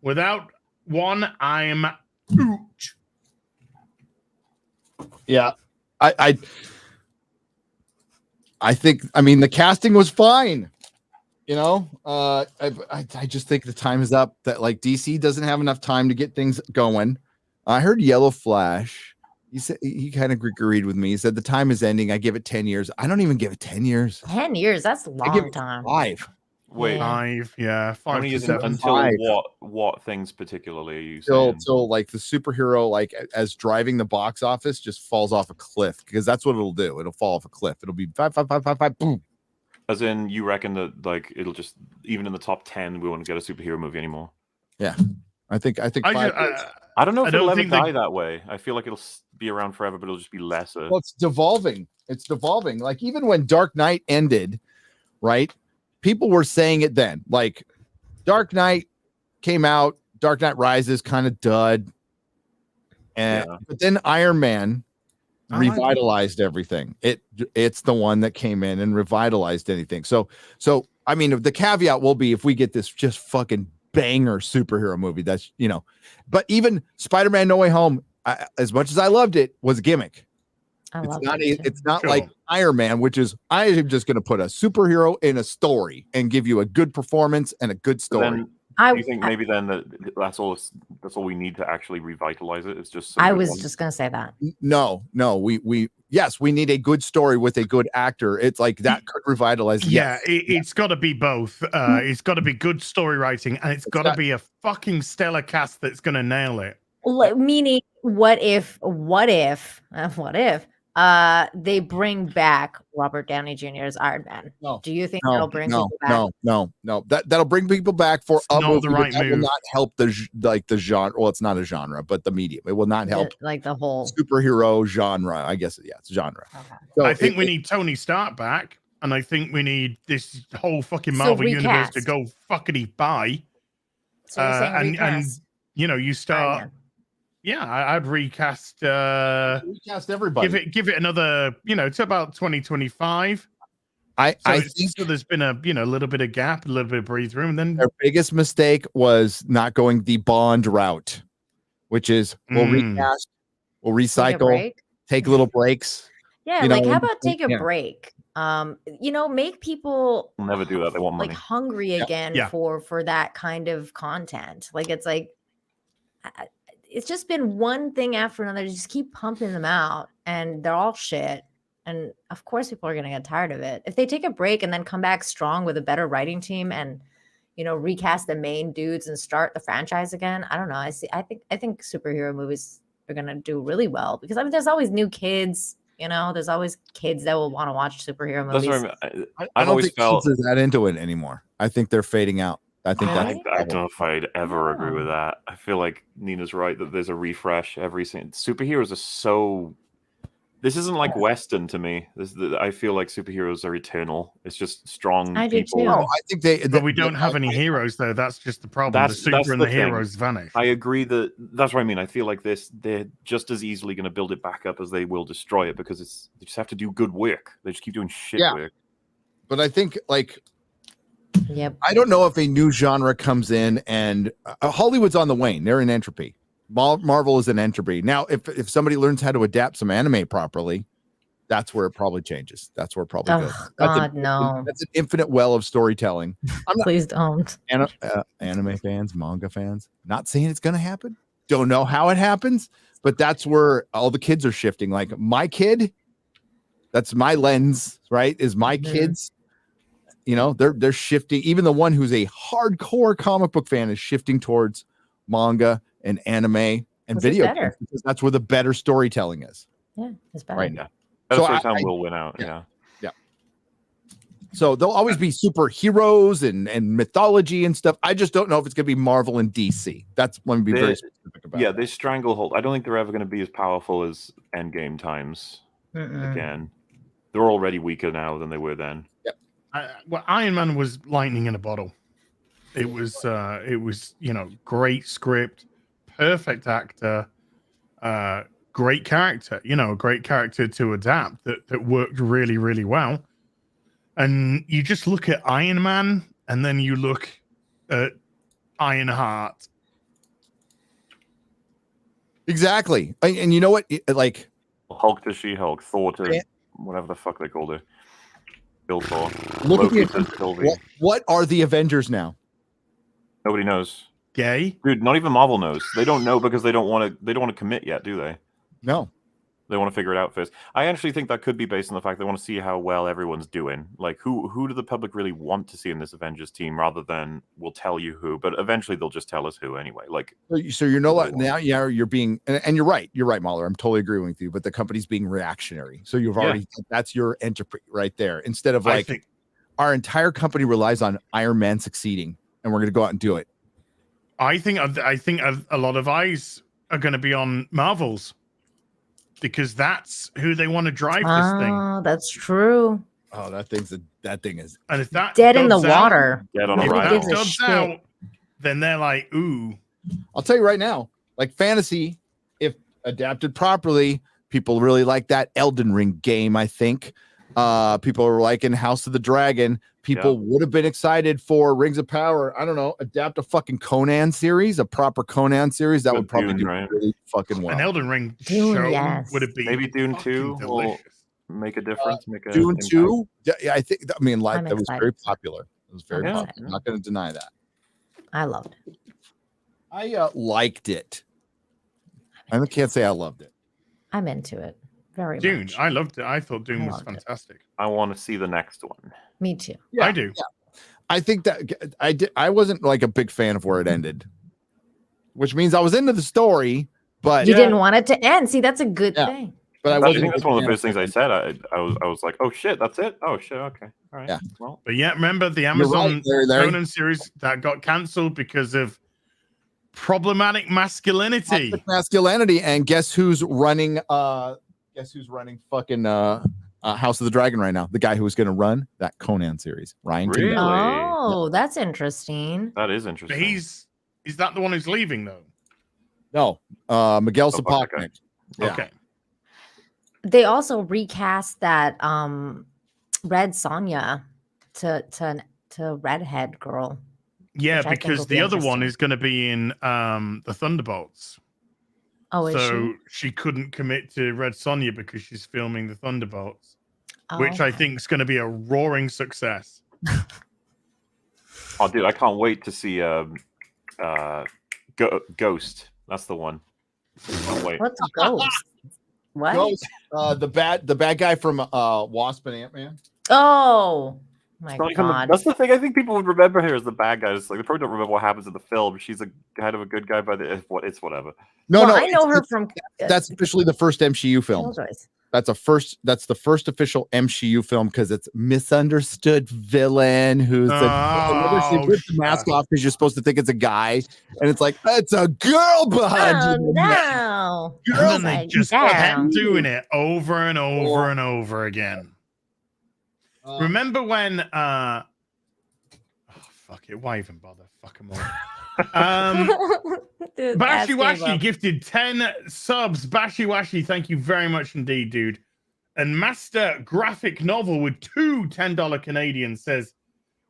Without one, I'm out. Yeah. I think, I mean, the casting was fine. You know, I just think the time is up. That like DC doesn't have enough time to get things going. I heard Yellow Flash. He said he kind of agreed with me. He said the time is ending. I give it 10 years. I don't even give it 10 years. 10 years. That's a I give long it time. 5. Wait, Five, yeah, how 5 many to years 7. until what things particularly are you saying? Till like the superhero, like as driving the box office, just falls off a cliff, because that's what it'll do. It'll fall off a cliff. It'll be 5, 5, 5, 5, 5, boom. As in, you reckon that like it'll just even in the top 10, we won't get a superhero movie anymore? Yeah, I think I 5 years. I don't know if I don't it'll ever think they- die that way. I feel like it'll be around forever, but it'll just be lesser. Well, it's devolving. It's devolving. Like even when Dark Knight ended, right? People were saying it then. Like Dark Knight came out, Dark Knight Rises kind of dud. And but then Iron Man revitalized everything. It's the one that came in and revitalized anything. So I mean, the caveat will be if we get this just fucking banger superhero movie, that's, you know, but even Spider-Man No Way Home, as much as I loved it, was a gimmick. It's not like Iron Man, which is I am just going to put a superhero in a story and give you a good performance and a good story. Then, do you think maybe then that's all we need to actually revitalize it? It's just I was just gonna say that. No, we we need a good story with a good actor. It's like that could revitalize. Yeah, it's got to be both. It's got to be good story writing, and it's got to be a fucking stellar cast that's going to nail it. Meaning, what if they bring back Robert Downey Jr. as Iron Man? No. Do you think that'll bring people back? No. That'll bring people back for a movie, the right that will move. not help the genre. Well, it's not a genre, but the medium. It will not help Like the whole superhero genre. I guess it's genre. Okay. So I think we need Tony Stark back, and I think we need this whole fucking Marvel universe to recast. go fuckity by. So you're saying and recast you know, you start. Iron Man. Yeah, I'd recast. Recast everybody. Give it another, you know, to about 2025. I think think so. There's been a little bit of gap, a little bit of breathe room. Then their biggest mistake was not going the Bond route, which is we'll recast, we'll recycle, take little breaks. Yeah, you like know, how about take a yeah. break? Make people We'll never do that. They want money. like hungry again for that kind of content. Like it's just been one thing after another. Just keep pumping them out, and they're all shit. And of course, people are gonna get tired of it. If they take a break and then come back strong with a better writing team and recast the main dudes and start the franchise again, I don't know. I think superhero movies are gonna do really well because there's always new kids. There's always kids that will want to watch superhero movies. That's what I mean. I don't think kids are that into it anymore. I think they're fading out. I think I don't know if I'd ever agree with that. I feel like Nina's right that there's a refresh every single. Superheroes are so. This isn't like Western to me. I feel like superheroes are eternal. It's just strong people. Too. No, I think But we don't have any heroes though. That's just the problem. The super and the heroes vanish. I agree that's what I mean. I feel like they're just as easily going to build it back up as they will destroy it because they just have to do good work. They just keep doing shit work. But I think Yep. I don't know if a new genre comes in and Hollywood's on the wane. They're in entropy. Marvel is in entropy. Now, if somebody learns how to adapt some anime properly, that's where it probably changes. That's where it probably goes. No. That's an infinite well of storytelling. Please don't. Anime fans, manga fans, not saying it's going to happen. Don't know how it happens, but that's where all the kids are shifting. Like my kid, that's my lens, right? Is my kids. They're shifting. Even the one who's a hardcore comic book fan is shifting towards manga and anime and video games because that's where the better storytelling is. Yeah, it's better. Right now. Better storytelling will win out. Yeah. So there'll always be superheroes and mythology and stuff. I just don't know if it's going to be Marvel and DC. That's let me be very specific about. Yeah, they stranglehold. I don't think they're ever going to be as powerful as Endgame times again. They're already weaker now than they were then. Yep. Well, Iron Man was lightning in a bottle. It was great script, perfect actor, great character. A great character to adapt that worked really, really well. And you just look at Iron Man, and then you look at Ironheart. Exactly, and you know what? Like Hulk to She-Hulk, Thor to whatever the fuck they called it. Bill Thor. Look at what are the Avengers now? Nobody knows. Gay, dude. Not even Marvel knows. They don't know because they don't want to commit yet, do they? No. They want to figure it out first. I actually think that could be based on the fact they want to see how well everyone's doing. Like, who do the public really want to see in this Avengers team, rather than we'll tell you who, but eventually they'll just tell us who anyway. Like, so now you're being, and you're right, Mahler. I'm totally agreeing with you. But the company's being reactionary. So you've already that's your entropy right there. Instead of our entire company relies on Iron Man succeeding, and we're going to go out and do it. I think a lot of eyes are going to be on Marvel's. Because that's who they want to drive this thing. Oh, that's true. Oh, that thing is. And if that dead in the water, dead on a out, then they're like, ooh. I'll tell you right now, like fantasy, if adapted properly, people really like that Elden Ring game. I think people are liking House of the Dragon. People would have been excited for Rings of Power. I don't know, adapt a fucking Conan series, a proper Conan series. That would probably do really fucking well. An Elden Ring Dune, show would it be? Maybe Dune 2 will make a difference. Dune 2? Yeah, I think. I mean, like that was very popular. It was very popular. I'm not going to deny that. I loved it. I liked it. I can't say I loved it. I'm into it very much. Dune, I loved it. I thought Dune was fantastic. I want to see the next one. Me too. Yeah, I do. Yeah. I think that I wasn't like a big fan of where it ended, which means I was into the story, but you didn't want it to end. See, that's a good thing. But I think that's one of the first things I said. I was like, oh shit, that's it. Oh shit, okay, all right. Yeah. Well, but yeah, remember the Amazon Conan series that got cancelled because of problematic masculinity. And guess who's running? Fucking House of the Dragon right now? The guy who was going to run that Conan series, Ryan. Really? Oh, that's interesting. That is interesting. But is that the one who's leaving though? No, Miguel Sapochnik. Yeah. Okay. They also recast that Red Sonja to redhead girl. Yeah, because the other one is going to be in the Thunderbolts. Oh, is so she couldn't commit to Red Sonja because she's filming the Thunderbolts, she? which I think is going to be a roaring success. Oh, dude, I can't wait to see Ghost. That's the one. Can't wait. What's Ghost? What? Ghost, the bad guy from Wasp and Ant-Man. Oh my It's not even god! that's the thing. I think people would remember her as the bad guy. It's like they probably don't remember what happens in the film. She's a kind of a good guy by the it's whatever. No, I know her from. That's officially the first MCU film. Killjoys. That's the first official MCU film because it's misunderstood villain who's they put the mask off because you're supposed to think it's a guy, and it's like it's a girl behind you. No. And then they just kept doing it over and over and over again. Remember when oh fuck it, why even bother? Fuck them all. Dude, Bashiwashi gifted 10 subs. Bashiwashi, thank you very much indeed, dude. And Master Graphic Novel with two $10 Canadian says,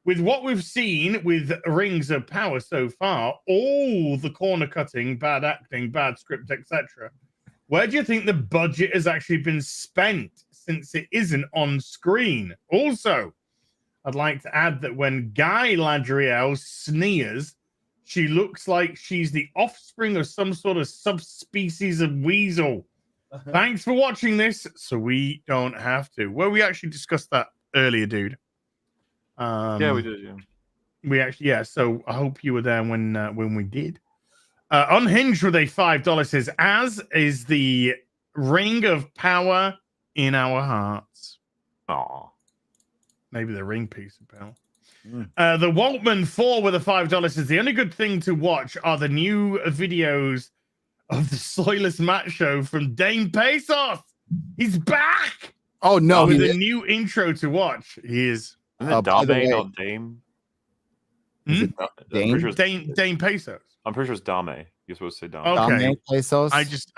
with what we've seen with Rings of Power so far, all the corner cutting, bad acting, bad script, etc., where do you think the budget has actually been spent since it isn't on screen? Also, I'd like to add that when Guy Ladriel sneers, she looks like she's the offspring of some sort of subspecies of weasel. Thanks for watching this, so we don't have to. Well, we actually discussed that earlier, dude. Yeah, we did. Yeah. We actually, yeah. So I hope you were there when we did. Unhinged with a $5 says, "As is the ring of power in our hearts." Aw. Maybe the ring piece of power. The Waltman 4 with a $5 says, the only good thing to watch are the new videos of the Soyless Matt show from Dame Pesos. He's back. Oh no, with a new intro to watch. He is. Isn't it Dame, not Dame? Dame Pesos. I'm pretty sure it's Dame. You're supposed to say Dame. Okay. Dame Pesos. I just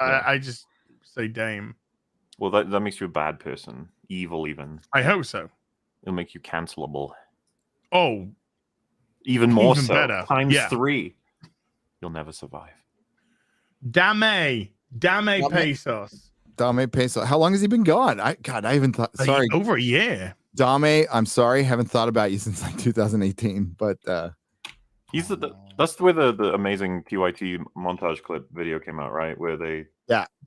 say Dame. Well, that makes you a bad person. Evil, even. I hope so. It'll make you cancelable. Oh. Even more even so. Better. Times 3. You'll never survive. Dame Pesos. Dame Pesos. How long has he been gone? I haven't thought. Sorry, over a year. Dame, I'm sorry, haven't thought about you since like 2018. But he's that's where the amazing TYT montage clip video came out, right? Where they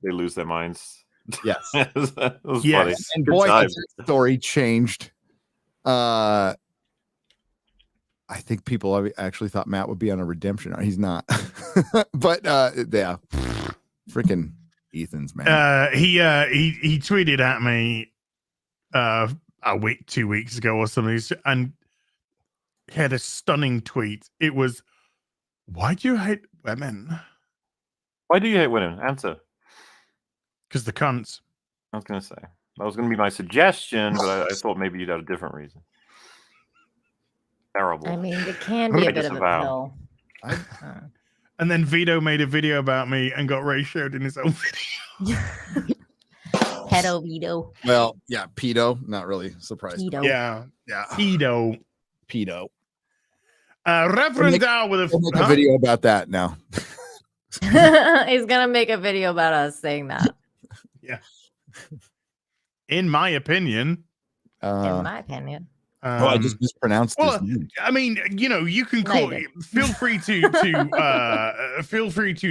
lose their minds. Yes, it was funny. And Good boy, times. that story changed. I think people actually thought Matt would be on a redemption. He's not. But yeah, freaking Ethan's man. He tweeted at me a week, 2 weeks ago or something, and he had a stunning tweet. It was, "Why do you hate women?" Why do you hate women? Answer. Because the cunts. I was gonna say that was gonna be my suggestion, but I thought maybe you'd have a different reason. Terrible. I mean, it can be a bit of a pill. And then Vito made a video about me and got ratioed in his own video. Pedo Vito. Well, yeah, pedo. Not really surprised. Pedo. Yeah. Pedo. Reverend Dow with we'll make a video about that now. He's gonna make a video about us saying that. Yeah. In my opinion. In my opinion. I just mispronounced well, his name. I mean, you know, you can call. Feel free to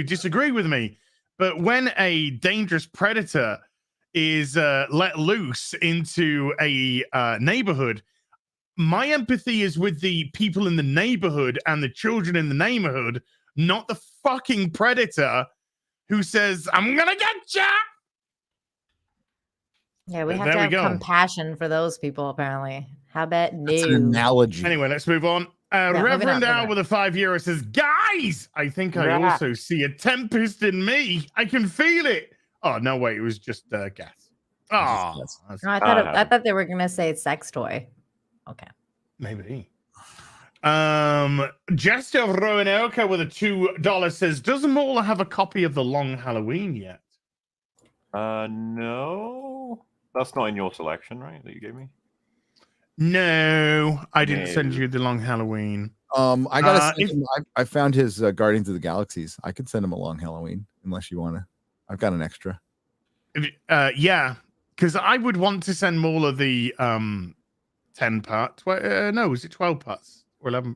disagree with me, but when a dangerous predator is let loose into a neighborhood, my empathy is with the people in the neighborhood and the children in the neighborhood, not the fucking predator who says, "I'm gonna get ya." Yeah, we have to have compassion for those people, apparently. How about That's an analogy. Anyway, let's move on. Reverend Al with a €5 says, "Guys, I think I also see a tempest in me. I can feel it." Oh, no, wait, it was just gas. Oh, no, I thought they were gonna say sex toy. Okay. Maybe. Jester of Roanoke with a $2 says, "Does Mauler have a copy of The Long Halloween yet?" No. That's not in your selection, right? That you gave me? No, I didn't send you The Long Halloween. I gotta send him, I found his Guardians of the Galaxies. I could send him a Long Halloween unless you want to. I've got an extra. Yeah, because I would want to send Mauler the 10 parts. No, was it 12 parts or 11?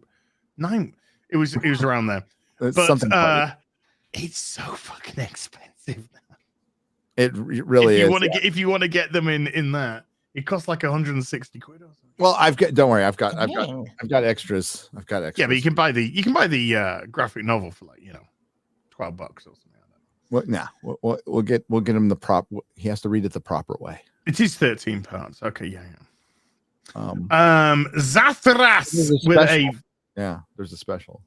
9. It was around there. It's But something funny. it's so fucking expensive. It really if you is. want to get if you want to get them in that, it costs like 160 quid or something. Well, don't worry, I've got extras. I've got extras. Yeah, but you can buy the graphic novel for like $12 or something. Well, nah, we'll get him the prop. He has to read it the proper way. It is 13 parts. Okay, yeah. Zathras with a there's a special.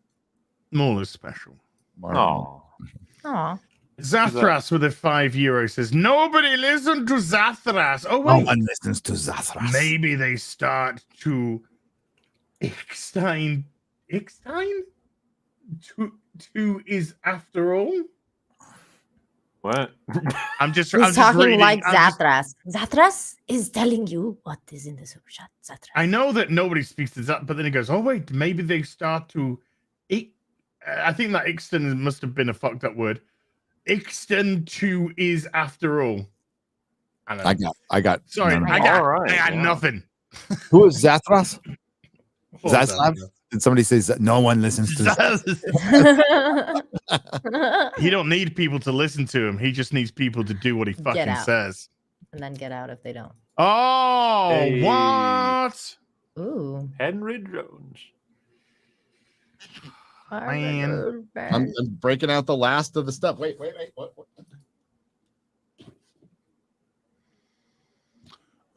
Mauler's special. Aw. Zathras with a €5 says nobody listen to Zathras. Oh No wait, one listens to Zathras. maybe they start to Ickstein. Two is after all. What? I'm just talking reading. like Zathras. Zathras is telling you what is in the super chat. Zathras. I know that nobody speaks to that, but then it goes, oh wait, maybe they start to. I think that Ixton must have been a fucked up word. Ixton 2 is after all. I got. Sorry, none of I it. got nothing. Who is Zathras? Poor Zathras? Zathras. Did somebody say that no one listens to He don't need people to listen to him. He just needs people to do what he fucking out. says. And then get out if they don't. Oh, Hey. what? Ooh. Henry Jones. Man. I'm breaking out the last of the stuff. Wait. What?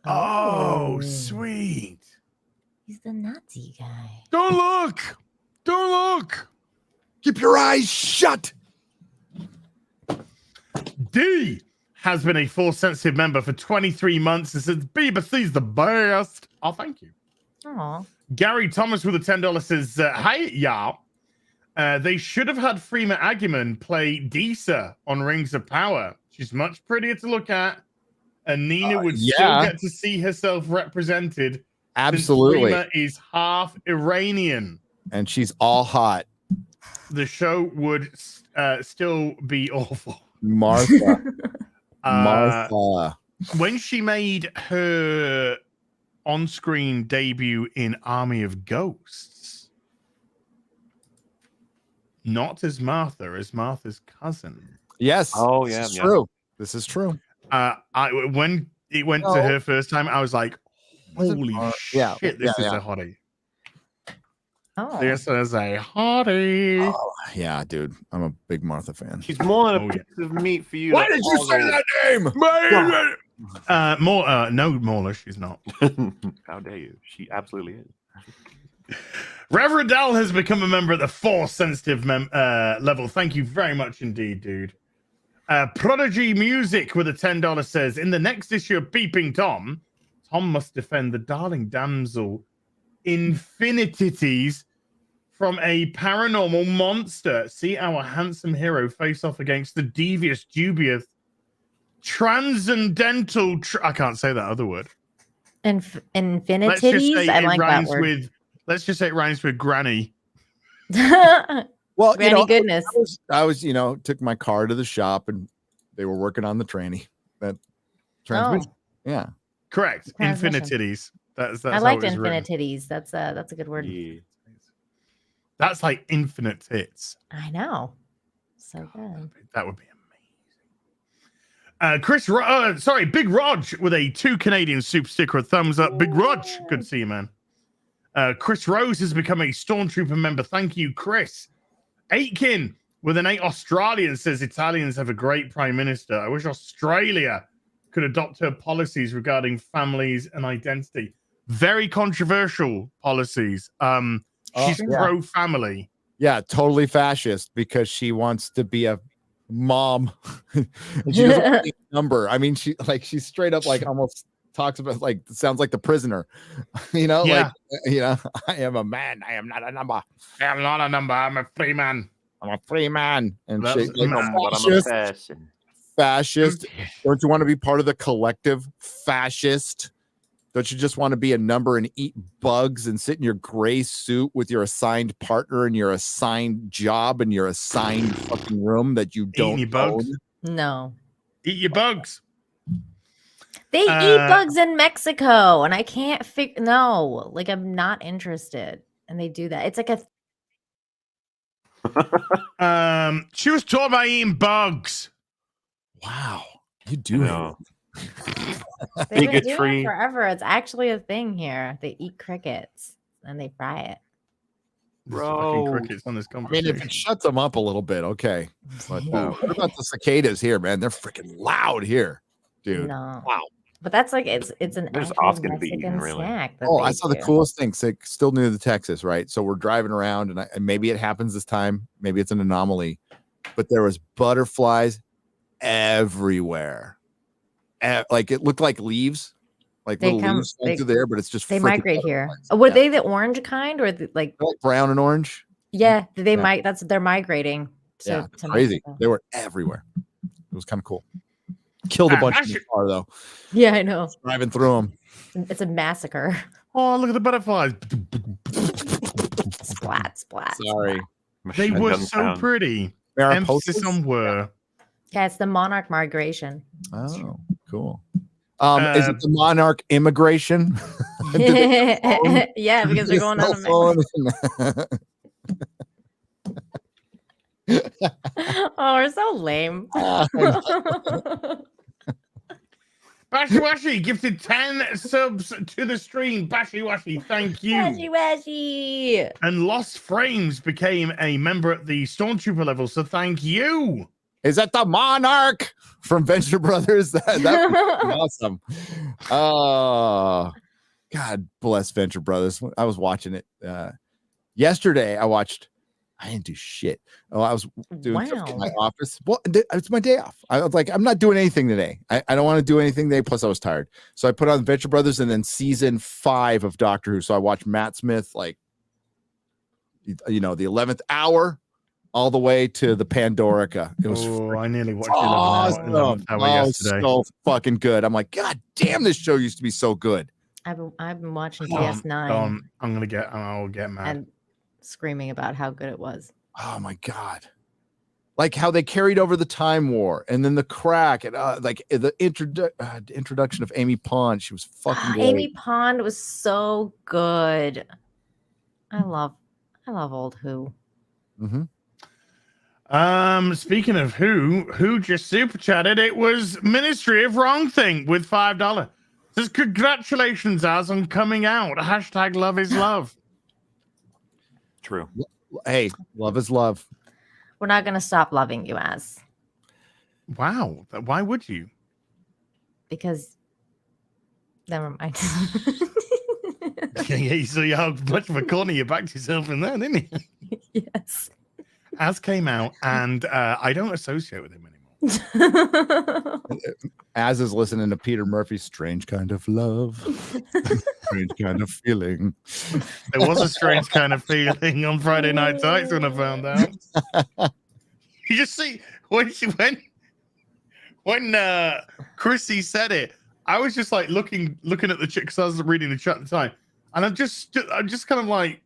Oh, sweet. He's the Nazi guy. Don't look. Don't look. Keep your eyes shut. D has been a Force sensitive member for 23 months and says BBC's the best. Oh, thank you. Aw. Gary Thomas with a $10 says, hey, y'all. They should have had Freema Agyeman play Disa on Rings of Power. She's much prettier to look at, and Nina would still get to see herself represented. Absolutely. Freema is half Iranian. And she's all hot. The show would still be awful. Martha. Martha. When she made her on-screen debut in Army of Ghosts, not as Martha's cousin. Yes. Oh, this yeah. is true. This is true. When it went to her first time, I was like, holy shit, this is a hottie. Oh. This is a hottie. Oh, yeah, dude. I'm a big Martha fan. She's more than a piece of meat for you. Why did you say that name? No, Mauler, she's not. How dare you? She absolutely is. Reverend Al has become a member at the Force sensitive level. Thank you very much indeed, dude. Prodigy Music with a $10 says, in the next issue of Peeping Tom, Tom must defend the darling damsel Infinities from a paranormal monster. See our handsome hero face off against the devious, dubious, transcendental. I can't say that other word. Infinities. I like that word. Let's just say it rhymes with granny. Well, Granny goodness. I was, took my car to the shop and they were working on the tranny. That transmission. Yeah. Correct. Transmission. Infinities. That's I how liked it was written. Infinities. That's a good word. Yeah. That's like infinite hits. I know. So good. That would be amazing. Big Rog with a 2 Canadian super sticker, a thumbs up. Big Rog, good to see you, man. Chris Rose has become a Stormtrooper member. Thank you, Chris. Aitken with an 8 Australian says Italians have a great prime minister. I wish Australia could adopt her policies regarding families and identity. Very controversial policies. She's pro-family. Yeah, totally fascist because she wants to be a mom. And she doesn't want a number. I mean, she straight up almost talks about sounds like the prisoner. I am a man. I am not a number. I am not a number. I'm a free man. I'm a free man. And I'm a person. Fascist. Don't you want to be part of the collective? Fascist. Don't you just want to be a number and eat bugs and sit in your gray suit with your assigned partner and your assigned job and your assigned fucking room that you don't own? No. Eat your bugs. They eat bugs in Mexico, and I can't figure. No, like I'm not interested. And they do that. It's like a. She was talking about eating bugs. Wow, you do know. They've been doing it forever. It's actually a thing here. They eat crickets and they fry it. Bro, crickets on this I mean, conversation. if it shuts them up a little bit, okay. But what about the cicadas here, man? They're freaking loud here, dude. No. Wow. But that's like it's an They're just actual asking to be Mexican eaten, really. snack. That Oh, they I saw the do. coolest thing. So still new to Texas, right? So we're driving around, and maybe it happens this time. Maybe it's an anomaly, but there was butterflies everywhere. Like it looked like leaves, like They little leaves flying through there, but it's just They freaking migrate here. butterflies. Were Yeah. they the orange kind or like They're like brown and orange? yeah, they Yeah. might they're migrating Yeah, to crazy. Mexico. They were everywhere. It was kind of cool. Killed a bunch in the car though. Yeah, I know. Driving through them. It's a massacre. Oh, look at the butterflies. Splat, splat. Sorry. They were so pretty. Emphasis on were. Yeah, it's the monarch migration. Oh, cool. Is it the monarch immigration? Yeah, because they're going on a Oh, we're so lame. Bashy Washy gifted 10 subs to the stream. Bashy Washy, thank you. Washy washy. And Lost Frames became a member at the Stormtrooper level, so thank you. Is that the monarch from Venture Brothers? That was awesome. Oh, God bless Venture Brothers. I was watching it yesterday. I didn't do shit. Oh, I was doing stuff in my office. Well, it's my day off. I was like, I'm not doing anything today. I don't want to do anything today. Plus, I was tired. So I put on Venture Brothers and then season 5 of Doctor Who. So I watched Matt Smith, like, the 11th hour all the way to the Pandorica. It was I nearly watched awesome. 11th hour yesterday. So fucking good. I'm like, God damn, this show used to be so good. I've been watching DS9 I'll get mad. and screaming about how good it was. Oh my God. Like how they carried over the Time War and then the crack and like the introduction of Amy Pond. She was fucking great. Amy Pond was so good. I love old Who. Mm-hmm. Speaking of who just super chatted, it was Ministry of Wrong Thing with $5. Says congratulations, Az, on coming out. Hashtag love is love. True. Hey, love is love. We're not gonna stop loving you, Az. Wow. Why would you? Because never mind. Yeah, you see how much of a corner you backed yourself in there, didn't you? Yes. Az came out, and I don't associate with him anymore. Az is listening to Peter Murphy's Strange Kind of Love. Strange Kind of Feeling. There was a strange kind of feeling on Friday Night Tights when I found out. You just see when Chrissy said it, I was just like looking at the chat because I was reading the chat at the time, and I'm just kind of like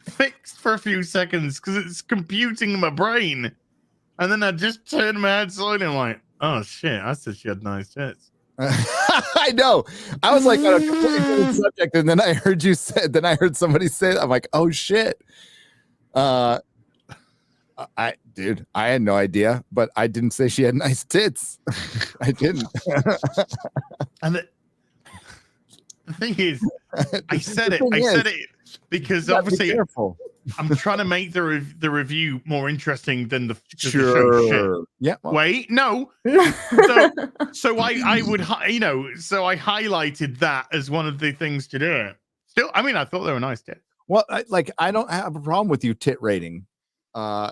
fixed for a few seconds because it's computing in my brain, and then I just turned my head slowly and I'm like, oh shit, I said she had nice tits. I know. I was like on a completely different subject, and then I heard somebody say that. I'm like, oh shit. I had no idea, but I didn't say she had nice tits. I didn't. And the thing is, I said it because obviously I'm trying to make the review more interesting than the show shit. Yeah. Well. Wait, no. So I would, so I highlighted that as one of the things to do it. Still, I mean, I thought they were nice tits. Well, I don't have a problem with you tit rating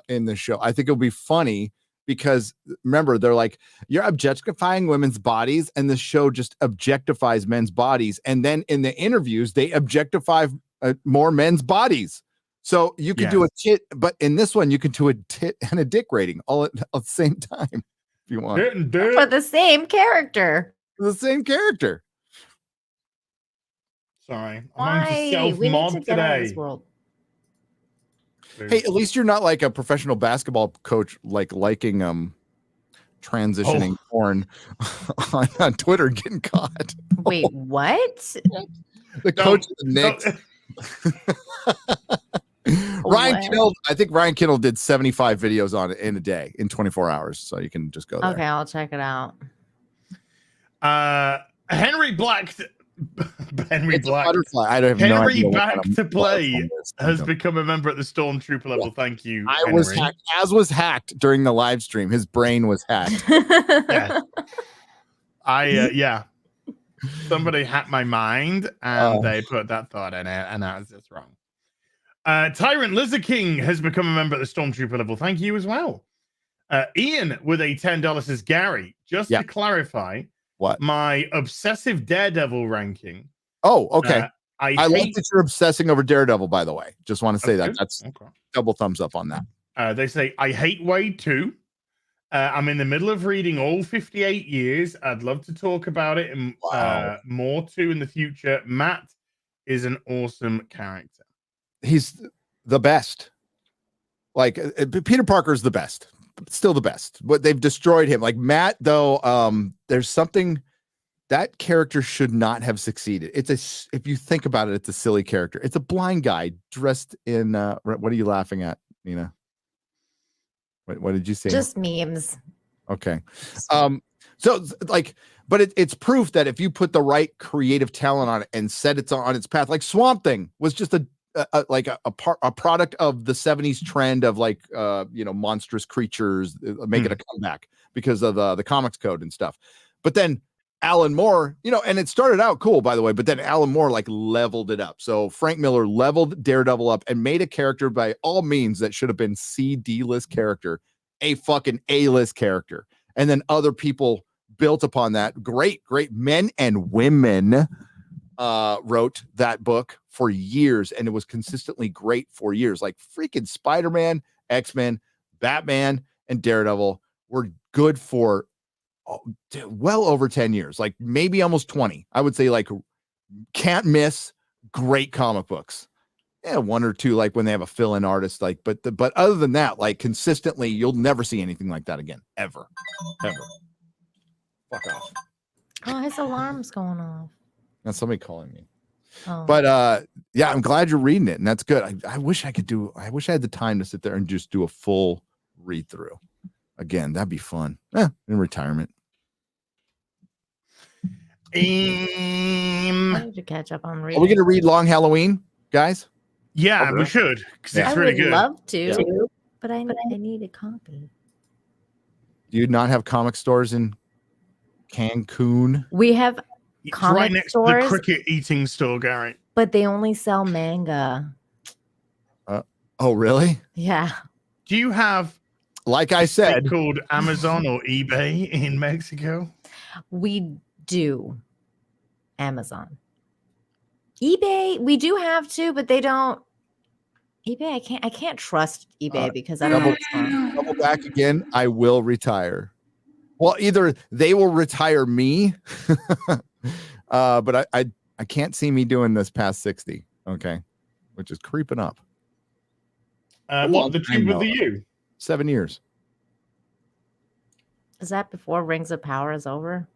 in the show. I think it'll be funny because remember, they're like, you're objectifying women's bodies, and the show just objectifies men's bodies. And then in the interviews, they objectify more men's bodies. So you could do a tit, but in this one, you can do a tit and a dick rating all at the same time if you want. For the same character. The same character. Sorry. Why? We need to get out of this world. Hey, at least you're not like a professional basketball coach, like liking transitioning porn on Twitter getting caught. Wait, what? The coach of the Knicks. Ryan Kittle, I think Ryan Kittle did 75 videos on it in a day in 24 hours. So you can just go there. Okay, I'll check it out. Henry Black. Henry It's a Black. butterfly. I don't have no Henry idea what Back kind of to Play butterfly it is. has become a member at the Stormtrooper level. Thank you. I was Henry. hacked, as was hacked during the live stream. His brain was hacked. Yeah. Yeah. Somebody hacked my mind and they put that thought in it, and that was just wrong. Tyrant Lizard King has become a member at the Stormtrooper level. Thank you as well. Ian with a $10 says, Gary, just to clarify, what my obsessive Daredevil ranking. Oh, okay. I love that you're obsessing over Daredevil, by the way. Just want to say that. good. That's Okay. double thumbs up on that. They say, I hate Wade too. I'm in the middle of reading all 58 years. I'd love to talk about it and more too in the future. Matt is an awesome character. He's the best. Like Peter Parker is the best, still the best, but they've destroyed him. Like Matt, though, there's something that character should not have succeeded. If you think about it, it's a silly character. It's a blind guy dressed in what are you laughing at, Nina? What did you say? Just memes. Okay. So like, but it's proof that if you put the right creative talent on it and set it on its path, like Swamp Thing was just a product of the 70s trend of like monstrous creatures making a comeback because of the comics code and stuff. But then Alan Moore, and it started out cool, by the way, but then Alan Moore like leveled it up. So Frank Miller leveled Daredevil up and made a character by all means that should have been D-list character, a fucking A-list character. And then other people built upon that. Great men and women wrote that book for years, and it was consistently great for years. Like freaking Spider-Man, X-Men, Batman, and Daredevil were good for well over 10 years, like maybe almost 20. I would say like can't miss great comic books. Yeah, one or two like when they have a fill-in artist, like but other than that, like consistently, you'll never see anything like that again, ever. Fuck off. Oh, his alarm's going off. That's somebody calling me. Oh. But yeah, I'm glad you're reading it, and that's good. I wish I had the time to sit there and just do a full read through. Again, that'd be fun. In retirement. I need to catch up on reading. Are we gonna read Long Halloween, guys? Yeah, we should, because it's really good. I would love to, but I need a copy. Do you not have comic stores in Cancun? We have It's comic right next stores, to the cricket eating store, Gary. but they only sell manga. Oh, really? Yeah. Do you have, like I said, called Amazon or eBay in Mexico? We do. Amazon. eBay, we do have to, but they don't. eBay, I can't trust eBay because I don't know. Double back again. I will retire. Well, either they will retire me, but I can't see me doing this past 60. Okay, which is creeping up. What, the Tube of the U? 7 years. Is that before Rings of Power is over?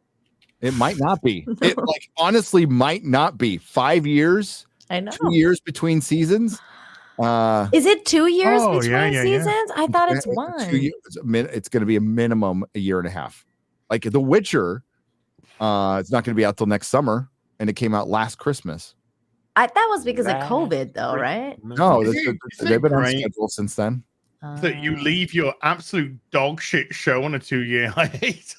It might not be. It like honestly might not be. 5 years. I know. 2 years between seasons. Is it 2 years Oh, between yeah. seasons? I thought it's 1. 2 years. It's going to be a minimum a year and a half. Like The Witcher, it's not going to be out till next summer, and it came out last Christmas. That was because of COVID, though, right? No, they've been on great? schedule since then. That you leave your absolute dog shit show on a 2-year hiatus.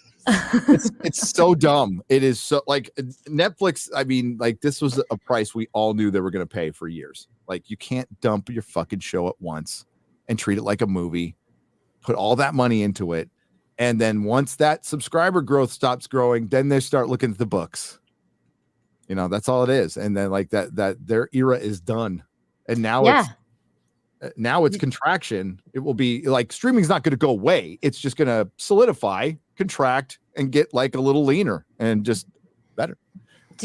It's so dumb. It is so like Netflix. I mean, like this was a price we all knew they were going to pay for years. Like you can't dump your fucking show at once and treat it like a movie, put all that money into it. And then once that subscriber growth stops growing, then they start looking at the books. That's all it is. And then like that their era is done. And now it's contraction. It will be like streaming's not going to go away. It's just going to solidify, contract, and get like a little leaner and just better.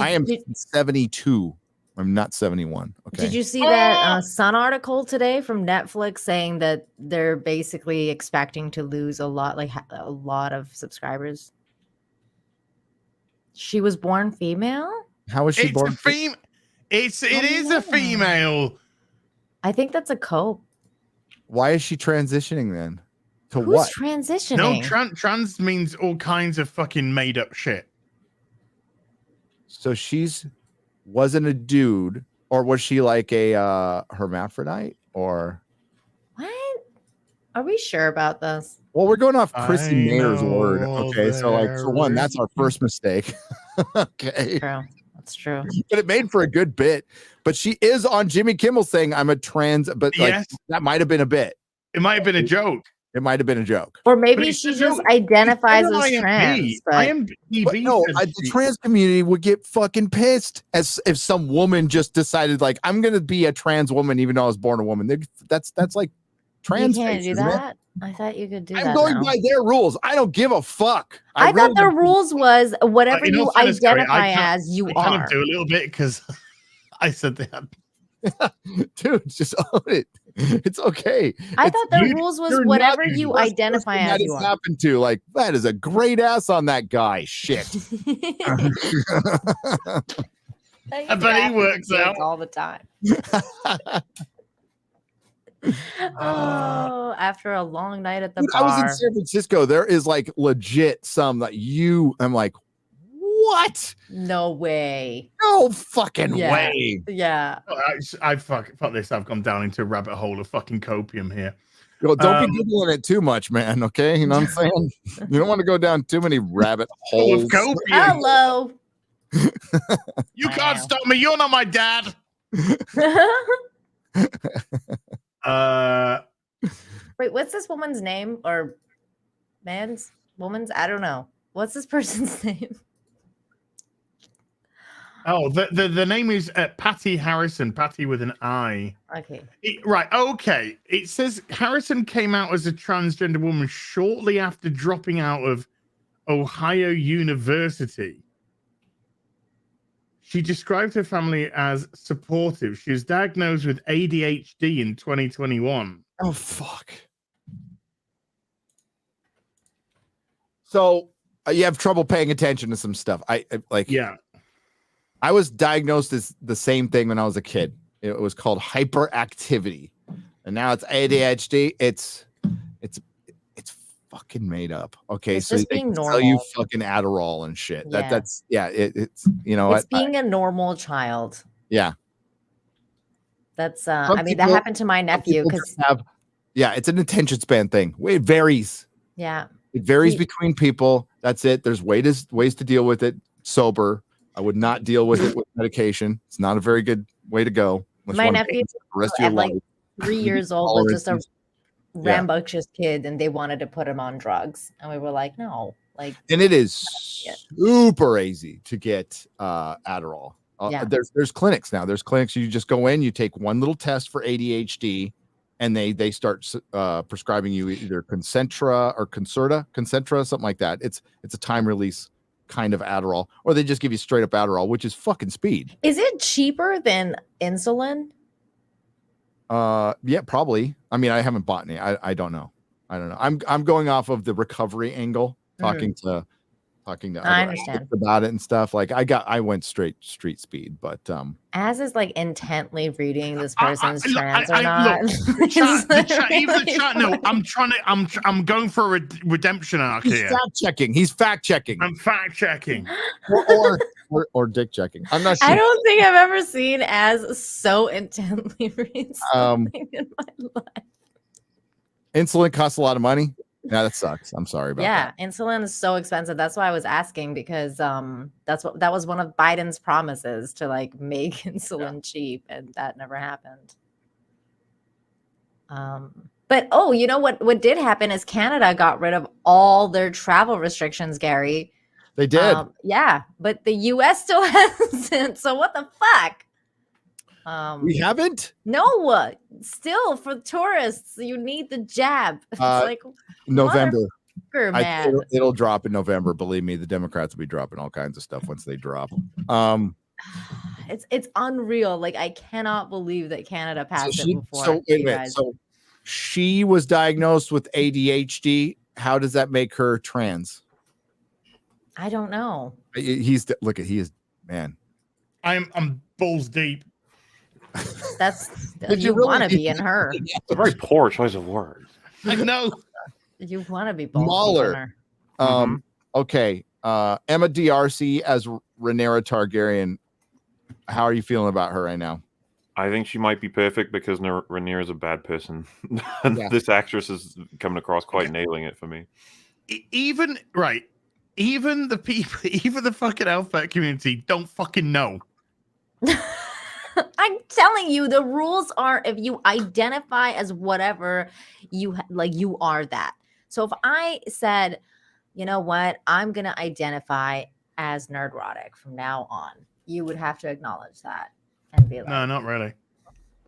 I am 72. I'm not 71. Okay. Did you see that Sun article today from Netflix saying that they're basically expecting to lose a lot of subscribers? She was born female? How was she born? It is a female. I think that's a cope. Why is she transitioning then? To Who's what? transitioning? No, trans means all kinds of fucking made up shit. So wasn't a dude, or was she like a hermaphrodite, or what? Are we sure about this? Well, we're going off Chrissy Mayer's word. Okay, so like for one, that's our first mistake. Okay. True. That's true. But it made for a good bit. But she is on Jimmy Kimmel saying I'm a trans, but like that might have been a bit. It might have been a joke. It might have been a joke. Or maybe she just identifies as trans. But no, the trans community would get fucking pissed as if some woman just decided like I'm gonna be a trans woman even though I was born a woman. That's like trans. You can't face, do isn't it? that. I thought you could do that. I'm going now. by their rules. I don't give a fuck. I thought their rules was whatever you identify as, you I kind are. of do a little bit because I said that. Dude, just own it. It's okay. I thought the rules was whatever you identify as, you are. Happened to like that is a great ass on that guy. Shit. I bet he works out all the time. Oh, after a long night at the Dude, bar. I was in San Francisco. There is like legit some that I'm like, what? No way. No fucking Yeah. way. Yeah. I fuck this. I've gone down into a rabbit hole of fucking copium here. Well, don't be Googling it too much, man. Okay. You know what I'm saying? You don't want to go down too many rabbit holes. Of copium. Hello. You can't stop me. You're not my dad. Wait, what's this woman's name or woman's? I don't know. What's this person's name? Oh, the name is Patty Harrison. Patty with an I. Okay. Right. Okay. It says Harrison came out as a transgender woman shortly after dropping out of Ohio University. She described her family as supportive. She was diagnosed with ADHD in 2021. Oh, fuck. So you have trouble paying attention to some stuff. I was diagnosed as the same thing when I was a kid. It was called hyperactivity. And now it's ADHD. It's fucking made up. Okay. It's so just they being tell you normal. fucking Adderall and shit. Yeah. It's you know It's being a normal child. yeah. That's Some I mean people- that happened to my nephew people because just it's an attention span thing. It varies. yeah. It varies between people. That's it. There's ways to deal with it sober. I would not deal with it with medication. It's not a very good way to go. unless My you wanna nephew change the rest of your at like life. 3 years old was just a Tolerances. rambunctious kid and they wanted to put him on drugs. And we were like, no, like And it is super easy to get Adderall. Yeah. There's clinics now. There's clinics you just go in, you take one little test for ADHD, and they start prescribing you either Concentra or Concentra, something like that. It's a time release kind of Adderall, or they just give you straight up Adderall, which is fucking speed. is it cheaper than insulin? Yeah, probably. I mean, I haven't bought any. I don't know. I'm going off of the recovery angle, talking to I other understand. advocates about it and stuff. Like I went straight street speed, but As is like intently reading this person's trans or look, not. Even the chat. No, I'm going for a redemption arc he's here. fact checking. He's fact checking. I'm fact checking. or dick checking. I'm not sure. I don't think I've ever seen as so intently read something in my life. Insulin costs a lot of money. Yeah, that sucks. I'm sorry about Yeah, that. insulin is so expensive. That's why I was asking because that was one of Biden's promises to like make insulin cheap, and that never happened. But you know what did happen is Canada got rid of all their travel restrictions, Gary. They did. Yeah, but the US still hasn't. So what the fuck? We haven't? No, still for tourists, you need the jab. It's like November. motherfucker, man. It'll drop in November. Believe me, the Democrats will be dropping all kinds of stuff once they drop. it's unreal. Like I cannot believe that Canada passed it before. So wait a you minute. guys. So she was diagnosed with ADHD. How does that make her trans? I don't know. He is man. I'm balls deep. That's Did you really want to be in her. It's a very poor choice of words. I know. You want to be both. Mahler. Okay. Emma D'Arcy as Rhaenyra Targaryen. How are you feeling about her right now? I think she might be perfect because Rhaenyra is a bad person. And this actress is coming across quite nailing it for me. Even the people, even the fucking Alphabet community don't fucking know. I'm telling you, the rules are if you identify as whatever you you are that. So if I said, you know what, I'm gonna identify as nerdrotic from now on, you would have to acknowledge that and be like, No, not really.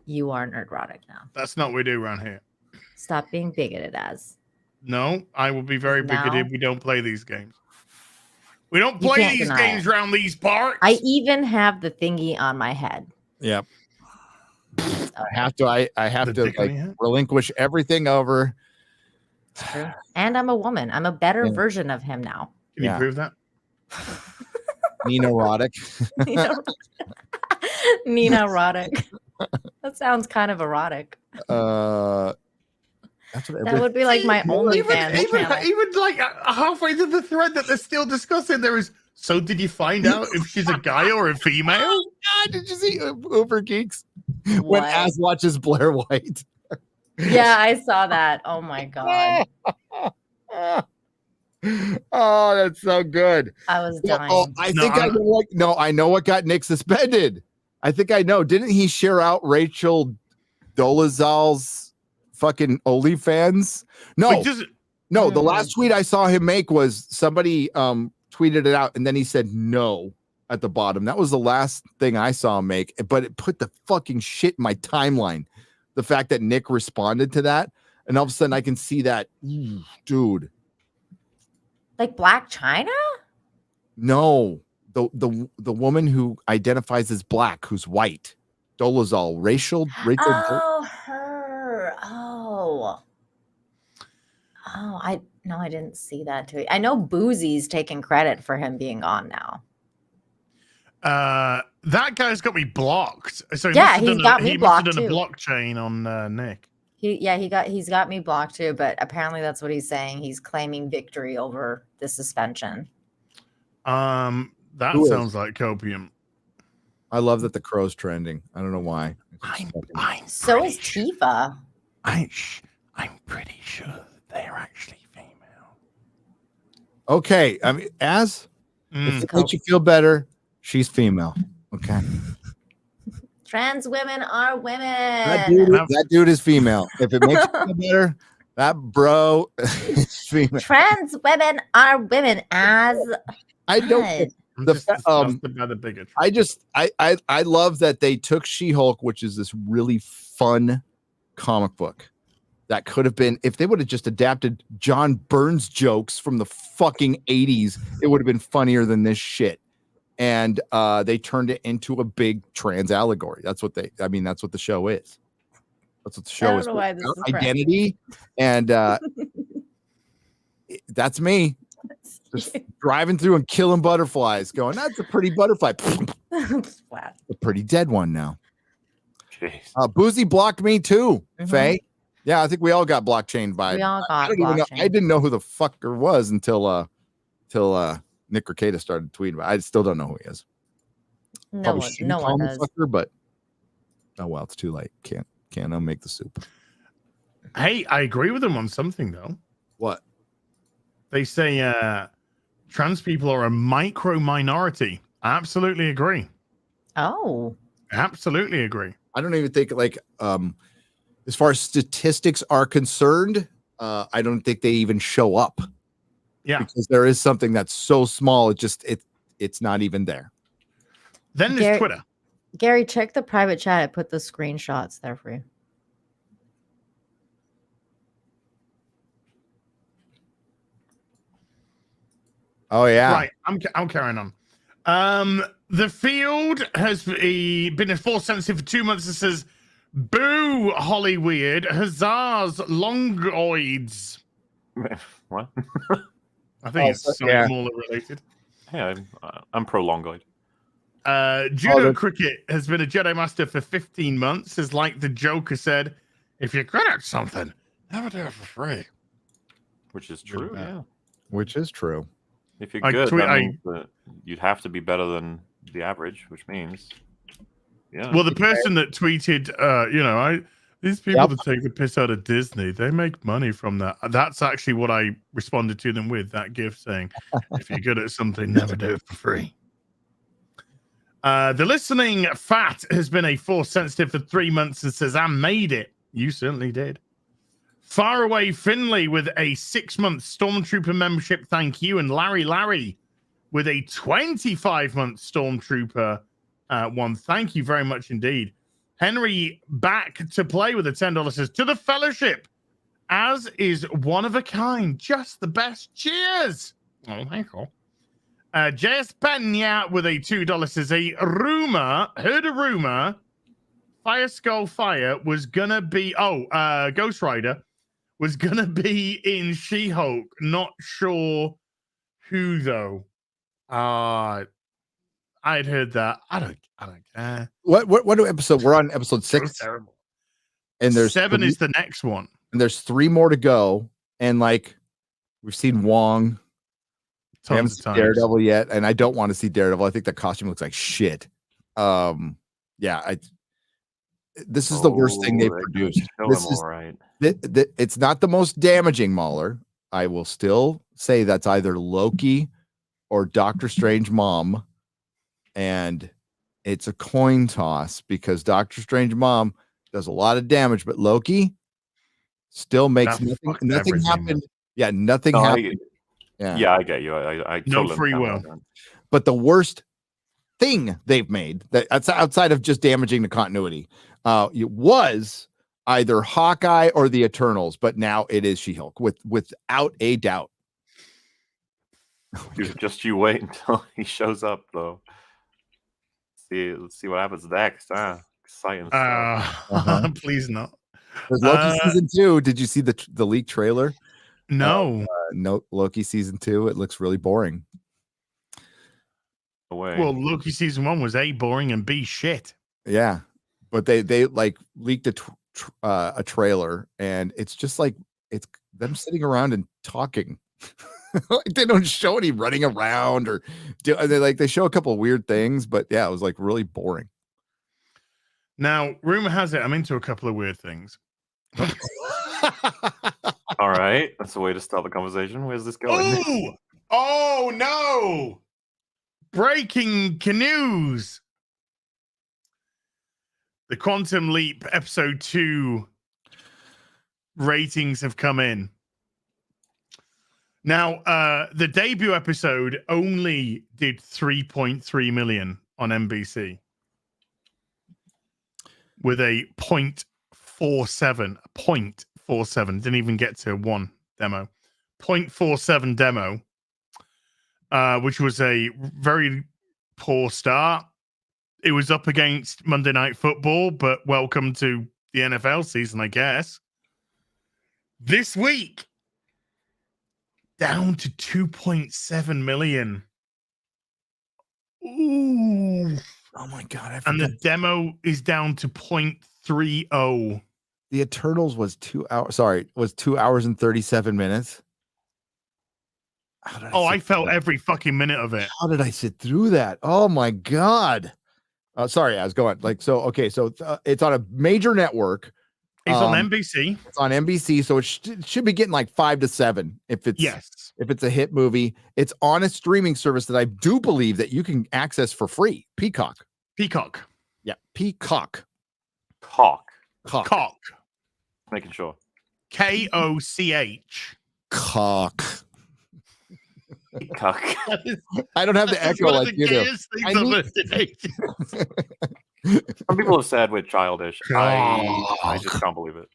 You are nerdrotic now. That's not what we do around here. Stop being bigoted as. No, I will be very bigoted. Now- We don't play these games. We don't You play can't these deny games it. around these parts. I even have the thingy on my head. Yep. I have to The like dick on your head? relinquish everything over. It's true. And I'm a woman. I'm a better Yeah. version of him now. Can you Yeah. prove that? Nina erotic. Nina erotic. That sounds kind of erotic. That's what That would be like my OnlyFans channel. Even like halfway to the thread that they're still discussing, there is. So did you find out if she's a guy or a female? Oh God! Did you see Uber Geeks when What? Az watches Blair White? Yeah, I saw that. Oh my god. Oh, that's so good. I was Well, dying. oh, I think I know. I know what got Nick suspended. I think I know. Didn't he share out Rachel Dolezal's fucking OnlyFans? No, Wait, just- no. The last tweet I saw him make was somebody tweeted it out, and then he said no at the bottom. That was the last thing I saw him make. But it put the fucking shit in my timeline. The fact that Nick responded to that, and all of a sudden I can see that, dude. Like Black China? No, the woman who identifies as black, who's white, Dolezal, Rachel. Oh, her. Oh, I didn't see that tweet. I know Boozy's taking credit for him being on now. That guy's got me blocked. So Yeah, he's got me blocked He must have done too. a blockchain on Nick. He's got me blocked too, but apparently that's what he's saying. He's claiming victory over the suspension. That Who is? sounds like copium. I love that the crow's trending. I don't know why. So is Tifa. I'm pretty sure they're actually female. Okay, I mean, if it makes you feel better, she's female. Okay, Trans women are women. that dude is female. If it makes you feel better, that bro is female. Trans women are women. As I don't. I love that they took She-Hulk, which is this really fun comic book that could have been, if they would have just adapted John Burns jokes from the fucking 80s, it would have been funnier than this shit. And they turned it into a big trans allegory. That's what that's what the show is. That's what the show is. know why this is Identity. And that's me. Just driving through and killing butterflies, going, that's a pretty butterfly. Wow. A pretty dead one now. Boozy blocked me too, Faye. Yeah, I think we all got blockchained by. We all I got don't even know. blockchained. I didn't know who the fucker was until Nick Rekieta started tweeting. But I still don't know who he is. No one, shouldn't no call one him does. fucker, but oh well, it's too late. Can't make the soup. Hey, I agree with them on something though. What? They say trans people are a micro minority. I absolutely agree. Oh. Absolutely agree. I don't even think as far as statistics are concerned, I don't think they even show up. Yeah. Because there is something that's so small, it's not even there. Then there's Twitter. Gary, check the private chat. I put the screenshots there for you. Oh yeah. Right. I'm carrying on. The Field has been a force sensitive for 2 months. It says, boo, Holly Weird. Huzzahs, longoids. What? I think it's something more related. Yeah, I'm pro longoid. Judo Cricket has been a Jedi Master for 15 months. Is like the Joker said, if you're good at something, never do it for free. Which is true, yeah. Which is true. If you're good, that means that you'd have to be better than the average, which means, yeah. Well, the person that tweeted, these people that take the piss out of Disney, they make money from that. That's actually what I responded to them with, that gift saying, if you're good at something, never do it for free. The Listening Fat has been a force sensitive for 3 months and says, I made it. You certainly did. Faraway Finley with a 6-month Stormtrooper membership, thank you. And Larry with a 25-month Stormtrooper one. Thank you very much indeed. Henry back to play with a $10 says, to the Fellowship, as is one of a kind, just the best. Cheers. Oh, thank you. J.S. Pena with a $2 says, heard a rumor, Fire Skull Fire was gonna be, Ghost Rider was gonna be in She-Hulk. Not sure who though. I'd heard that. I don't care. What episode? We're on episode 6. So terrible. And there's 7 is the next one. And there's 3 more to go. And like we've seen Wong. We haven't seen Daredevil yet, and I don't want to see Daredevil. I think the costume looks like shit. This is the worst thing they've produced. It's not the most damaging Mauler. I will still say that's either Loki or Doctor Strange Mom, and it's a coin toss because Doctor Strange Mom does a lot of damage, but Loki still makes nothing happen. Yeah, nothing happened. Yeah, I get you. I no totally free will. But the worst thing they've made that outside of just damaging the continuity it was either Hawkeye or the Eternals, but now it is She-Hulk without a doubt. Just you wait until he shows up, though. Let's see what happens next. Exciting stuff. Please not. There's Loki season 2. Did you see the leaked trailer? No. No, Loki season 2. It looks really boring. Well, Loki season 1 was A, boring, and B, shit. Yeah, but they like leaked a trailer, and it's just like it's them sitting around and talking. They don't show any running around or they show a couple of weird things, but yeah, it was like really boring. Now, rumor has it I'm into a couple of weird things. All right, that's a way to start the conversation. Where's this going? Oh no! Breaking news. The Quantum Leap episode 2 ratings have come in. Now, the debut episode only did 3.3 million on NBC with a 0.47. 0.47. Didn't even get to 1 demo. 0.47 demo, which was a very poor start. It was up against Monday Night Football, but welcome to the NFL season, I guess. This week, down to 2.7 million. Ooh. Oh my God. And the demo is down to 0.30. The Eternals was 2 hours. Sorry, was 2 hours and 37 minutes. I felt every fucking minute of it. How did I sit through that? Oh my God. Sorry, I was going so it's on a major network. It's on NBC. It's on NBC, so it should be getting like 5 to 7 if it's a hit movie. It's on a streaming service that I do believe that you can access for free. Peacock. Yeah, Peacock. Cock. Making sure. KOCH. Cock. Cock. I don't have the echo like you do. Some people have said we're childish. I just can't believe it.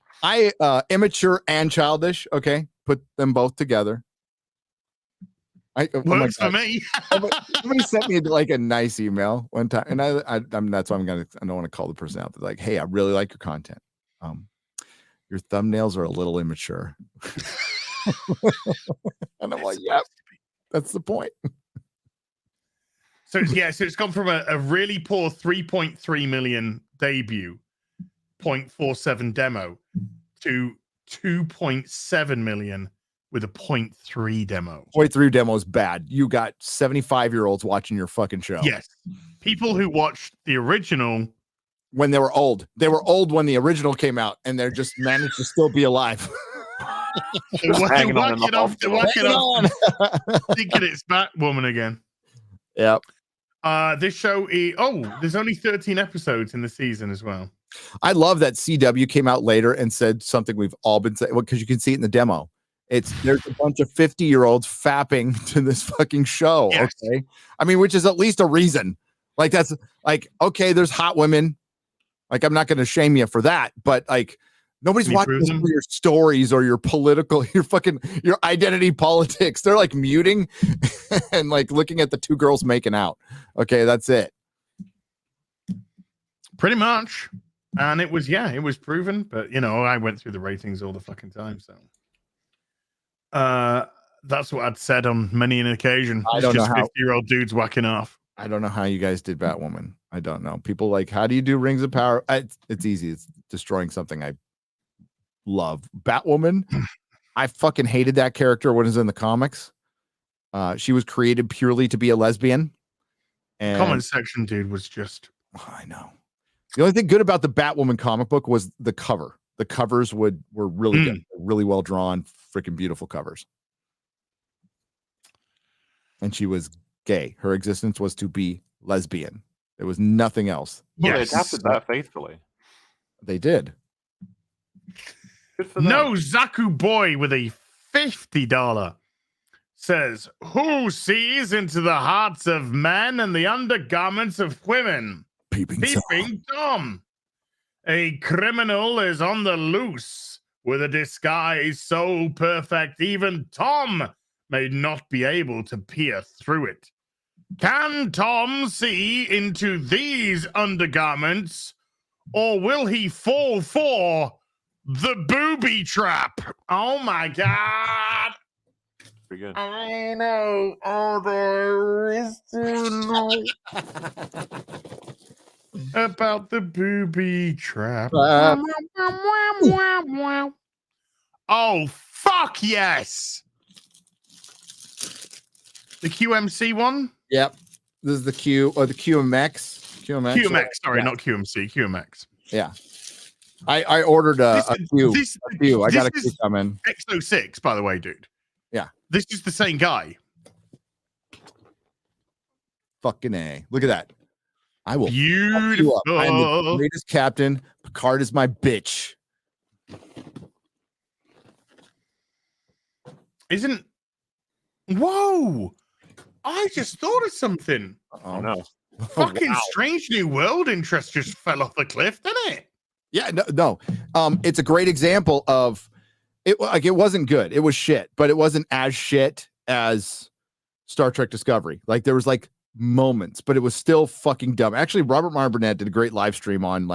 Immature and childish. Okay, put them both together. Works for me. Somebody sent me like a nice email one time, and that's why I don't want to call the person out. They're like, "Hey, I really like your content. Your thumbnails are a little immature." And I'm like, "Yep, that's the point." So it's gone from a really poor 3.3 million debut, 0.47 demo, to 2.7 million with a 0.3 demo. 0.3 demo is bad. You got 75-year-olds watching your fucking show. Yes. People who watched the original when they were old. They were old when the original came out, and they're just managed to still be alive. Thinking it's Batwoman again. Yep. This show there's only 13 episodes in the season as well. I love that CW came out later and said something we've all been saying, because you can see it in the demo. There's a bunch of 50-year-olds fapping to this fucking show. Yes. Okay. I mean, which is at least a reason. Like, that's like, okay, there's hot women. Like, I'm not going to shame you for that, but like, nobody's watching your stories or your your identity politics. They're like muting and like looking at the two girls making out. Okay, that's it. Pretty much. And it was proven, but I went through the ratings all the fucking time, so that's what I'd said on many an occasion. I don't know how 50-year-old dudes whacking off. I don't know how you guys did Batwoman. I don't know. People like, how do you do Rings of Power? It's easy. It's destroying something I love. Batwoman. I fucking hated that character when it was in the comics. She was created purely to be a lesbian. And comment section, dude, was just. I know. The only thing good about the Batwoman comic book was the cover. The covers were really good, really well drawn, freaking beautiful covers. And she was gay. Her existence was to be lesbian. There was nothing else. Well, they adapted that faithfully. They did. No Zaku Boy with a $50 says, who sees into the hearts of men and the undergarments of women? Peeping Tom. A criminal is on the loose with a disguise so perfect even Tom may not be able to peer through it. Can Tom see into these undergarments, or will he fall for the booby trap? Oh my God. Pretty good. I know all there is to know about the booby trap. Oh, fuck yes. The QMC one? Yep. This is the Q or the QMX. QMX, sorry, not QMC, QMX. Yeah. I ordered a Q. I got a Q coming. X06, by the way, dude. Yeah. This is the same guy. Fucking A. Look at that. I will. Beautiful. I am the greatest captain. Picard is my bitch. Whoa. I just thought of something. Oh no. Fucking Strange New World interest just fell off the cliff, didn't it? Yeah, no. It's a great example of it. Like, it wasn't good. It was shit, but it wasn't as shit as Star Trek Discovery. Like, there was like moments, but it was still fucking dumb. Actually, Robert Meyer Burnett did a great live stream on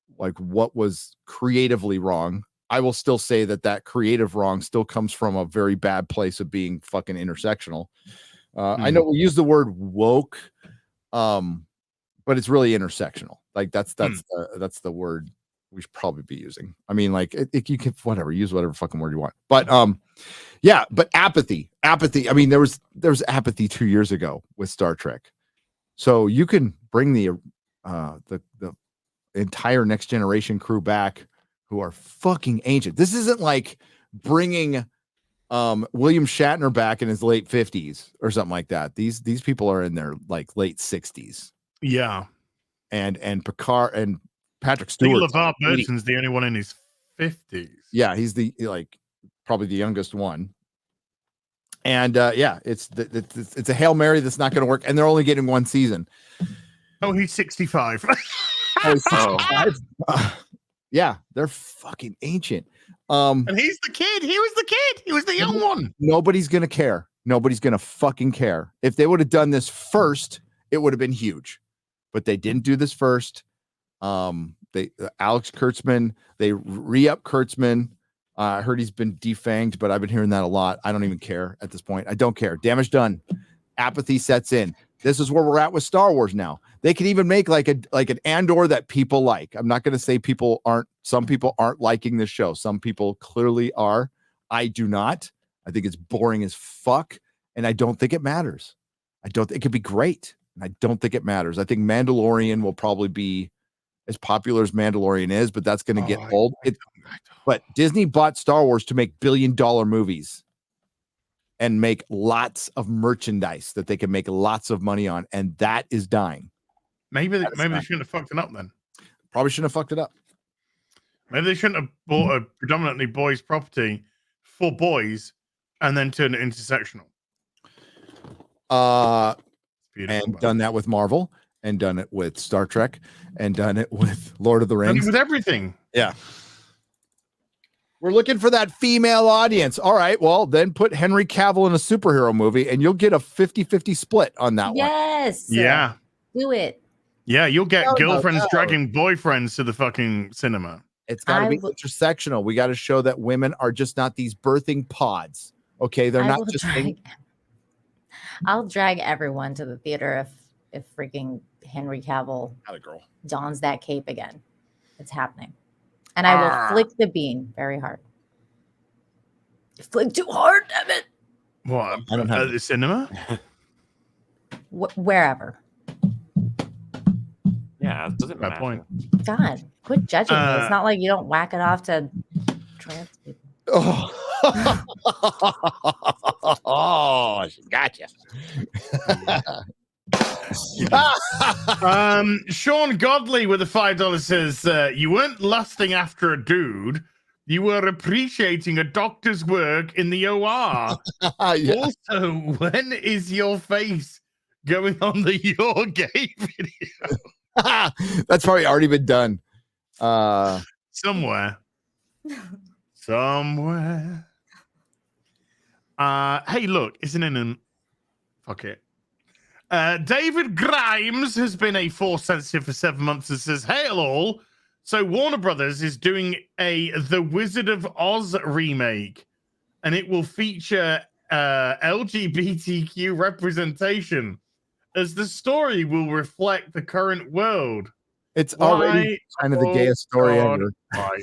what was creatively wrong. I will still say that creative wrong still comes from a very bad place of being fucking intersectional. I know we use the word woke, but it's really intersectional. Like, that's the word we should probably be using. I mean, like, you can use whatever fucking word you want. But yeah, but apathy. I mean, there was apathy 2 years ago with Star Trek. So you can bring the entire Next Generation crew back who are fucking ancient. This isn't like bringing William Shatner back in his late 50s or something like that. These people are in their like late 60s. Yeah. And Picard and Patrick Stewart. LeVar Burton's the only one in his 50s. Yeah, he's probably the youngest one. And yeah, it's a Hail Mary that's not going to work, and they're only getting one season. Oh, he's 65. He's 65? Yeah, they're fucking ancient. And he's the kid. He was the kid. He was the young one. Nobody's gonna care. Nobody's going to fucking care. If they would have done this first, it would have been huge. But they didn't do this first. Alex Kurtzman, they re-up Kurtzman. I heard he's been defanged, but I've been hearing that a lot. I don't even care at this point. I don't care. Damage done. Apathy sets in. This is where we're at with Star Wars now. They can even make like an Andor that people like. I'm not going to say some people aren't liking this show. Some people clearly are. I do not. I think it's boring as fuck, and I don't think it matters. It could be great, and I don't think it matters. I think Mandalorian will probably be as popular as Mandalorian is, but that's going to get old. But Disney bought Star Wars to make billion-dollar movies and make lots of merchandise that they can make lots of money on, and that is dying. Maybe they shouldn't have fucked it up then. Probably shouldn't have fucked it up. Maybe they shouldn't have bought a predominantly boys property for boys and then turned it intersectional. And done that with Marvel, and done it with Star Trek, and done it with Lord of the Rings. With everything. Yeah. We're looking for that female audience. All right, well, then put Henry Cavill in a superhero movie, and you'll get a 50-50 split on that one. Yes. Yeah. Do it. Yeah, you'll get girlfriends dragging boyfriends to the fucking cinema. It's got to be intersectional. We got to show that women are just not these birthing pods. Okay, they're not just. I'll drag everyone to the theater if freaking Henry Cavill dons that cape again. It's happening, and I will flick the bean very hard. Flick too hard, damn it! What? I don't have the cinema. Wherever. Yeah, it doesn't matter. Point. God, quit judging me. It's not like you don't whack it off to trans people. Oh, gotcha. Sean Godley with the $5 says, you weren't lusting after a dude. You were appreciating a doctor's work in the OR. Yeah. Also, when is your face going on the Your Gay video? That's probably already been done. Somewhere. Hey, look, isn't it an fuck it? David Grimes has been a Force sensitive for 7 months and says, "Hail all! So Warner Brothers is doing a The Wizard of Oz remake, and it will feature LGBTQ representation, as the story will reflect the current world." It's already kind of the gayest story ever.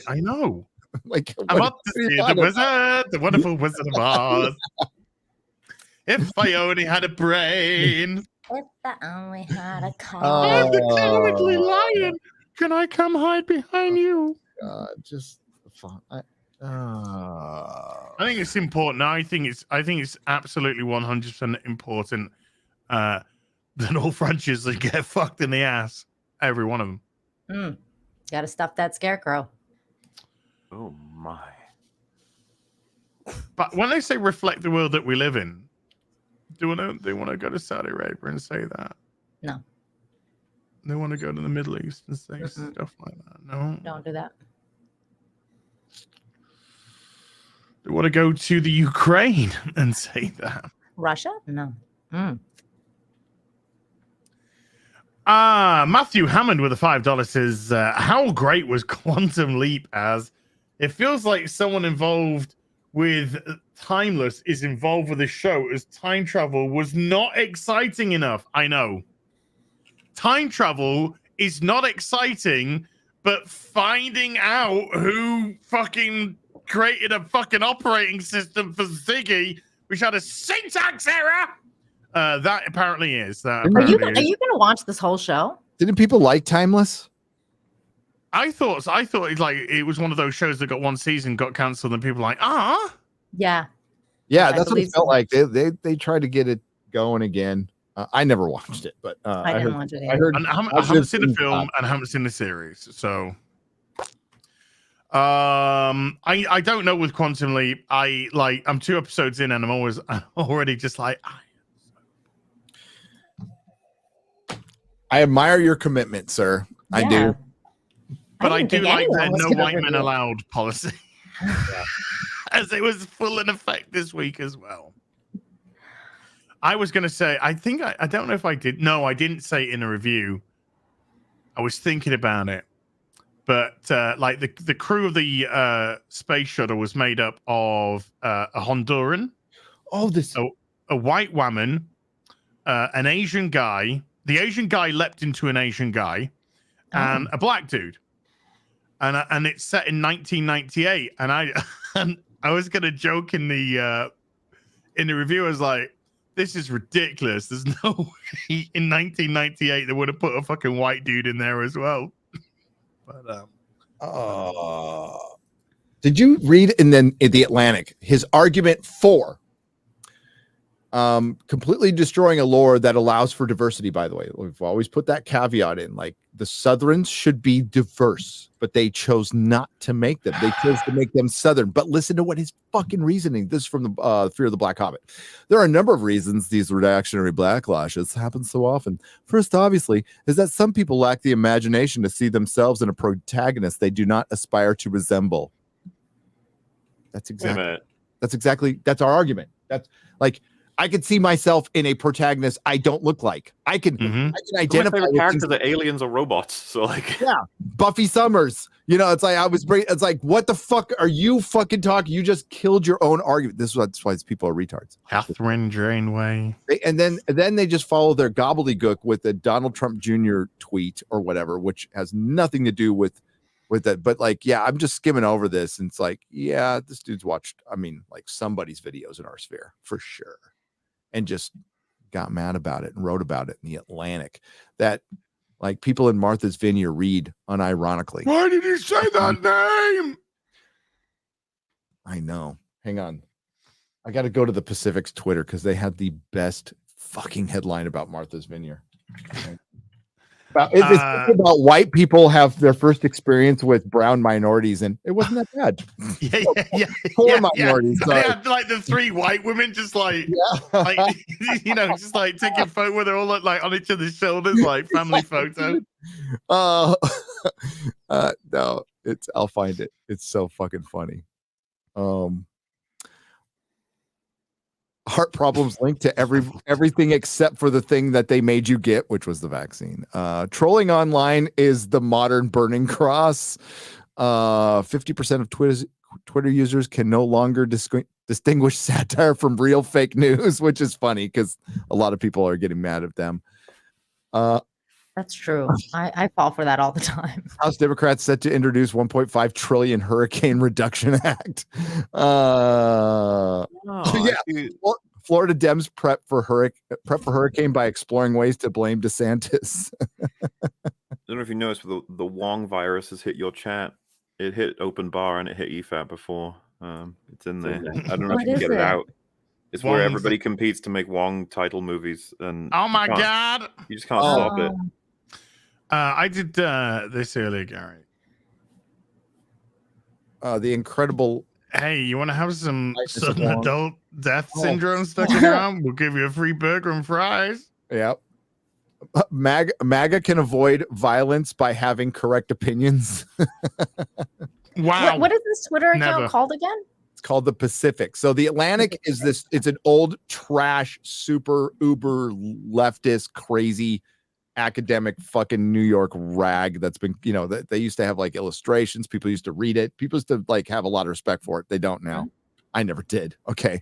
I know. Like, I'm about to see the wizard, the wonderful Wizard of Oz. If I only had a brain. If I only had a car. I'm the cowardly lion. Can I come hide behind you? Just fun. I think it's important. I think it's absolutely 100% important that all franchises get fucked in the ass. Every one of them. Gotta stuff that scarecrow. Oh my. But when they say reflect the world that we live in, they want to go to Saudi Arabia and say that? No. They want to go to the Middle East and say stuff like that? No. Don't do that. They want to go to the Ukraine and say that. Russia? No. Matthew Hammond with a $5 says, how great was Quantum Leap as it feels like someone involved with Timeless is involved with the show, as time travel was not exciting enough. I know. Time travel is not exciting, but finding out who fucking created a fucking operating system for Ziggy, which had a syntax error, that apparently is. Are you going to watch this whole show? Didn't people like Timeless? I thought it was one of those shows that got one season, got cancelled, and people were like, Yeah. Yeah, that's what it felt like. They tried to get it going again. I never watched it, but I didn't watch it. I haven't seen the film and I haven't seen the series, so I don't know with Quantum Leap. I'm 2 episodes in and I'm already just like. I admire your commitment, sir. Yeah. I do. But I do like the no white men allowed policy. As it was full in effect this week as well. I was going to say, I think I don't know if I did. No, I didn't say it in a review. I was thinking about it. But like the crew of the space shuttle was made up of a Honduran, a white woman, an Asian guy. The Asian guy leapt into an Asian guy, and a black dude. And it's set in 1998. And I was gonna joke in the review. I was like, "This is ridiculous. There's no way in 1998 they would have put a fucking white dude in there as well." But did you read in the Atlantic his argument for completely destroying a lore that allows for diversity? By the way, we've always put that caveat in, like the Southerns should be diverse, but they chose not to make them. They chose to make them Southern. But listen to what his fucking reasoning. This is from the Fear of the Black Hobbit. There are a number of reasons these reactionary backlashes happen so often. First, obviously, is that some people lack the imagination to see themselves in a protagonist they do not aspire to resemble. That's our argument. That's like, I could see myself in a protagonist I don't look like. I can identify my favorite characters are aliens or robots. So like, yeah, Buffy Summers. You know, it's like it's like, what the fuck are you fucking talking? You just killed your own argument. That's why these people are retards. Catherine Janeway. And then they just follow their gobbledygook with a Donald Trump Jr. tweet or whatever, which has nothing to do with that. But like, yeah, I'm just skimming over this, and it's like, yeah, this dude's watched, I mean, like somebody's videos in our sphere for sure, and just got mad about it and wrote about it in the Atlantic, that like people in Martha's Vineyard read unironically. Why did you say that name? I know. Hang on. I got to go to the Pacific's Twitter because they had the best fucking headline about Martha's Vineyard. It's about white people have their first experience with brown minorities, and it wasn't that bad. Yeah. Poor minorities. They had like the three white women just like, like you know, just like taking a photo where they're all like on each other's shoulders, like family photo. No, I'll find it. It's so fucking funny. Heart problems linked to everything except for the thing that they made you get, which was the vaccine. Trolling online is the modern burning cross. 50% of Twitter users can no longer distinguish satire from real fake news, which is funny because a lot of people are getting mad at them. That's true. I fall for that all the time. House Democrats set to introduce 1.5 trillion Hurricane Reduction Act. Florida Dems prep for hurricane by exploring ways to blame DeSantis. I don't know if you noticed, but the Wong virus has hit your chat. It hit Open Bar and it hit EFAP before. It's in there. I don't know if you can get it out. It's where everybody competes to make Wong title movies, and oh my god, you just can't stop it. I did this earlier, Gary. The incredible. Hey, you want to have some sudden adult death syndrome stuck in your arm? We'll give you a free burger and fries. Yep. MAGA can avoid violence by having correct opinions. Wow. What is this Twitter account called again? It's called the Pacific. So the Atlantic is this. It's an old trash, super uber leftist, crazy academic fucking New York rag that's been, you know, they used to have like illustrations. People used to read it. People used to like have a lot of respect for it. They don't now. I never did. Okay.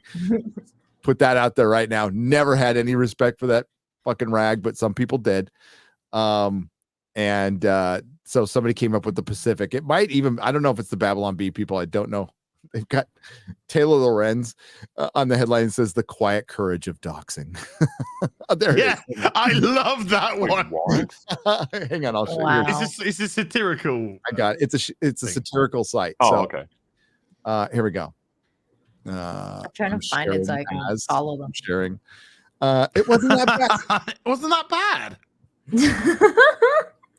Put that out there right now. Never had any respect for that fucking rag, but some people did. So somebody came up with the Pacific. It might even, I don't know if it's the Babylon Bee people. I don't know. They've got Taylor Lorenz on the headline. It says the quiet courage of doxing. There it is. I love that one. Hang on, I'll show Wow. you. It's a satirical. I got it. It's a satirical site. Oh, so, okay. Here we go. I'm trying to find it so I can follow them. I'm sharing. It wasn't that bad. It wasn't that bad.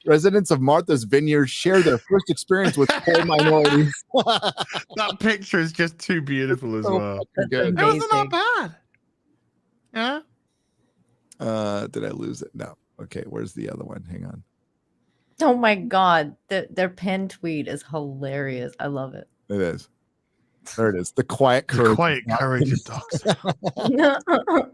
Residents of Martha's Vineyard share their first experience with poor minorities. That picture is just too beautiful as well. Good. It wasn't that bad. Yeah. Did I lose it? No. Okay, where's the other one? Hang on. Oh my god, their pinned tweet is hilarious. I love it. It is. There it is. The quiet courage. The quiet courage of doxing.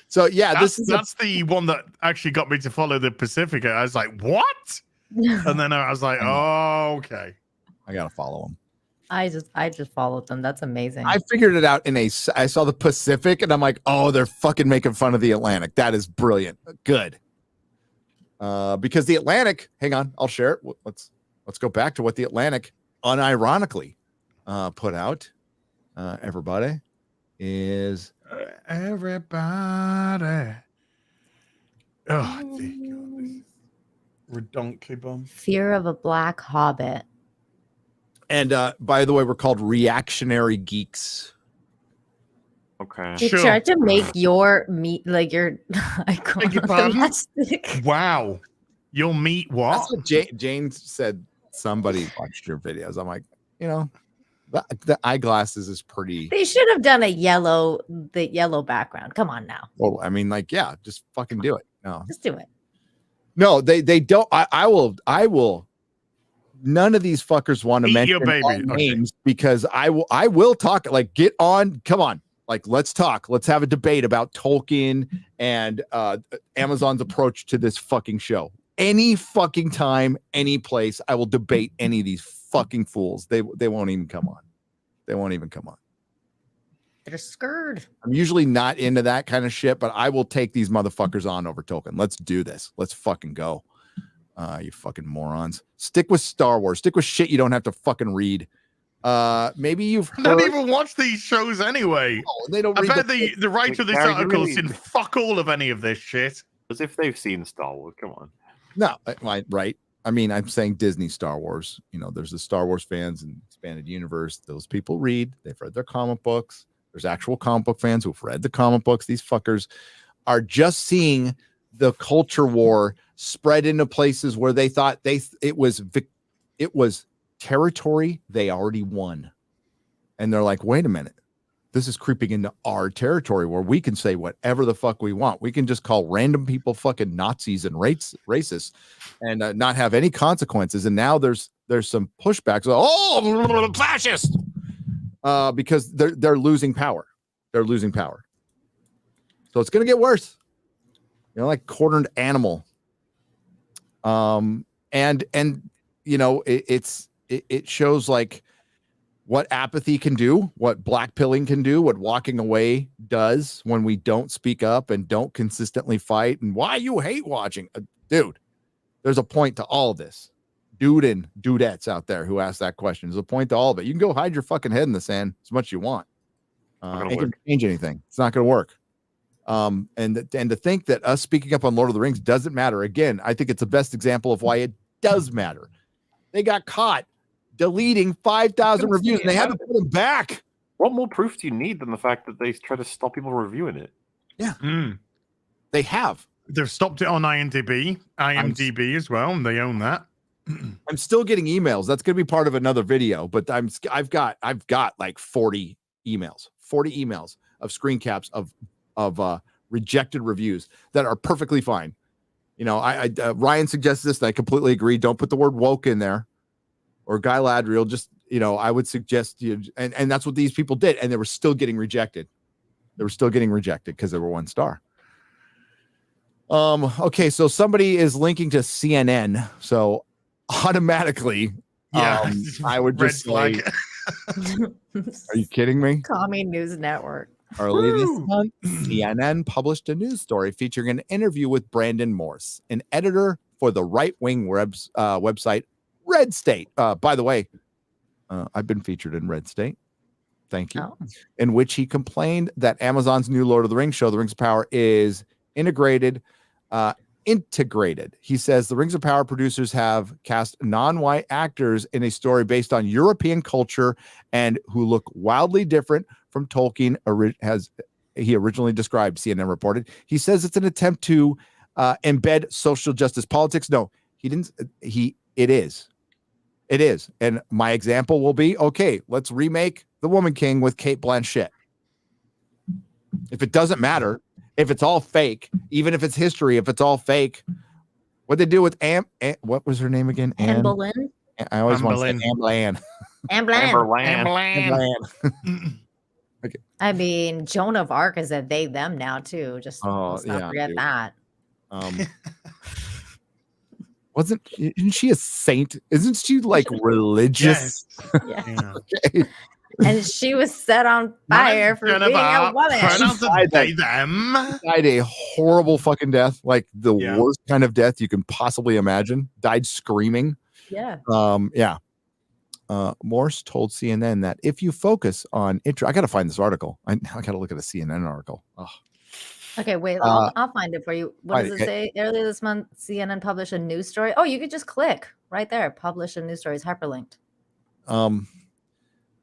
So yeah, that's the one that actually got me to follow the Pacifica. I was like, what? And then I was like, oh, okay. I gotta follow him. I just followed them. That's amazing. I figured it out I saw the Pacific and I'm like, oh, they're fucking making fun of the Atlantic. That is brilliant. Good. Because the Atlantic, hang on, I'll share it. Let's go back to what the Atlantic unironically put out. Everybody is everybody. Oh, redonkly bum. Fear of a Black Hobbit. And by the way, we're called reactionary geeks. Okay. They tried to make your meat like your Wow. Your meat what? That's what Jane said. Somebody watched your videos. I'm like, the eyeglasses is pretty. They should have done the yellow background. Come on now. Well, I mean, like, yeah, just fucking do it. No, just do it. No, they don't. I will. None of these fuckers want to mention our names because I will talk. Like, get on. Come on. Like, let's talk. Let's have a debate about Tolkien and Amazon's approach to this fucking show. Any fucking time, any place, I will debate any of these fucking fools. They won't even come on. They won't even come on. They're scared. I'm usually not into that kind of shit, but I will take these motherfuckers on over Tolkien. Let's do this. Let's fucking go. You fucking morons. Stick with Star Wars. Stick with shit you don't have to fucking read. Maybe you've heard... Don't even watch these shows anyway. Oh, they don't. I read bet the writer of this article has seen fuck all of any of this shit. As if they've seen Star Wars. Come on. No, right. I mean, I'm saying Disney Star Wars. There's the Star Wars fans and expanded universe. Those people read. They've read their comic books. There's actual comic book fans who've read the comic books. These fuckers are just seeing the culture war spread into places where they thought it was territory they already won. And they're like, wait a minute. This is creeping into our territory where we can say whatever the fuck we want. We can just call random people fucking Nazis and racists and not have any consequences. And now there's some pushbacks. Oh, fascist! Because they're losing power. They're losing power. So it's going to get worse. Like cornered animal. It shows like what apathy can do, what black pilling can do, what walking away does when we don't speak up and don't consistently fight, and why you hate watching. Dude, there's a point to all of this. Dude and dudettes out there who ask that question. There's a point to all of it. You can go hide your fucking head in the sand as much as you want. Ain't gonna change anything. It's not going to work. And to think that us speaking up on Lord of the Rings doesn't matter. Again, I think it's the best example of why it does matter. They got caught deleting 5,000 reviews and they had to put them back. What more proof do you need than the fact that they try to stop people reviewing it? Yeah. They have. They've stopped it on IMDb as well, and they own that. I'm still getting emails. That's going to be part of another video, but I've got like 40 emails of screen caps of rejected reviews that are perfectly fine. Ryan suggests this, and I completely agree. Don't put the word woke in there, or Guy Ladriel. Just I would suggest and that's what these people did, and they were still getting rejected. They were still getting rejected because they were 1 star. Okay, so somebody is linking to CNN, so automatically, I would just say, are you kidding me? Commie News Network. Early this month, CNN published a news story featuring an interview with Brandon Morse, an editor for the right-wing website Red State. By the way, I've been featured in Red State. Thank you. In which he complained that Amazon's new Lord of the Rings show, The Rings of Power, is integrated. He says the Rings of Power producers have cast non-white actors in a story based on European culture and who look wildly different from Tolkien as he originally described, CNN reported. He says it's an attempt to embed social justice politics. No, he didn't. It is. And my example will be, okay, let's remake The Woman King with Cate Blanchett. If it doesn't matter, if it's all fake, even if it's history, if it's all fake, what they do with what was her name again? Anne Boleyn. I always want to say Anne Bland. Anne Bland. Anne Bland. Okay. I mean, Joan of Arc is a they them now too. Just let's not forget dude. that. Isn't she a saint? Isn't she like religious? Yeah. Okay. And she was set on fire for being a woman. Died a horrible fucking death, like the worst kind of death you can possibly imagine. Died screaming. Yeah. Morse told CNN that if you focus on I gotta find this article. I gotta look at a CNN article. Oh. Okay, wait, I'll find it for you. What does it say? Earlier this month, CNN published a news story. Oh, you could just click right there. Publish a news story. It's hyperlinked.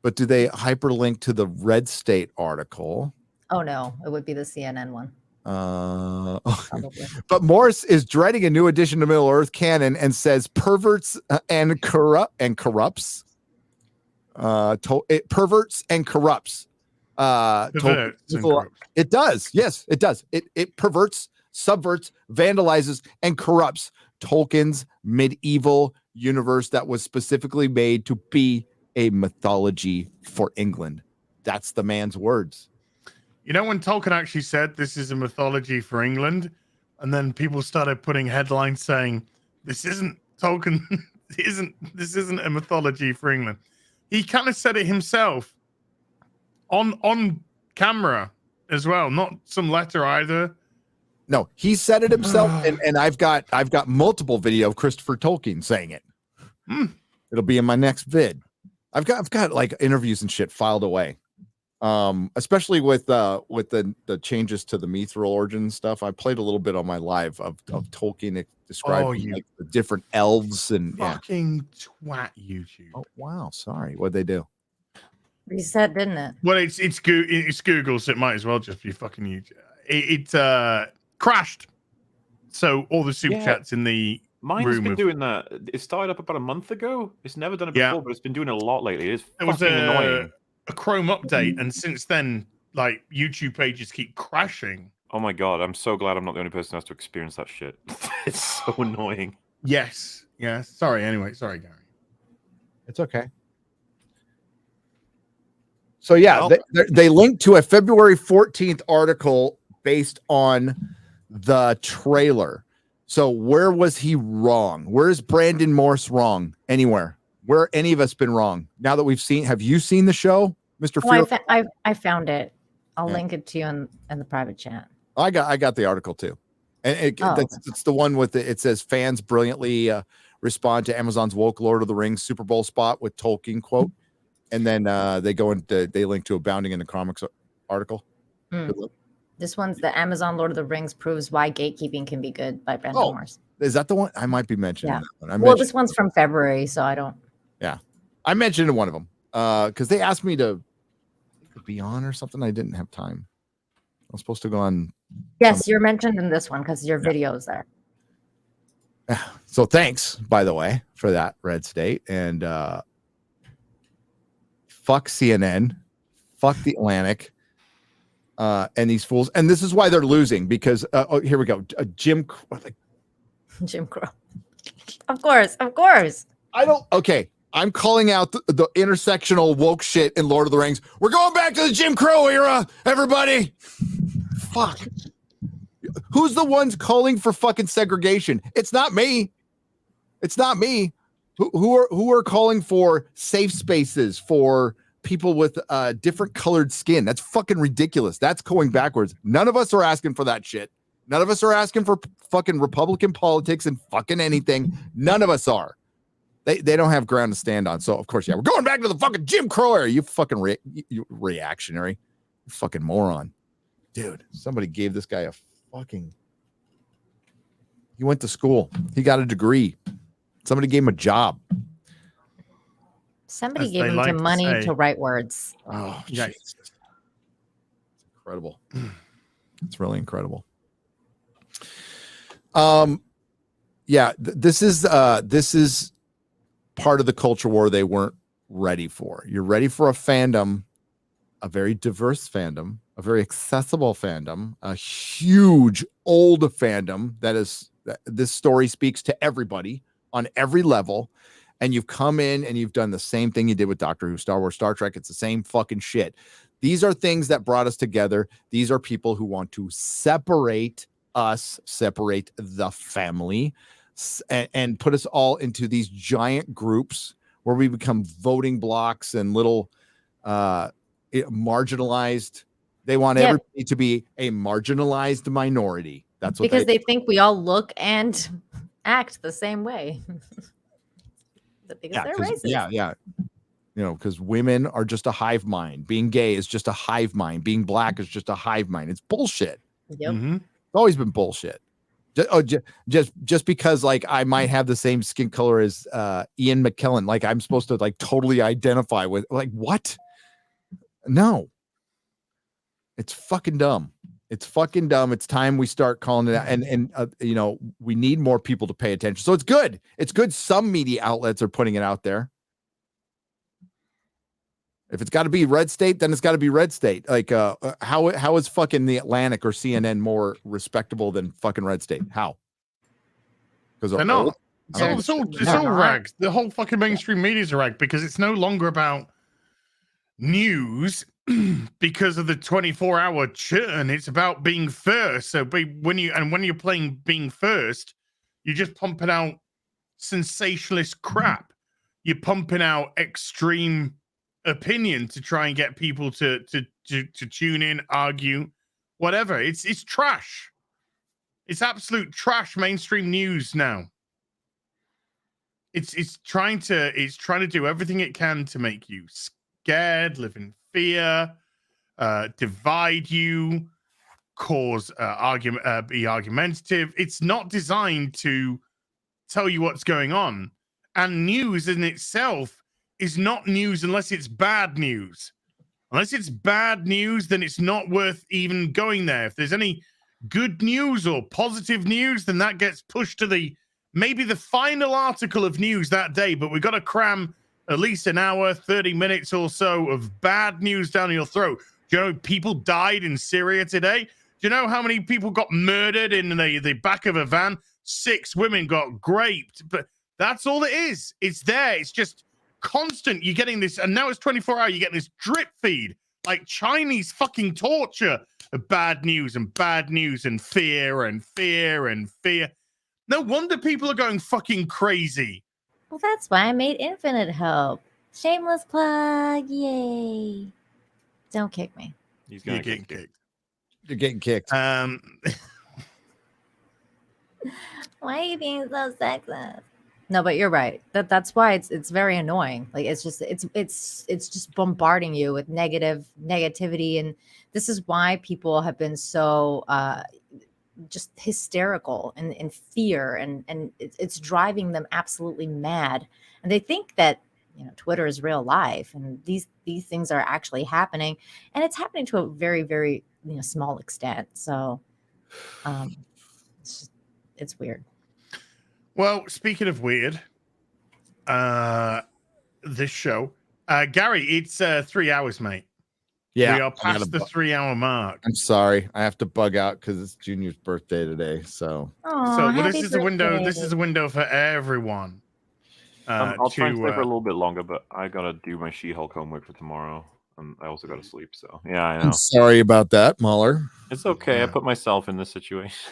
But do they hyperlink to the Red State article? Oh no, it would be the CNN one. But Morris is dreading a new addition to Middle Earth canon and says perverts and corrupts. Perverts and corrupts. It does. Yes, it does. It perverts, subverts, vandalizes, and corrupts Tolkien's medieval universe that was specifically made to be a mythology for England. That's the man's words. You know, when Tolkien actually said this is a mythology for England, and then people started putting headlines saying this isn't Tolkien, this isn't a mythology for England. He kind of said it himself on camera as well, not some letter either. No, he said it himself, and I've got multiple video of Christopher Tolkien saying it. It'll be in my next vid. I've got like interviews and shit filed away. Especially with the changes to the mithril origin stuff. I played a little bit on my live of Tolkien describing like the different elves and fucking twat YouTube. Oh wow, sorry. What'd they do? Reset, didn't it? Well, it's Google, so it might as well just be fucking YouTube. It crashed. So all the super chats in the Mine's been doing that. It started up about a month ago. It's never done it before, but it's been doing it a lot lately. It's fucking annoying. A Chrome update, and since then, like YouTube pages keep crashing. Oh my god, I'm so glad I'm not the only person who has to experience that shit. It's so annoying. Yes. Sorry. Anyway, sorry, Gary. It's okay. So yeah, they linked to a February 14th article based on the trailer. So where was he wrong? Where is Brandon Morse wrong? Anywhere? Where any of us been wrong? Now that we've seen, have you seen the show, Mr. I found it. I'll link it to you in the private chat. I got the article too, and it's the one with it says fans brilliantly respond to Amazon's woke Lord of the Rings Super Bowl spot with Tolkien quote, and then they link to Abounding in the Comics article. This one's the Amazon Lord of the Rings proves why gatekeeping can be good by Brandon Morse. Is that the one? I might be mentioning that one. This one's from February, so I don't. Yeah, I mentioned one of them because they asked me to be on or something. I didn't have time. I was supposed to go on. Yes, you're mentioned in this one because your video's there. So thanks, by the way, for that, Red State. And fuck CNN, fuck the Atlantic, and these fools. And this is why they're losing because, here we go. Jim Crow. Of course. Okay. I'm calling out the intersectional woke shit in Lord of the Rings. We're going back to the Jim Crow era, everybody. Fuck. Who's the ones calling for fucking segregation? It's not me. Who are calling for safe spaces for people with different colored skin? That's fucking ridiculous. That's going backwards. None of us are asking for that shit. None of us are asking for fucking Republican politics and fucking anything. None of us are. They don't have ground to stand on. So, of course, we're going back to the fucking Jim Crow era. You fucking you reactionary. You fucking moron. Dude, somebody gave this guy a fucking... He went to school. He got a degree. Somebody gave him a job. Somebody gave him some money to write words. Oh, yeah. It's incredible. It's really incredible. This is part of the culture war they weren't ready for. You're ready for a fandom, a very diverse fandom, a very accessible fandom, a huge old fandom this story speaks to everybody on every level. And you've come in and you've done the same thing you did with Doctor Who, Star Wars, Star Trek. It's the same fucking shit. These are things that brought us together. These are people who want to separate us, separate the family, and put us all into these giant groups where we become voting blocks and little marginalized. They want everybody to be a marginalized minority. That's what because they think we all look and act the same way. Because they're racist. Yeah. You know, because women are just a hive mind. Being gay is just a hive mind. Being black is just a hive mind. It's bullshit. Yep. It's always been bullshit. Just because like I might have the same skin color as Ian McKellen, like I'm supposed to like totally identify with, like, what? No. It's fucking dumb. It's fucking dumb. It's time we start calling it out. And you know, we need more people to pay attention. So it's good. It's good. Some media outlets are putting it out there. If it's got to be red state, then it's got to be red state. Like, how is fucking the Atlantic or CNN more respectable than fucking red state? How? Because they're not. It's all rags. The whole fucking mainstream media is a rag because it's no longer about news because of the 24-hour churn. It's about being first. So when you're playing being first, you're just pumping out sensationalist crap. You're pumping out extreme opinion to try and get people to tune in, argue, whatever. It's trash. It's absolute trash. Mainstream news now. It's trying to do everything it can to make you scared, live in fear, divide you, cause argument, be argumentative. It's not designed to tell you what's going on. And news in itself is not news unless it's bad news. Unless it's bad news, then it's not worth even going there. If there's any good news or positive news, then that gets pushed to maybe the final article of news that day, but we've got to cram at least an hour, 30 minutes or so of bad news down your throat. Do you know people died in Syria today? Do you know how many people got murdered in the back of a van? 6 women got raped. But that's all it is. It's there. It's just constant. You're getting this, and now it's 24 hours. You're getting this drip feed, like Chinese fucking torture of bad news and fear and fear and fear. No wonder people are going fucking crazy. Well, that's why I made Infinite Hope. Shameless plug. Yay. Don't kick me. You're getting kicked. You're getting kicked. Why are you being so sexist? No, but you're right. That's why it's very annoying. Like it's just bombarding you with negativity, and this is why people have been so just hysterical and in fear, and it's driving them absolutely mad. And they think that Twitter is real life, and these things are actually happening, and it's happening to a very, very small extent. So it's weird. Well, speaking of weird, this show, Gary, it's 3 hours, mate. Yeah, we are past the 3 hour mark. I'm sorry, I have to bug out because it's Junior's birthday today. So, this is a window. This is a window for everyone. I'll try and stay for a little bit longer, but I gotta do my She-Hulk homework for tomorrow, and I also gotta sleep. So yeah, I know. I'm sorry about that, Mahler. It's okay. I put myself in this situation.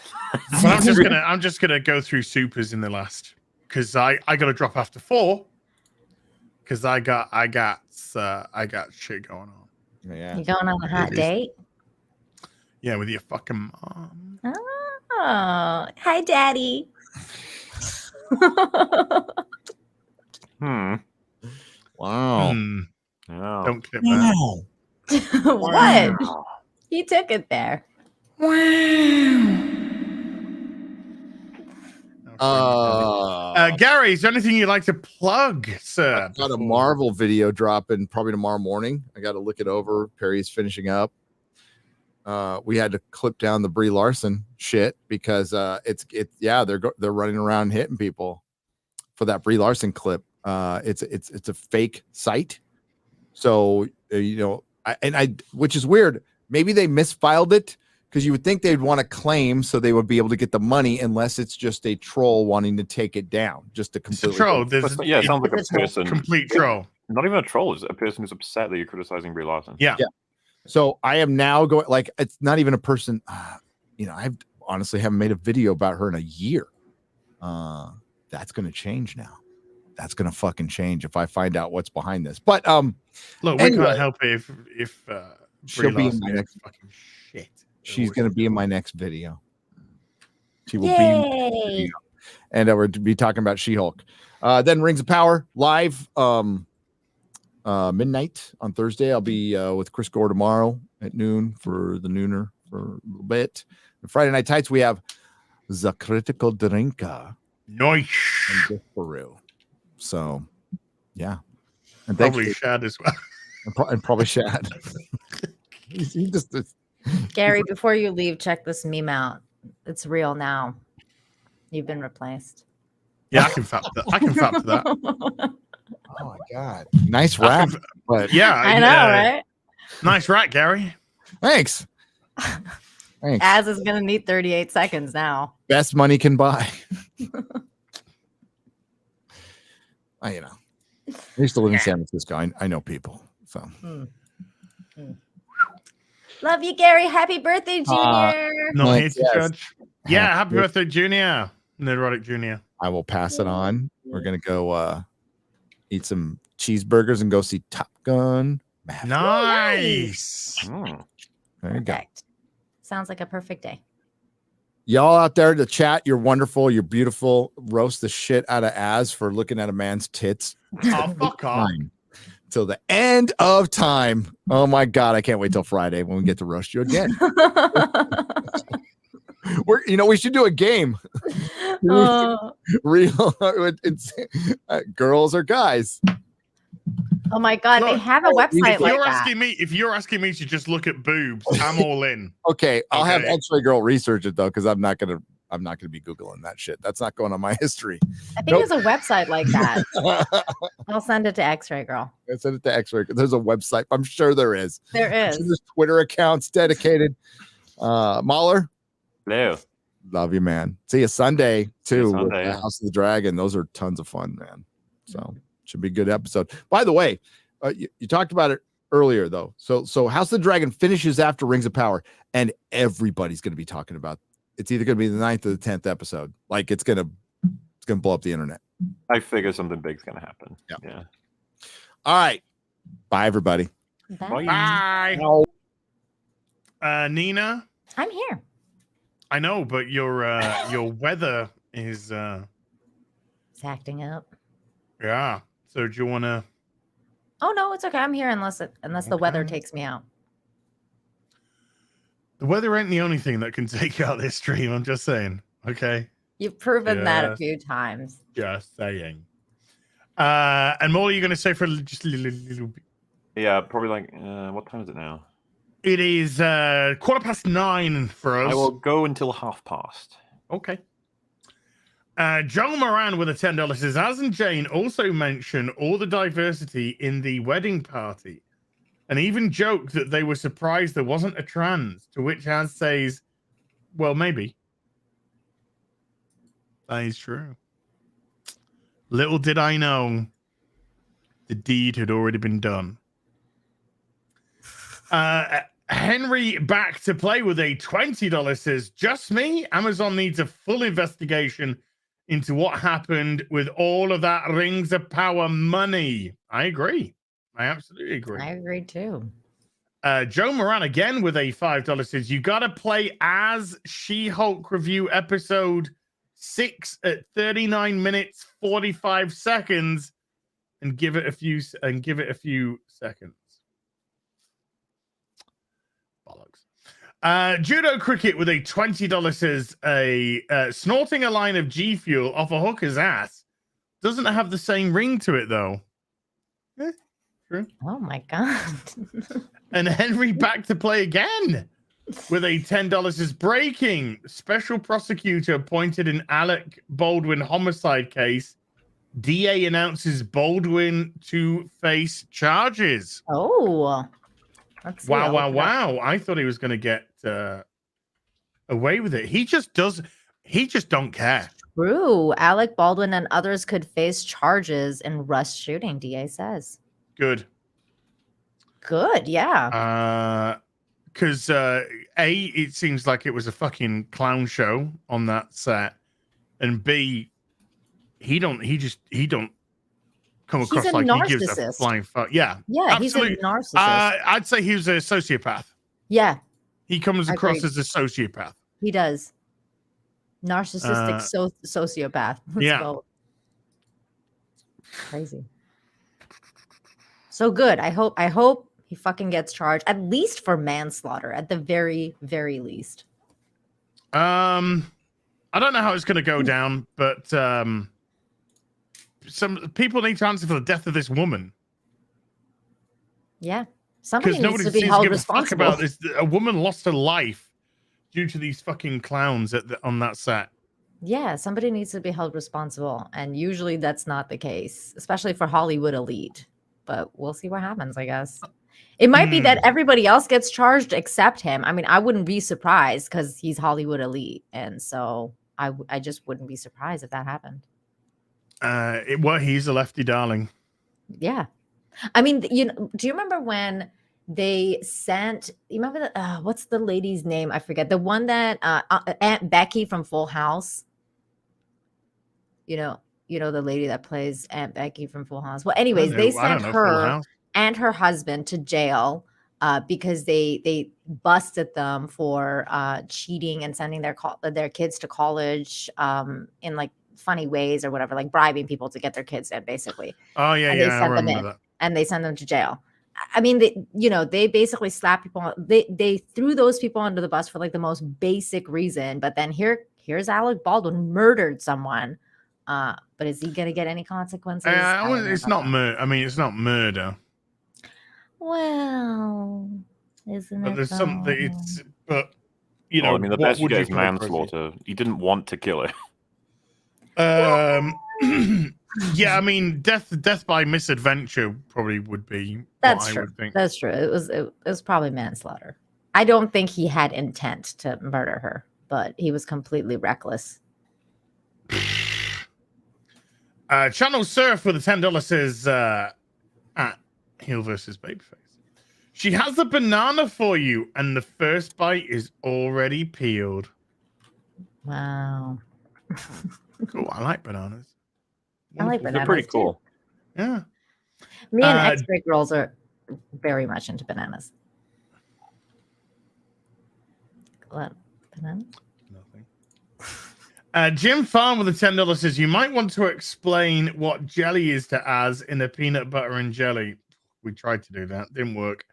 Well, I'm just gonna go through supers in the last, because I gotta drop after 4, because I got shit going on. Yeah. You going on a hot date? Yeah, with your fucking mom. Oh, hi, Daddy. Wow. Yeah. Don't clip that. What? He took it there. Gary, is there anything you'd like to plug, sir? I've got a Marvel video dropping probably tomorrow morning. I got to look it over. Perry's finishing up. We had to clip down the Brie Larson shit because they're running around hitting people for that Brie Larson clip. It's a fake site. So which is weird. Maybe they misfiled it because you would think they'd want to claim so they would be able to get the money, unless it's just a troll wanting to take it down. Just a complete troll. Yeah, it sounds like a person. Complete troll. Not even a troll. It's a person who's upset that you're criticizing Brie Larson. Yeah. So I am now going, like, it's not even a person, I honestly haven't made a video about her in a year. That's going to change now. That's going to fucking change if I find out what's behind this. But look, we can't help it if she'll be in my Larson next fucking shit. She's going to be in my next video. She will Yay. be in my video. And we're to be talking about She-Hulk. Then Rings of Power live midnight on Thursday. I'll be with Chris Gore tomorrow at noon for the nooner for a little bit. And Friday Night Tights, we have The Critical Drinka. Nice. And Peru. So, yeah. And probably Shad as well. And probably Shad. he just Gary, before you leave, check this meme out. It's real now. You've been replaced. Yeah, I can fap that. I can fap to that. Oh my god. Nice rap. But I know, right? Nice rap, Gary. Thanks. Thanks. Az is gonna need 38 seconds now. Best money can buy. I used to live in San Francisco. I know people. So Love you, Gary. Happy birthday, Junior. Not here to judge. Yeah, happy birthday, Junior. Neurotic Junior. I will pass it on. We're gonna go eat some cheeseburgers and go see Top Gun. Nice. There you go. Sounds like a perfect day. Y'all out there to chat, you're wonderful. You're beautiful. Roast the shit out of Az for looking at a man's tits. Oh, fuck off. Till the end of time. Oh my god, I can't wait till Friday when we get to roast you again. We should do a game. Real girls or guys. Oh my god, they have a website like that. If you're asking me to just look at boobs, I'm all in. Okay, I'll have X-Ray Girl research it though, because I'm not gonna be Googling that shit. That's not going on my history. I think there's a website like that. I'll send it to X-Ray Girl. I send it to X-Ray. There's a website. I'm sure there is. There is. There's Twitter accounts dedicated. Mahler. Hello. Love you, man. See you Sunday too. Sunday, with the yeah. House of the Dragon. Those are tons of fun, man. So should be a good episode. By the way, you talked about it earlier though. So House of the Dragon finishes after Rings of Power, and everybody's going to be talking about. It's either going to be the 9th or the 10th episode. Like it's gonna blow up the internet. I figure something big's gonna happen. Yeah. All right. Bye, everybody. Bye. Nina. I'm here. I know, but your weather is It's acting up. Yeah. So do you want to? Oh no, it's okay. I'm here unless the weather takes me out. The weather ain't the only thing that can take out this stream. I'm just saying. Okay. You've proven that a few times. Just saying. And more, you're going to say for just a little bit. Yeah, probably like what time is it now? It is 9:15 for us. I will go until past. Okay. Joel Moran with a $10 says, Az and Jane also mention all the diversity in the wedding party and even joked that they were surprised there wasn't a trans, to which Az says, well, maybe. That is true. Little did I know the deed had already been done. Henry back to play with a $20 says, just me? Amazon needs a full investigation into what happened with all of that Rings of Power money. I agree. I absolutely agree. I agree too. Joe Moran again with a $5 says, you got to play as She-Hulk review episode 6 at 39 minutes 45 seconds and give it a few seconds. Bollocks. Judo Cricket with a $20 says snorting a line of G Fuel off a hooker's ass doesn't have the same ring to it though. True. Oh my god. And Henry back to play again with a $10 is breaking. Special prosecutor appointed in Alec Baldwin homicide case. DA announces Baldwin to face charges. Oh. Wow. I thought he was going to get away with it. He just don't care. True. Alec Baldwin and others could face charges in Rust shooting, DA says. Good. good. Yeah. Because it seems like it was a fucking clown show on that set, and B, he don't come He's across a like he gives a narcissist. flying fuck. Yeah, Yeah, absolutely. he's a narcissist. I'd say he was a sociopath. Yeah, He comes across Agreed. as a sociopath. he does. Narcissistic sociopath. Let's yeah. go. Crazy. So good. I hope he fucking gets charged at least for manslaughter, at the very, very least. I don't know how it's going to go down, but some people need to answer for the death of this woman. Yeah. Somebody Because needs nobody to be seems held to give a fuck responsible. about this. A woman lost her life due to these fucking clowns on that set. Yeah, somebody needs to be held responsible. And usually that's not the case, especially for Hollywood elite. But we'll see what happens, I guess. It might be that everybody else gets charged except him. I mean, I wouldn't be surprised because he's Hollywood elite. And so I just wouldn't be surprised if that happened. Well, he's a lefty darling. Yeah. I mean, do you remember when they sent, you remember what's the lady's name? I forget. The one that Aunt Becky from Full House. You know the lady that plays Aunt Becky from Full House. Well, anyways, they sent her and her husband to jail because they busted them for cheating and sending their kids to college in like funny ways or whatever, like bribing people to get their kids in, basically. Oh yeah, and yeah, they I sent them remember in, that. and they send them to jail. I mean, they basically slap people. They threw those people under the bus for like the most basic reason. But then here's Alec Baldwin murdered someone. But is he going to get any consequences? It's not murder. I mean, it's not murder. Well, isn't But it? there's something. But I mean, the best you would get is come across as? manslaughter. He didn't want to kill her. Yeah, I mean, death by misadventure probably would be. That's what true. I would think. That's true. It was probably manslaughter. I don't think he had intent to murder her, but he was completely reckless. Channel Surf with a $10 says at Heel versus Babyface. She has a banana for you, and the first bite is already peeled. Wow. Cool. I like bananas. I like They're bananas. pretty cool. Yeah. Me and ex-big girls are very much into bananas. What? Banana? Jim Farm with a $10 says you might want to explain what jelly is to Az in a peanut butter and jelly. We tried to do that, didn't work.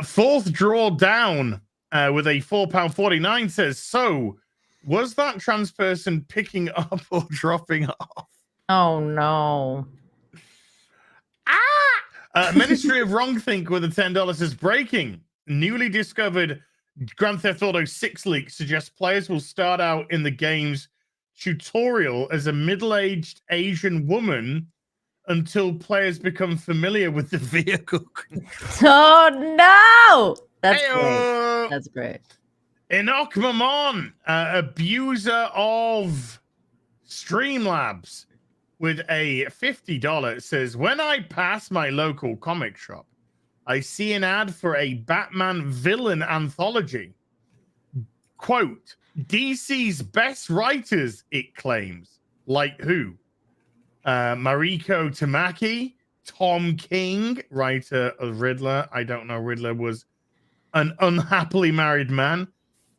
Fourth draw down with a £4.49 says, so was that trans person picking up or dropping off? Oh no. Ministry of Wrongthink with a $10 says breaking. Newly discovered Grand Theft Auto 6 leak suggests players will start out in the game's tutorial as a middle-aged Asian woman until players become familiar with the vehicle. Oh no! That's Hey-o! great. That's great. Enoch Mamon, abuser of Streamlabs, with a $50 says, when I pass my local comic shop, I see an ad for a Batman villain anthology. Quote, DC's best writers, it claims. Like who? Mariko Tamaki, Tom King, writer of Riddler. I don't know. Riddler was an unhappily married man.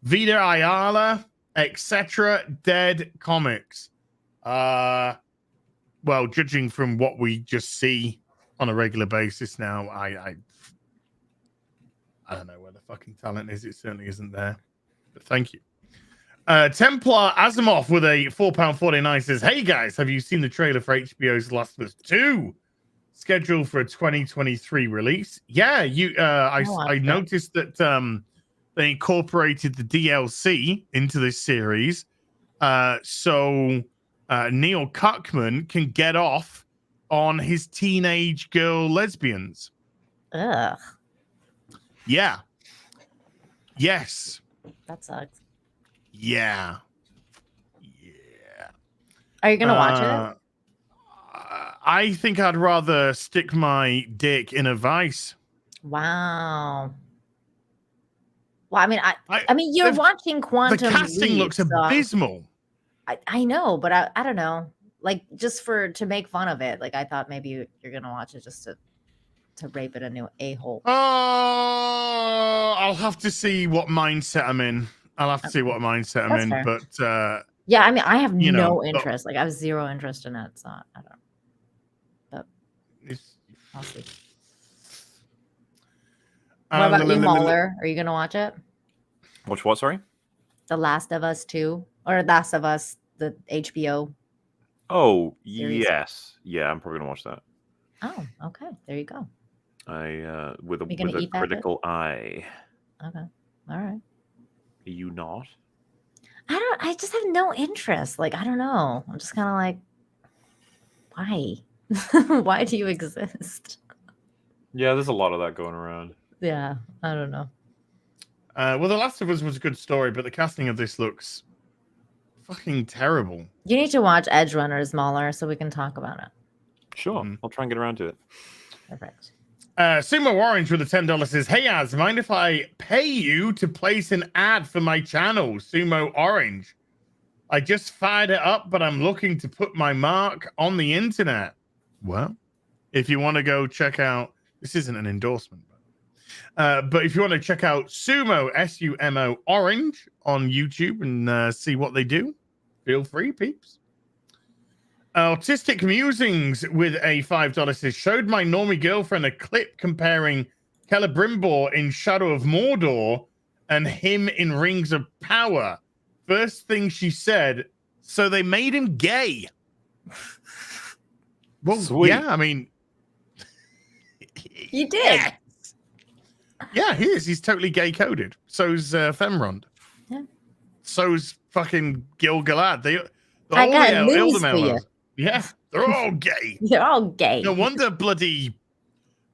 Vida Ayala, etc. Dead Comics. Well, judging from what we just see on a regular basis now, I don't know where the fucking talent is. It certainly isn't there. But thank you. Templar Asimov with a £4.49 says, hey guys, have you seen the trailer for HBO's Last of Us 2? Scheduled for a 2023 release? Yeah, I noticed that they incorporated the DLC into this series. So Neil Cuckman can get off on his teenage girl lesbians. Ugh. Yeah. Yes. That sucks. Yeah. Are you gonna watch it? I think I'd rather stick my dick in a vice. Wow. Well, I mean, I mean, you're watching Quantum. The casting Leap, looks so abysmal. I know, but I don't know. Like, just to make fun of it. Like, I thought maybe you're gonna watch it just to rape it a new a-hole. Oh, I'll have to see what mindset I'm in. That's fair. But yeah, I mean, I have you know, no interest. Like, I have zero interest in it, so I don't know. But I'll see. What about you, Mauler? Are you gonna watch it? Watch what? Sorry. The Last of Us 2 or Last of Us, the HBO. Oh series? yes, yeah. I'm probably gonna watch that. Oh, okay. There you go. With You gonna a eat that critical eye. Okay. All right. Are you not? I just have no interest. Like, I don't know. I'm just kind of like, why? Why do you exist? Yeah, there's a lot of that going around. Yeah, I don't know. Well, The Last of Us was a good story, but the casting of this looks fucking terrible. You need to watch Edge Runners, Mauler, so we can talk about it. Sure, I'll try and get around to it. Perfect. Sumo Orange with the $10 says, "Hey Az, mind if I pay you to place an ad for my channel, Sumo Orange? I just fired it up, but I'm looking to put my mark on the internet." Well, if you want to go check out, this isn't an endorsement, but if you want to check out Sumo, SUMO Orange on YouTube and see what they do, feel free, peeps. Autistic Musings with a $5 says, "Showed my normie girlfriend a clip comparing Celebrimbor in Shadow of Mordor and him in Rings of Power. First thing she said, so they made him gay." Well, sweet. Yeah, I mean, you did. Yeah, he is. He's totally gay coded. So's Femrond. Yeah. So's fucking Gil-galad. I got news for you. Yeah, they're all gay. They're all gay. No wonder bloody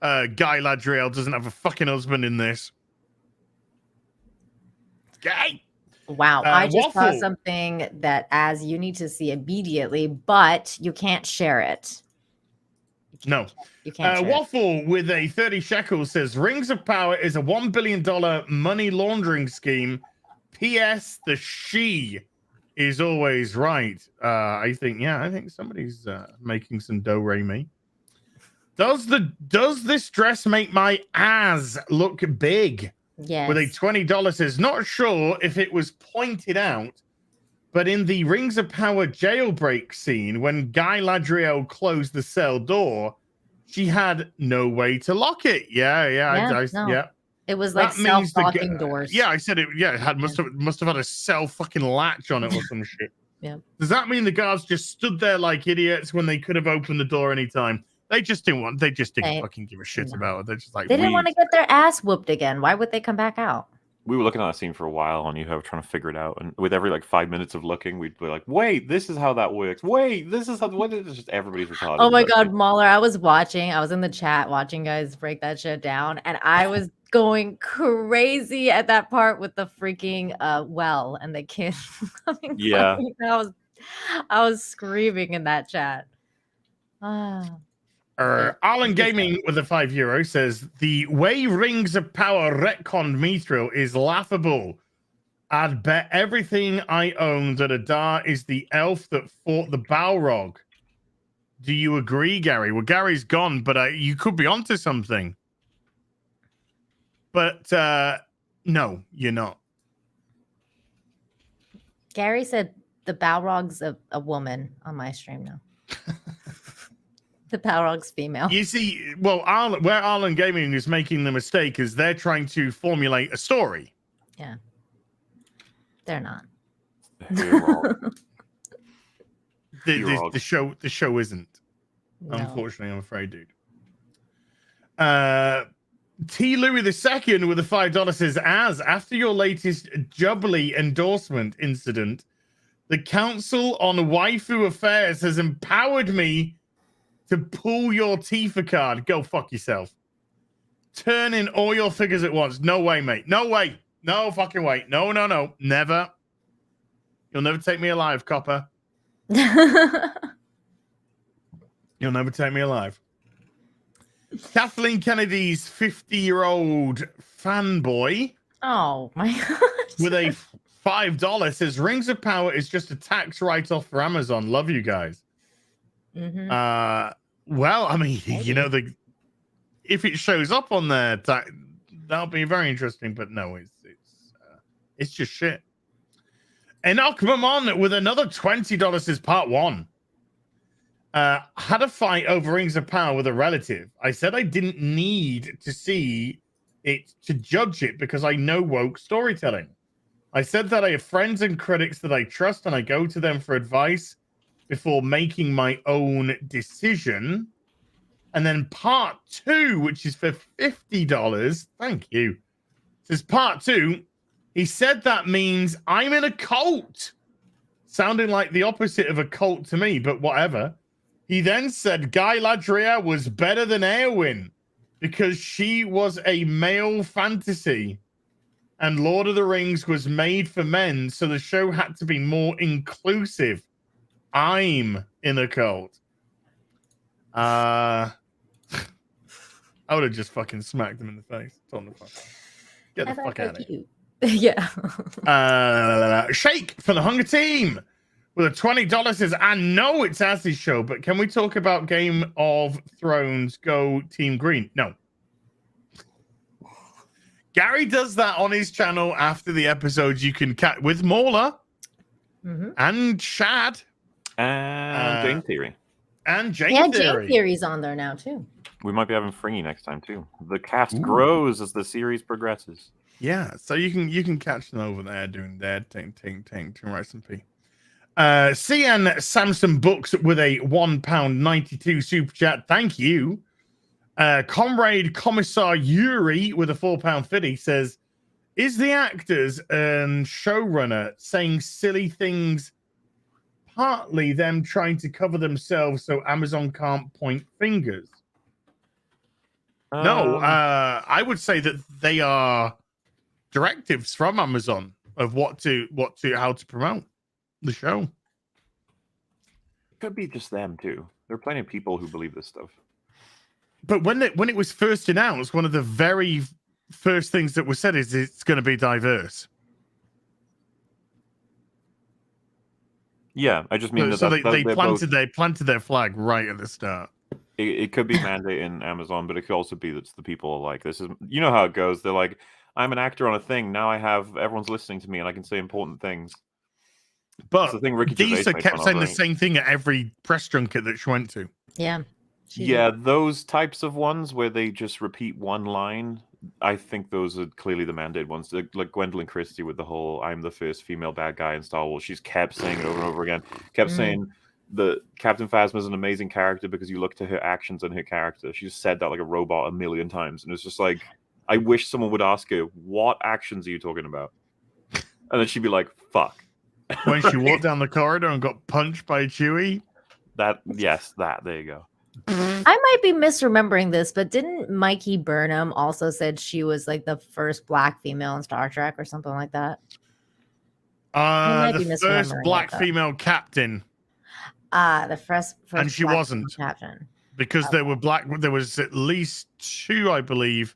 Guy Ladriel doesn't have a fucking husband in this. Gay. Wow, I just saw Waffle. something that as you need to see immediately, but you can't share it. No. You can't share it. Waffle with a 30 shekels says, "Rings of Power is a $1 billion money laundering scheme. P.S. The she is always right." I think somebody's making some do-re-mi. Does this dress make my ass look big? Yes. With a $20 says, "Not sure if it was pointed out, but in the Rings of Power jailbreak scene, when Guy Ladriel closed the cell door, she had no way to lock it." Yeah. It was like That means self-locking doors. Yeah, I said it. Yeah, it had must have had a cell fucking latch on it or some shit. Yeah. Does that mean the guards just stood there like idiots when they could have opened the door anytime? They just didn't fucking give a shit about it. They're just like, They didn't want to get their ass whooped again. Why would they come back out? We were looking at that scene for a while on YouTube, trying to figure it out. And with every 5 minutes of looking, we'd be like, "Wait, this is how that works. Wait, this is how." It's just everybody's retarded. Oh my God, Mauler! I was in the chat watching guys break that shit down, and I was going crazy at that part with the freaking well and the kid. Yeah. I was screaming in that chat. Alan Gaming with a €5 says, "The way Rings of Power retconned Mithril is laughable. I'd bet everything I own that Adar is the elf that fought the Balrog. Do you agree, Gary?" Well, Gary's gone, but you could be onto something. But no, you're not. Gary said the Balrog's a woman on my stream now. The Balrog's female. You see, well, where Arlen Gaming is making the mistake is they're trying to formulate a story. Yeah. They're not. The show isn't. No. Unfortunately, I'm afraid, dude. T. Louis II with a $5 says, "As after your latest Jubilee endorsement incident, the Council on Waifu Affairs has empowered me to pull your Tifa card." Go fuck yourself. Turn in all your figures at once. No way, mate. No way. No fucking way. No. Never. You'll never take me alive, copper. You'll never take me alive. Kathleen Kennedy's 50-year-old fanboy Oh my god. with a $5 says Rings of Power is just a tax write-off for Amazon. Love you guys. Mm-hmm. Well, I mean, you know, if it shows up on there, that'll be very interesting. But no, it's just shit. And Akmamon with another $20 is part 1. Had a fight over Rings of Power with a relative. I said I didn't need to see it to judge it because I know woke storytelling. I said that I have friends and critics that I trust and I go to them for advice before making my own decision. And then part 2, which is for $50. Thank you. Says part 2. He said that means I'm in a cult. Sounding like the opposite of a cult to me, but whatever. He then said Guy Ladria was better than Eowyn because she was a male fantasy and Lord of the Rings was made for men, so the show had to be more inclusive. I'm in a cult. I would have just fucking smacked him in the face. Told him to fuck off. Get the fuck out of here. Yeah. Shake for the Hunger Team with a $20 says, I know it's Azzy's show, but can we talk about Game of Thrones? Go Team Green. No. Gary does that on his channel after the episodes you can catch with Mauler and Shad. And Jane Theory. And Jane Yeah, Theory. Jane Theory's on there now too. We might be having Fringy next time too. The cast grows as the series progresses. Yeah, so you can catch them over there doing their ting to write some P. CN Samson Books with a £1.92 super chat. Thank you. Comrade Commissar Yuri with a £4.50 says, is the actors and showrunner saying silly things partly them trying to cover themselves so Amazon can't point fingers? No, I would say that they are directives from Amazon of how to promote the show. Could be just them too. There are plenty of people who believe this stuff. But when it was first announced, one of the very first things that was said is it's going to be diverse. Yeah, I just mean they planted their flag right at the start. It could be mandating Amazon, but it could also be that's the people like this is. You know how it goes. They're like, I'm an actor on a thing. Now I have everyone's listening to me, and I can say important things. But the thing Ricky Disa Gervais kept made fun saying of, the right? same thing at every press junket that she went to. Yeah. Yeah, those types of ones where they just repeat one line, I think those are clearly the mandated ones. Like Gwendolyn Christie with the whole "I'm the first female bad guy in Star Wars." She's kept saying it over and over again. Kept saying the Captain Phasma is an amazing character because you look to her actions and her character. She's said that like a robot a million times, and it's just like, I wish someone would ask her, "What actions are you talking about?" And then she'd be like, "Fuck." When she walked down the corridor and got punched by Chewie. There you go. I might be misremembering this, but didn't Mikey Burnham also said she was like the first black female in Star Trek or something like that? The first black female captain. The first and she black wasn't captain because there was at least 2, I believe,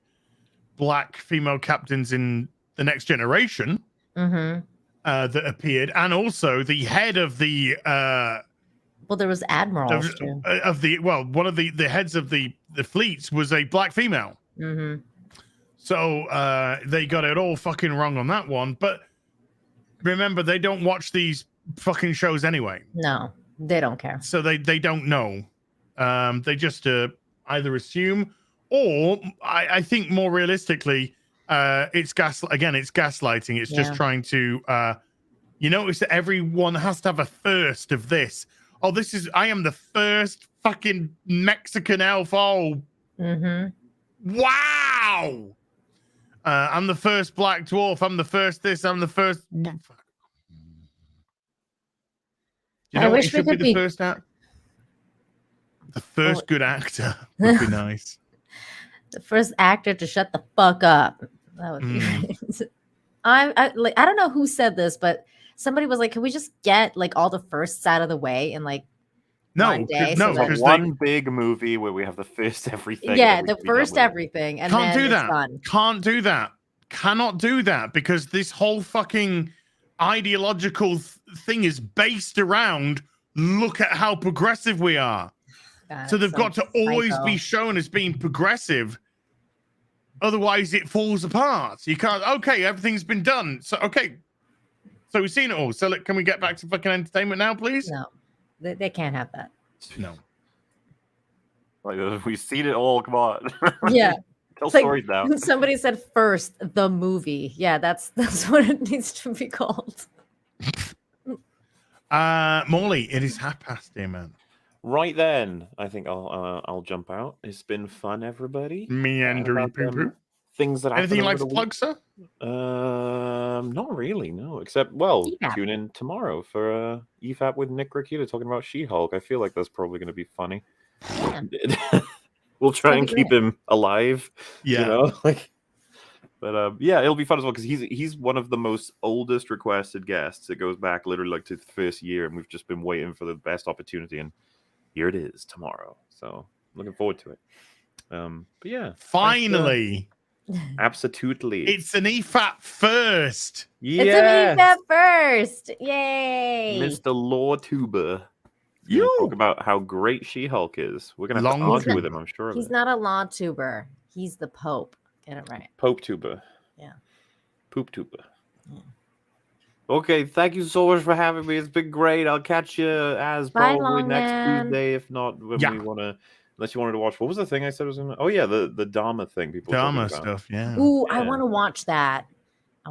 black female captains in the Next Generation that appeared, and also the head of the. Well, there was admirals too. One of the heads of the fleets was a black female. So they got it all fucking wrong on that one. But remember, they don't watch these fucking shows anyway. No, they don't care. So they don't know. They just either assume, or I think more realistically, it's gaslighting. It's just trying to. You notice that everyone has to have a first of this. Oh, I am the first fucking Mexican elf. Oh, wow. I'm the first black dwarf. I'm the first this. I'm the first. I wish we could be the first act. The first good actor would be nice. The first actor to shut the fuck up. That would be great. I don't know who said this, but somebody was like, can we just get like all the firsts out of the way and like one day. no, so because one big movie where we have the first everything. yeah, that we the can be done first with. everything, and can't then do it's that. done. Can't do that. Cannot do that because this whole fucking ideological thing is based around look at how progressive we are. So they've got to always be shown as being progressive. Otherwise, it falls apart. You can't. Okay, everything's been done. So okay, so we've seen it all. So look, can we get back to fucking entertainment now, please? No, they can't have that. No. Like we've seen it all. Come on. Yeah. Tell It's like stories now. Somebody said first the movie. Yeah, that's what it needs to be called. Morley, it is past, dear man. Right then, I think I'll jump out. It's been fun, everybody. Meandering poo poo. Things that anything happen like to plug, sir? Not really, no. Except, tune in tomorrow for EFAP with Nick Ricciuta talking about She-Hulk. I feel like that's probably going to be funny. Yeah. We'll try and keep him alive. Yeah. You know, but yeah, it'll be fun as well because he's one of the most oldest requested guests. It goes back literally like to the first year, and we've just been waiting for the best opportunity, and here it is tomorrow. So looking forward to it. But yeah, finally. Absolutely. It's an EFAP first. Yeah. It's an EFAP first. Yay. Mr. Law Tuber. Talk about how great She-Hulk is. We're going to have to argue with him, I'm sure. He's not a law tuber. He's the Pope. Get it right. Pope Tuber. Yeah. Poop Tuber. Yeah. Okay, thank you so much for having me. It's been great. I'll catch you probably next Tuesday, if not when we want to. Unless you wanted to watch, what was the thing I said was in? Oh yeah, the Dharma thing. People Dharma stuff. Yeah. Ooh, I want to watch that.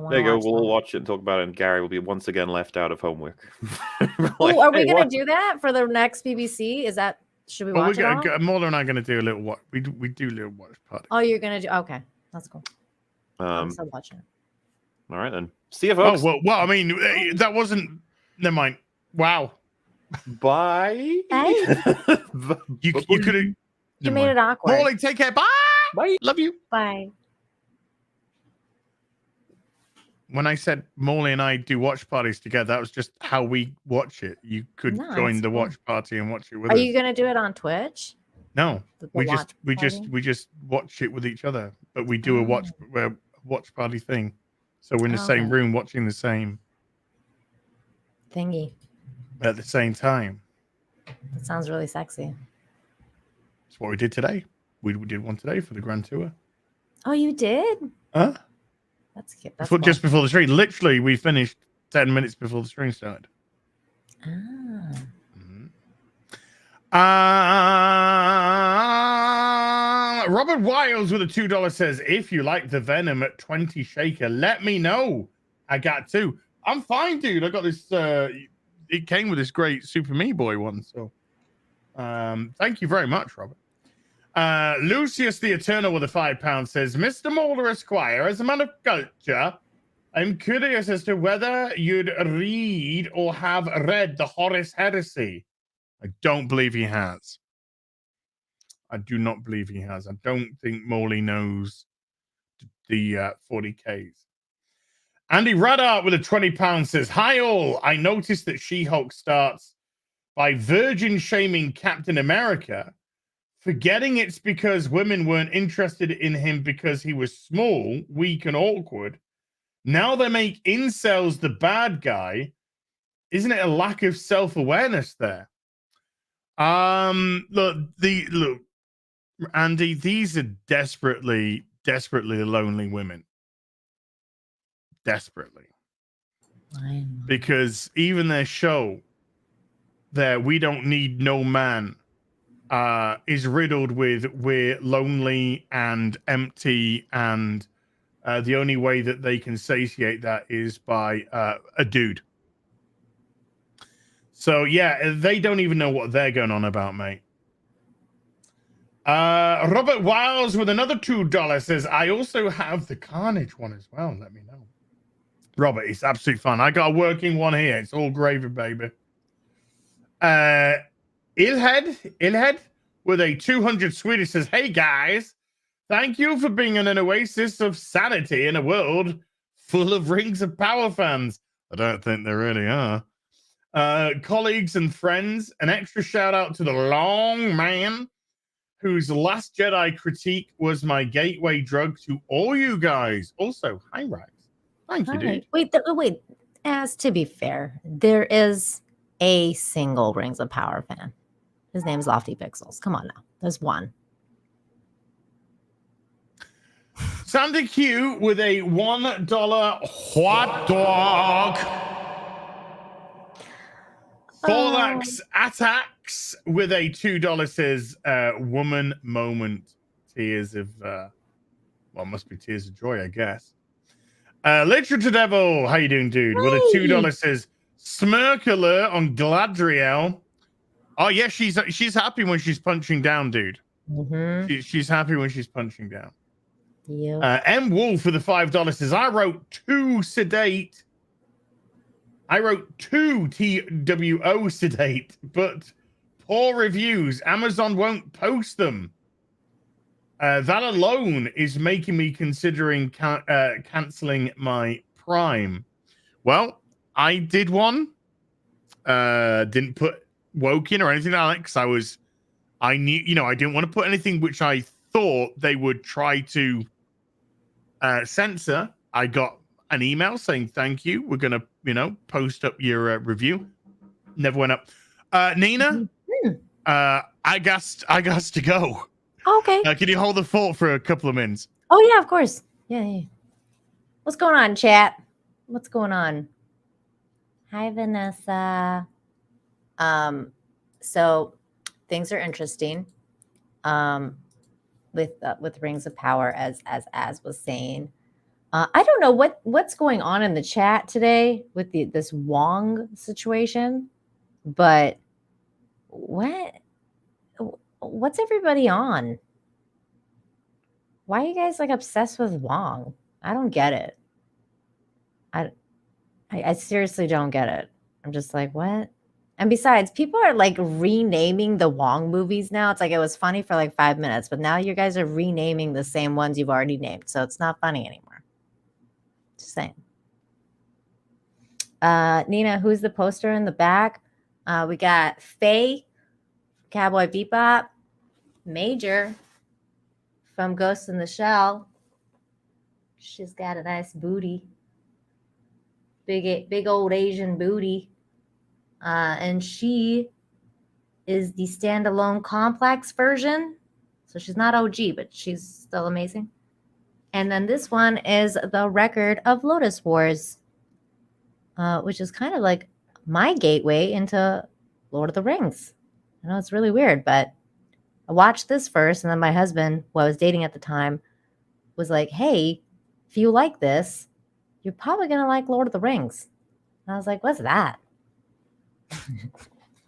There you go. We'll watch it and talk about it. And Gary will be once again left out of homework. Ooh, are we going to do that for the next BBC? Is that should we watch it all? Mauler and I are going to do a little watch. We do little watch party. Oh, you're going to do? Okay, that's cool. I'm still watching. All right then. See you, folks. Oh well. I mean, that wasn't. Never mind. Wow. Bye. Hey. you could have. You made it awkward. Morley, take care. Bye. Bye. Love you. Bye. When I said Morley and I do watch parties together, that was just how we watch it. You could join the watch party and watch it with us. Are you going to do it on Twitch? No, we just watch it with each other, but we do a watch party thing. So we're in the same room watching the same thingy at the same time. That sounds really sexy. That's what we did today. We did one today for the Grand Tour. Oh, you did? Huh? That's cute. That's cool. Just before the stream. Literally, we finished 10 minutes before the stream started. Robert Wiles with a $2 says, if you like the Venom at 20 shaker, let me know. I got 2. I'm fine, dude. I got this. It came with this great Super Meat Boy one. So thank you very much, Robert. Lucius the Eternal with a £5 says, Mr. Mulder Esquire, as a man of culture, I'm curious as to whether you'd read or have read the Horus Heresy. I don't believe he has. I do not believe he has. I don't think Morley knows the 40Ks. Andy Radart with a £20 says, hi all, I noticed that She-Hulk starts by virgin shaming Captain America, forgetting it's because women weren't interested in him because he was small, weak, and awkward. Now they make incels the bad guy. Isn't it a lack of self-awareness there? Look, Andy, these are desperately lonely women. Desperately. Because even their show, their We Don't Need No Man, is riddled with we're lonely and empty, and the only way that they can satiate that is by a dude. So yeah, they don't even know what they're going on about, mate. Robert Wiles with another $2 says, I also have the Carnage one as well. Let me know. Robert, it's absolutely fun. I got a working one here. It's all gravy, baby. Ilhead with a 200 Swedish says, hey guys, thank you for being an oasis of sanity in a world full of Rings of Power fans. I don't think there really are. Colleagues and friends, an extra shout out to the long man whose Last Jedi critique was my gateway drug to all you guys. Also, hi, Rags. Thank you, dude. Wait, wait. As to be fair, there is a single Rings of Power fan. His name's Lofty Pixels. Come on now. There's one. Sandy Q with a $1 hot dog. Forlax Attacks with a $2 says woman moment. Tears of well, must be tears of joy, I guess. Literature Devil, how you doing, dude? With a $2 says smirk alert on Gladriel. Oh yeah, she's happy when she's punching down, dude. She's happy when she's punching down. Yeah. M Wolf for the $5 says I wrote two TWO sedate, but poor reviews. Amazon won't post them. That alone is making me considering canceling my Prime. Well, I did one. Didn't put woke in or anything like that because I knew, I didn't want to put anything which I thought they would try to censor. I got an email saying thank you. We're gonna, post up your review. Never went up. Nina, I got to go. Okay. Can you hold the fort for a couple of minutes? Oh yeah, of course. Yeah. What's going on, chat? What's going on? Hi, Vanessa. So things are interesting. With Rings of Power, as was saying. I don't know what's going on in the chat today with this Wong situation, but what's everybody on? Why are you guys like obsessed with Wong? I don't get it. I seriously don't get it. I'm just like, what? And besides, people are like renaming the Wong movies now. It's like it was funny for like 5 minutes, but now you guys are renaming the same ones you've already named. So it's not funny anymore. Just saying. Nina, who's the poster in the back? We got Faye, Cowboy Bebop, Major from Ghost in the Shell. She's got a nice booty. Big old Asian booty. And she is the standalone complex version. So she's not OG, but she's still amazing. And then this one is the record of Lotus Wars, which is kind of like my gateway into Lord of the Rings. I know it's really weird, but I watched this first, and then my husband, who I was dating at the time, was like, hey, if you like this, you're probably going to like Lord of the Rings. And I was like, what's that?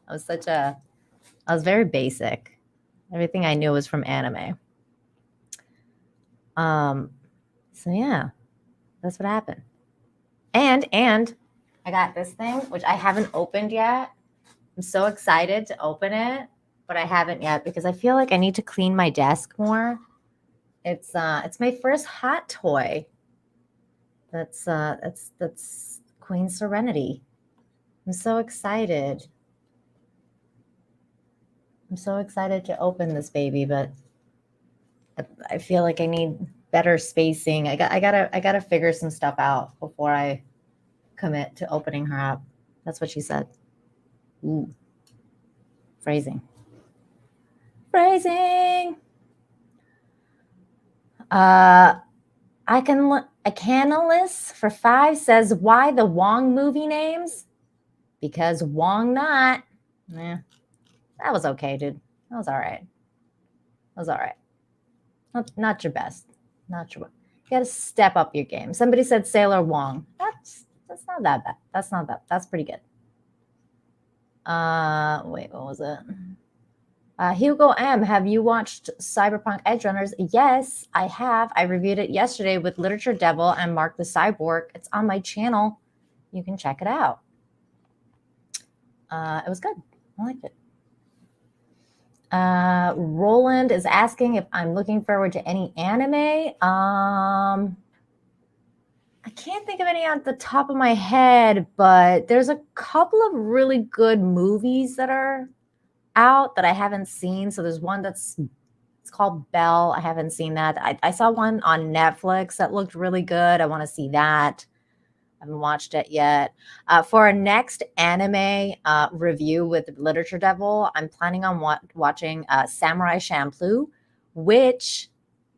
I was very basic. Everything I knew was from anime. So yeah, that's what happened. And I got this thing, which I haven't opened yet. I'm so excited to open it, but I haven't yet because I feel like I need to clean my desk more. It's my first hot toy. That's Queen Serenity. I'm so excited. I'm so excited to open this baby, but I feel like I need better spacing. I gotta figure some stuff out before I commit to opening her up. That's what she said. Ooh. Phrasing. A Canalist for 5 says, why the Wong movie names? Because Wong not. That was okay, dude. That was all right. Not your best. Not your best. You gotta step up your game. Somebody said Sailor Wong. That's not that bad. That's not that. That's pretty good. Wait, what was it? Hugo M, have you watched Cyberpunk Edge Runners? Yes, I have. I reviewed it yesterday with Literature Devil and Mark the Cyborg. It's on my channel. You can check it out. It was good. I liked it. Roland is asking if I'm looking forward to any anime. I can't think of any on the top of my head, but there's a couple of really good movies that are out that I haven't seen. So there's one it's called Belle. I haven't seen that. I saw one on Netflix that looked really good. I want to see that. I haven't watched it yet. For our next anime review with Literature Devil, I'm planning on watching Samurai Champloo, which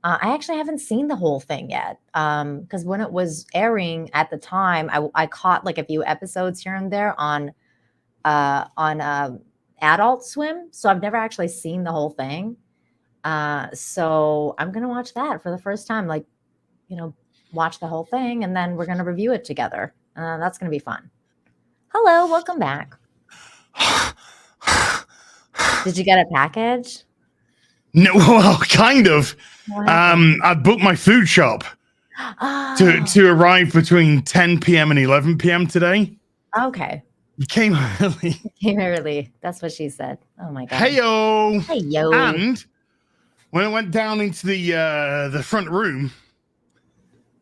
I actually haven't seen the whole thing yet. Because when it was airing at the time, I caught like a few episodes here and there on Adult Swim. So I've never actually seen the whole thing. So I'm gonna watch that for the first time, like, watch the whole thing, and then we're gonna review it together. That's gonna be fun. Hello, welcome back. Did you get a package? No, well, kind of. I booked my food shop to arrive between 10 p.m. and 11 p.m. today. Okay. You came early. Came early. That's what she said. Oh my god. Heyo. Heyo. And when I went down into the front room,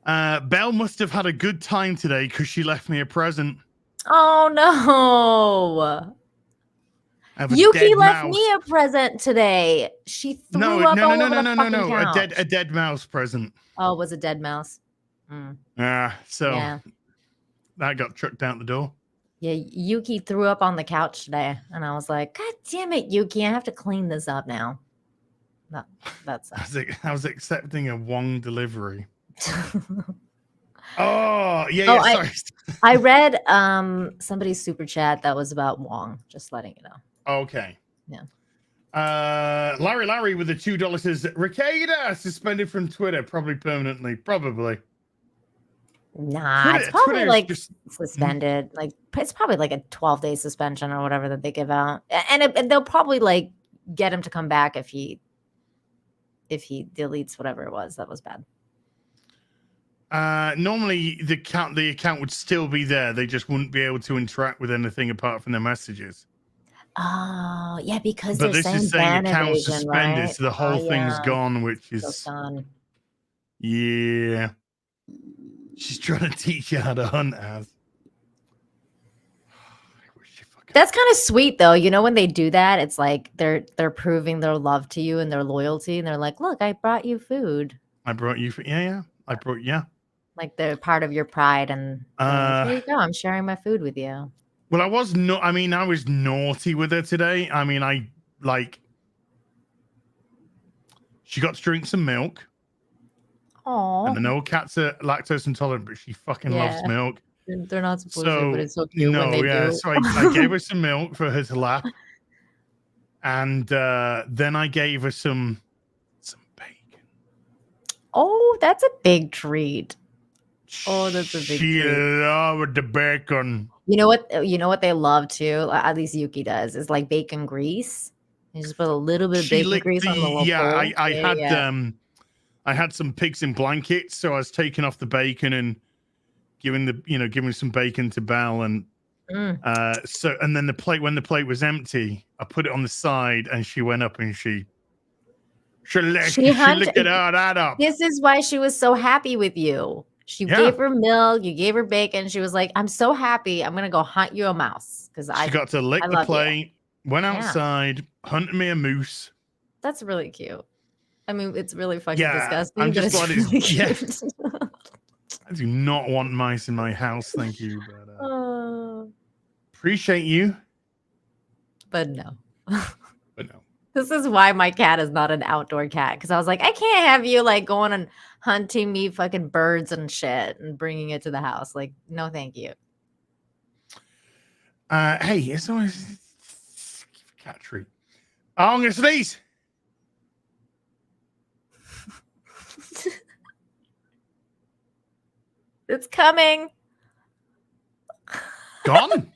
Belle must have had a good time today because she left me a present. Oh no. Yuki left me a present today. She threw up all over the fucking couch. A dead mouse present. Oh, it was a dead mouse. So that got trucked out the door. Yeah, Yuki threw up on the couch today, and I was like, God damn it, Yuki, I have to clean this up now. That's I was accepting a Wong delivery. Sorry. I read somebody's super chat that was about Wong, just letting you know. Okay. Yeah. Larry with the $2 says Ricada suspended from Twitter, probably permanently. Probably. Nah, it's probably like suspended. Like it's probably like a 12-day suspension or whatever that they give out, and they'll probably like get him to come back if he deletes whatever it was that was bad. Normally the account would still be there. They just wouldn't be able to interact with anything apart from their messages. Oh, yeah, because but they're this is saying account evasion, suspended, right? so the whole thing's gone, which is gone. Yeah. She's trying to teach you how to hunt, Az. That's kind of sweet, though. You know, when they do that, it's like they're proving their love to you and their loyalty, and they're like, "Look, I brought you food. I brought you food. Yeah. I brought Like they're part of your pride, and like, there you go. I'm sharing my food with you." Well, I was naughty with her today. I mean, she got to drink some milk. Aww. And I know cats are lactose intolerant, but she fucking loves milk. They're not supposed to, but it's so cute when they do. So I gave her some milk for her to lap. And then I gave her some bacon. Oh, that's a big treat. Oh, that's a big treat. She loved the bacon. You know what they love too? At least Yuki does. Is like bacon grease. You just put a little bit of bacon grease on the little bowl. I had some pigs in blankets, so I was taking off the bacon and giving some bacon to Belle, and and then when the plate was empty, I put it on the side, and she went up and she licked it all that up. This is why she was so happy with you. She gave her milk, you gave her bacon. She was like, "I'm so happy. I'm gonna go hunt you a mouse." Because she got to lick the plate, went outside, hunted me a moose. That's really cute. I mean, it's really fucking disgusting. I'm just glad really cute. I do not want mice in my house, thank you. But appreciate you. But no. But no. This is why my cat is not an outdoor cat. Because I was like, I can't have you like going and hunting me fucking birds and shit and bringing it to the house. Like, no, thank you. Hey, it's always a cat treat. Oh, I'm gonna sneeze. It's coming. Gone.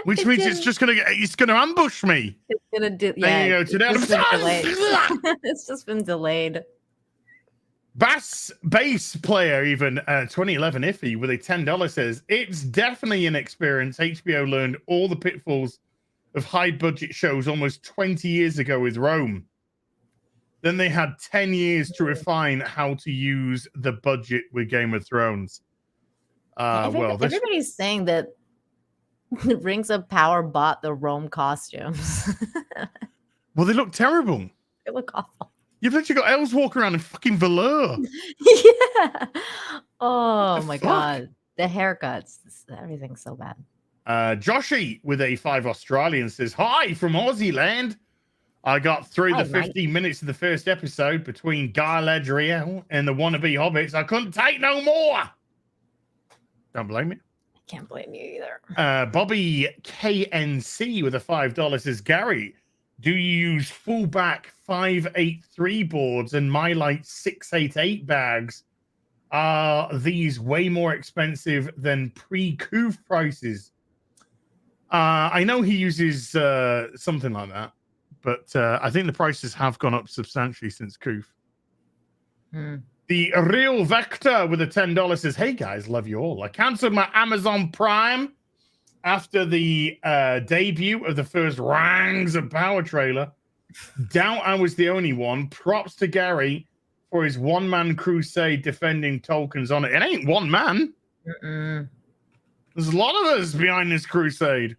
Which means it's gonna ambush me. It's gonna do. There you go. Today it's just been delayed. Bass player even 2011 iffy with a $10 says it's definitely an experience. HBO learned all the pitfalls of high budget shows almost 20 years ago with Rome. Then they had 10 years to refine how to use the budget with Game of Thrones. Everybody's saying that Rings of Power bought the Rome costumes. Well, they look terrible. They look awful. You've literally got elves walking around in fucking velour. Yeah. Oh my fuck? god. The haircuts. Everything's so bad. Joshy with a 5 Australian says, "Hi from Aussie land. I got through the 15 minutes of the first episode between Galadriel and the wannabe hobbits. I couldn't take no more." Don't blame me. I can't blame you either. Bobby KNC with a $5 says, "Gary, do you use fullback 583 boards and MyLite 688 bags? Are these way more expensive than pre-Coof prices?" I know he uses something like that, but I think the prices have gone up substantially since Coof. The Real Vector with a $10 says, "Hey guys, love you all. I cancelled my Amazon Prime after the debut of the first Rings of Power trailer. Doubt I was the only one. Props to Gary for his one-man crusade defending Tolkien's honor." It ain't one man. There's a lot of us behind this crusade.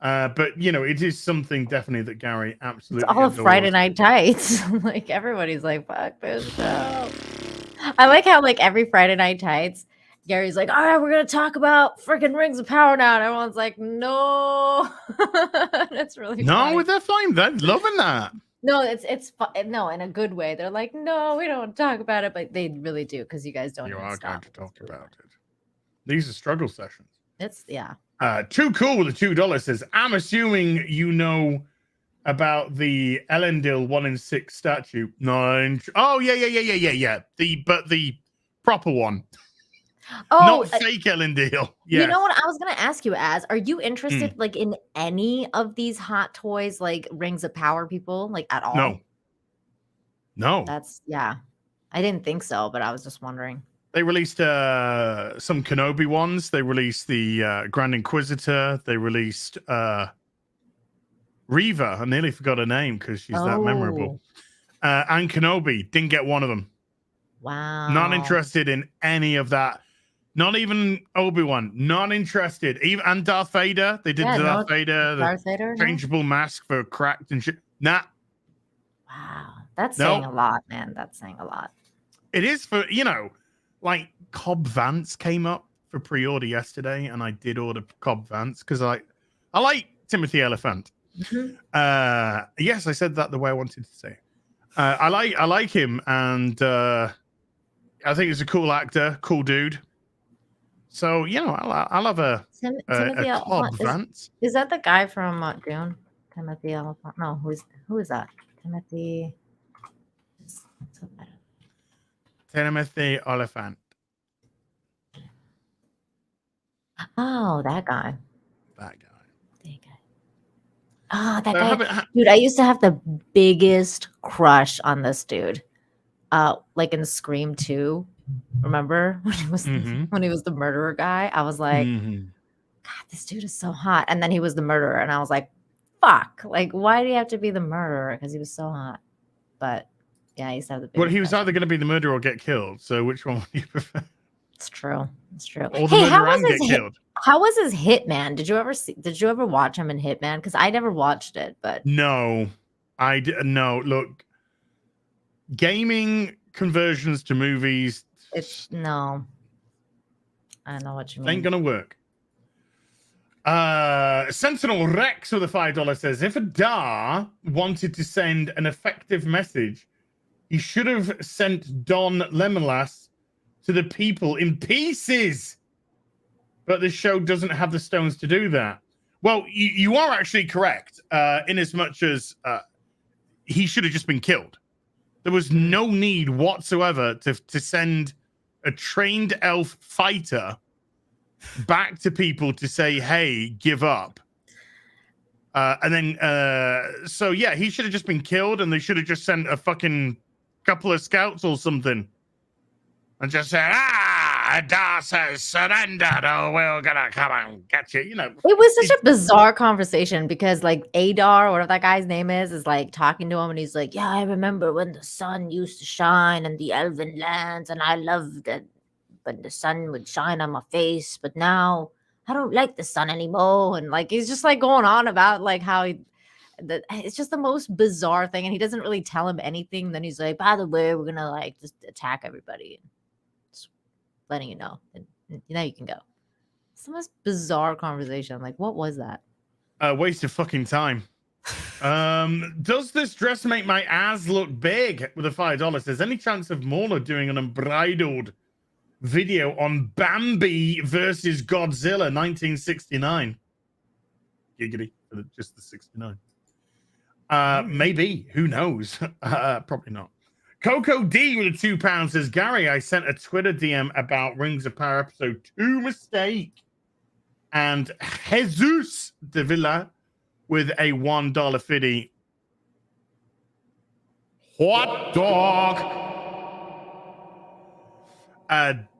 But, you know, it is something definitely that Gary absolutely It's all adores. Friday Night Tights. Like, everybody's like, fuck this show. I like how, like, every Friday Night Tights, Gary's like, all right, we're going to talk about freaking Rings of Power now. And everyone's like, no. That's really funny. They're fine. They're loving that. No, it's no, in a good way. They're like, no, we don't talk about it, but they really do because you guys don't. You even are stop. going to talk about it. These are struggle sessions. It's yeah. Too Cool with a $2 says, "I'm assuming you know about the Elendil 1 in 6 statue." Yeah. The proper one. Oh, not fake Elendil. Yeah. You know what I was gonna ask you? Are you interested like in any of these hot toys, like Rings of Power people, like at all? No. That's I didn't think so, but I was just wondering. They released some Kenobi ones. They released the Grand Inquisitor. They released Reva. I nearly forgot her name because she's that memorable. And Kenobi. Didn't get one of them. Wow. Not interested in any of that. Not even Obi-Wan. Not interested. Even and Darth Vader. They did Darth Vader. Darth Vader. Changeable mask for cracked and shit. Nah. Wow. That's saying a lot, man. That's saying a lot. It is for, you know, like Cobb Vance came up for pre-order yesterday, and I did order Cobb Vance because I like Timothy Oliphant. Yes, I said that the way I wanted to say. I like him, and I think he's a cool actor, cool dude. So you know, I love a Cobb Vance. Is that the guy from Dune? Timothy Oliphant? No, who is that? Timothy. Timothy Oliphant. Oh, that guy. That guy. Oh, that guy. Dude, I used to have the biggest crush on this dude. Like in Scream 2. Remember when he was the murderer guy? I was like, God, this dude is so hot. And then he was the murderer, and I was like, fuck. Like, why do you have to be the murderer? Because he was so hot. But yeah, I used to have the biggest Well, he was crush. either going to be the murderer or get killed. So which one would you prefer? It's true. It's true. Or the murderer and get killed. How was his Hitman? Did you ever watch him in Hitman? Because I never watched it, but No, no. Look, gaming conversions to movies. It's no. I know what you mean. Ain't gonna work. Sentinel Rex with a $5 says, if Adar wanted to send an effective message, he should have sent Don Lemolas to the people in pieces. But the show doesn't have the stones to do that. Well, you are actually correct, in as much as he should have just been killed. There was no need whatsoever to send a trained elf fighter back to people to say, hey, give up. And then, so yeah, he should have just been killed, and they should have just sent a fucking couple of scouts or something. And just said, Das has surrendered. Oh, we're gonna come and get you. You know, It was such a bizarre conversation because like Adar, whatever that guy's name is like talking to him and he's like, yeah, I remember when the sun used to shine in the elven lands and I loved it when the sun would shine on my face, but now I don't like the sun anymore. And like he's just like going on about like how it's just the most bizarre thing, and he doesn't really tell him anything. Then he's like, by the way, we're gonna like just attack everybody. Just letting you know, and now you can go. It's the most bizarre conversation. Like, what was that? Waste of fucking time. Does this dress make my ass look big? With a $5. There's any chance of Mauler doing an unbridled video on Bambi versus Godzilla 1969? Giggity for just the 69. Maybe. Who knows? Probably not. Coco D with a £2 says, Gary, I sent a Twitter DM about Rings of Power episode 2 mistake. And Jesus de Villa with a $1 fiddy. Hot dog.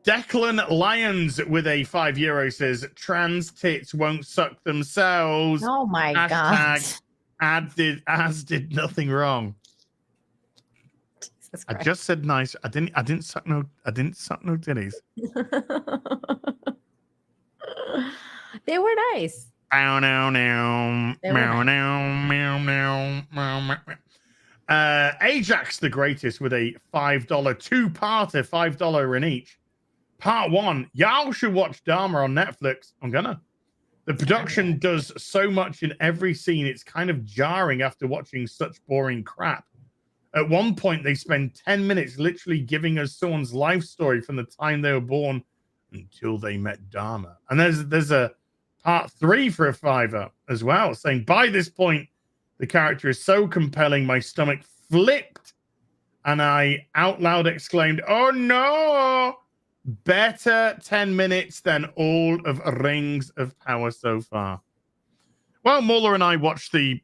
Declan Lyons with a €5 says, trans tits won't suck themselves. Oh my god. As did nothing wrong. I just said nice. I didn't suck no titties. They were nice. Meow, meow, meow, meow, meow, meow, meow, meow. Ajax the Greatest with a $5 two-parter, $5 in each. Part 1. Y'all should watch Dharma on Netflix. I'm gonna. The production does so much in every scene. It's kind of jarring after watching such boring crap. At one point, they spend 10 minutes literally giving us someone's life story from the time they were born until they met Dharma. And there's a part 3 for a $5 as well, saying, by this point, the character is so compelling, my stomach flipped, and I out loud exclaimed, oh no! Better 10 minutes than all of Rings of Power so far. Well, Muller and I watched the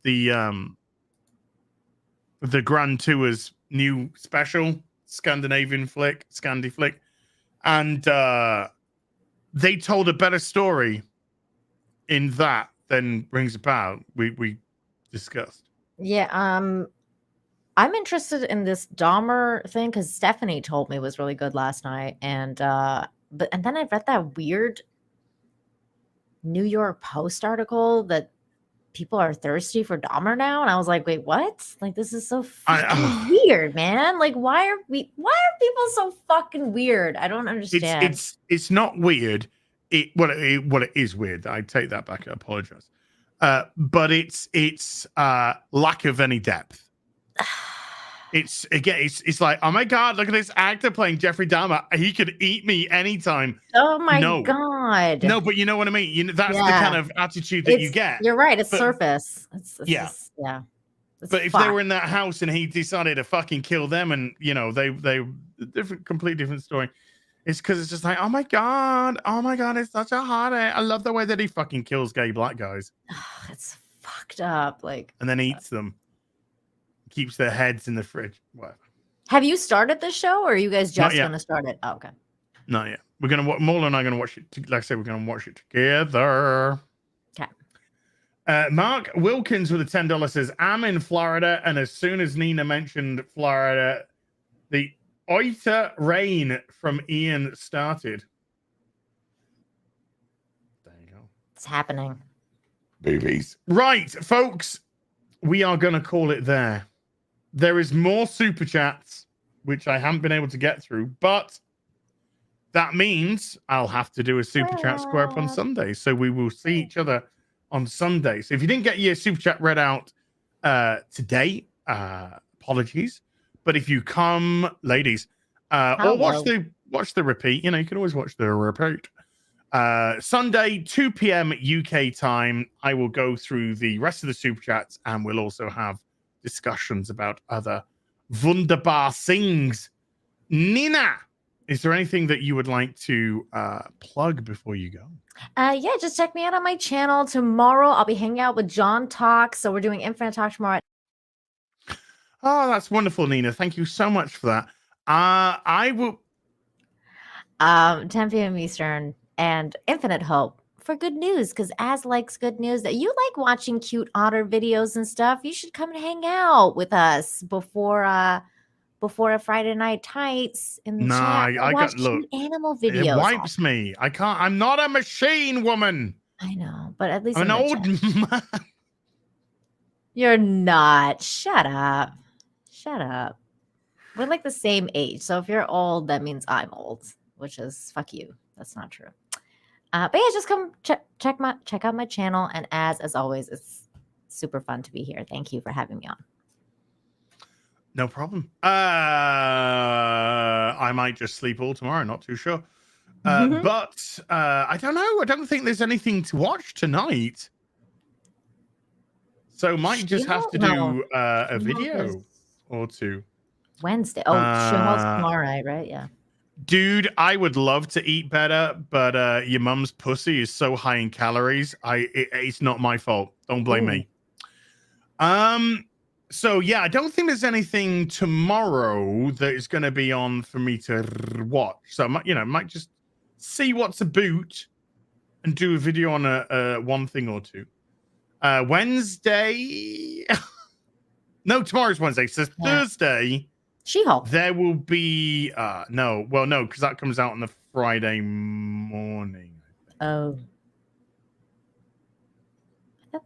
Grand Tour's new special Scandinavian flick, Scandi flick, and they told a better story in that than Rings of Power we discussed. Yeah, I'm interested in this Dahmer thing because Stephanie told me it was really good last night, and then I read that weird New York Post article that people are thirsty for Dahmer now, and I was like, wait, what? Like, this is so fucking weird, man. Like, why are people so fucking weird? I don't understand. It's not weird. Well, it is weird. I take that back. I apologize. But it's lack of any depth. It's like, oh my god, look at this actor playing Jeffrey Dahmer. He could eat me anytime. Oh my god. No, but you know what I mean. That's the kind of attitude that you get. You're right. It's surface. It's It's but if fucked. they were in that house and he decided to fucking kill them, and they completely different story. It's because it's just like, oh my god, it's such a hot. I love the way that he fucking kills gay black guys. It's fucked up. Like, and then eats them. Keeps their heads in the fridge. Whatever. Have you started the show, or are you guys just going to start it? Oh, okay. Not yet. We're gonna. Mola and I are gonna watch it. Like I said, we're gonna watch it together. Okay. Mark Wilkins with a $10 says, "I'm in Florida, and as soon as Nina mentioned Florida, the Oita rain from Ian started." There you go. It's happening. Boobies. Right, folks. We are gonna call it there. There is more super chats, which I haven't been able to get through, but that means I'll have to do a super chat square up on Sunday. So we will see each other on Sunday. So if you didn't get your super chat read out today, apologies. But if you come, ladies, or watch the repeat, you can always watch the repeat. Sunday, 2 p.m. UK time, I will go through the rest of the super chats, and we'll also have discussions about other wunderbar things. Nina, is there anything that you would like to plug before you go? Yeah, just check me out on my channel tomorrow. I'll be hanging out with John Talk. So we're doing Infinite Talk tomorrow. Oh, that's wonderful, Nina. Thank you so much for that. I will. 10 p.m. Eastern, and Infinite Hope for good news, because Az likes good news. That you like watching cute otter videos and stuff. You should come and hang out with us before a Friday Night Tights in the chat. I Watch got cute animal videos. It wipes me. I can't. I'm not a machine, woman. I know, but at least I'm an old man. You're not. Shut up. Shut up. We're like the same age. So if you're old, that means I'm old, which is fuck you. That's not true. But yeah, just come check out my channel. And as always, it's super fun to be here. Thank you for having me on. No problem. I might just sleep all tomorrow. Not too sure. But I don't know. I don't think there's anything to watch tonight. So might just have to do a video or two. Wednesday. Oh, She-Hulk's tomorrow, right? Yeah. Dude, I would love to eat better, but your mum's pussy is so high in calories. It's not my fault. Don't blame me. So yeah, I don't think there's anything tomorrow that is going to be on for me to watch. So I might just see what's about and do a video on a one thing or two. Wednesday. No, tomorrow's Wednesday. So Thursday. She-Hulk. There will be no, because that comes out on the Friday morning. Oh.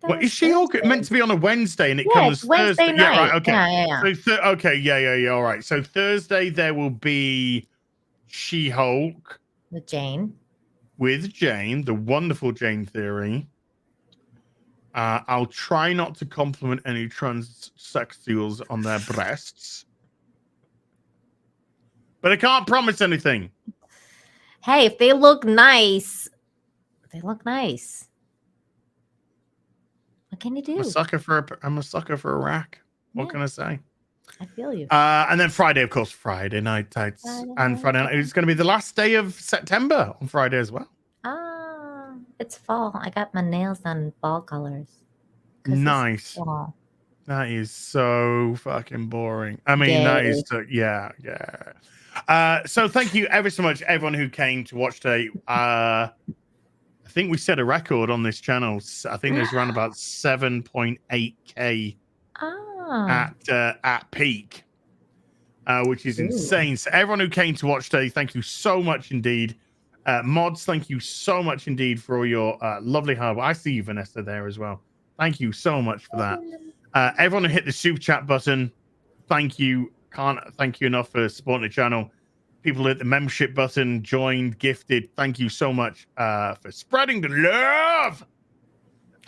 Well, is She-Hulk meant to be on a Wednesday and it comes Wednesday Thursday? night. Yeah, right. Okay. Yeah. So okay, yeah. All right. So Thursday there will be She-Hulk with Jane, the wonderful Jane Theory. I'll try not to compliment any transsexuals on their breasts, but I can't promise anything. Hey, if they look nice, they look nice. What can you do? I'm a sucker for a rack. What can I say? I feel you. And then Friday, of course, Friday Night Tights. And Friday night, it's going to be the last day of September on Friday as well. It's fall. I got my nails done fall colors. Nice. That is so fucking boring. I mean, that is yeah. So thank you ever so much, everyone who came to watch today. I think we set a record on this channel. I think there's around about 7.8k at peak, which is insane. So everyone who came to watch today, thank you so much indeed. Mods, thank you so much indeed for all your lovely hard work. I see you, Vanessa, there as well. Thank you so much for that. Everyone who hit the super chat button, thank you. Can't thank you enough for supporting the channel. People hit the membership button, joined, gifted. Thank you so much for spreading the love.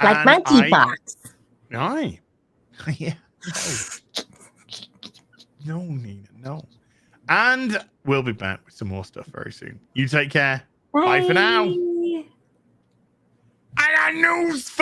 Like monkeypox. Aye. Yeah. No, Nina, no. And we'll be back with some more stuff very soon. You take care. Bye for now. I got news for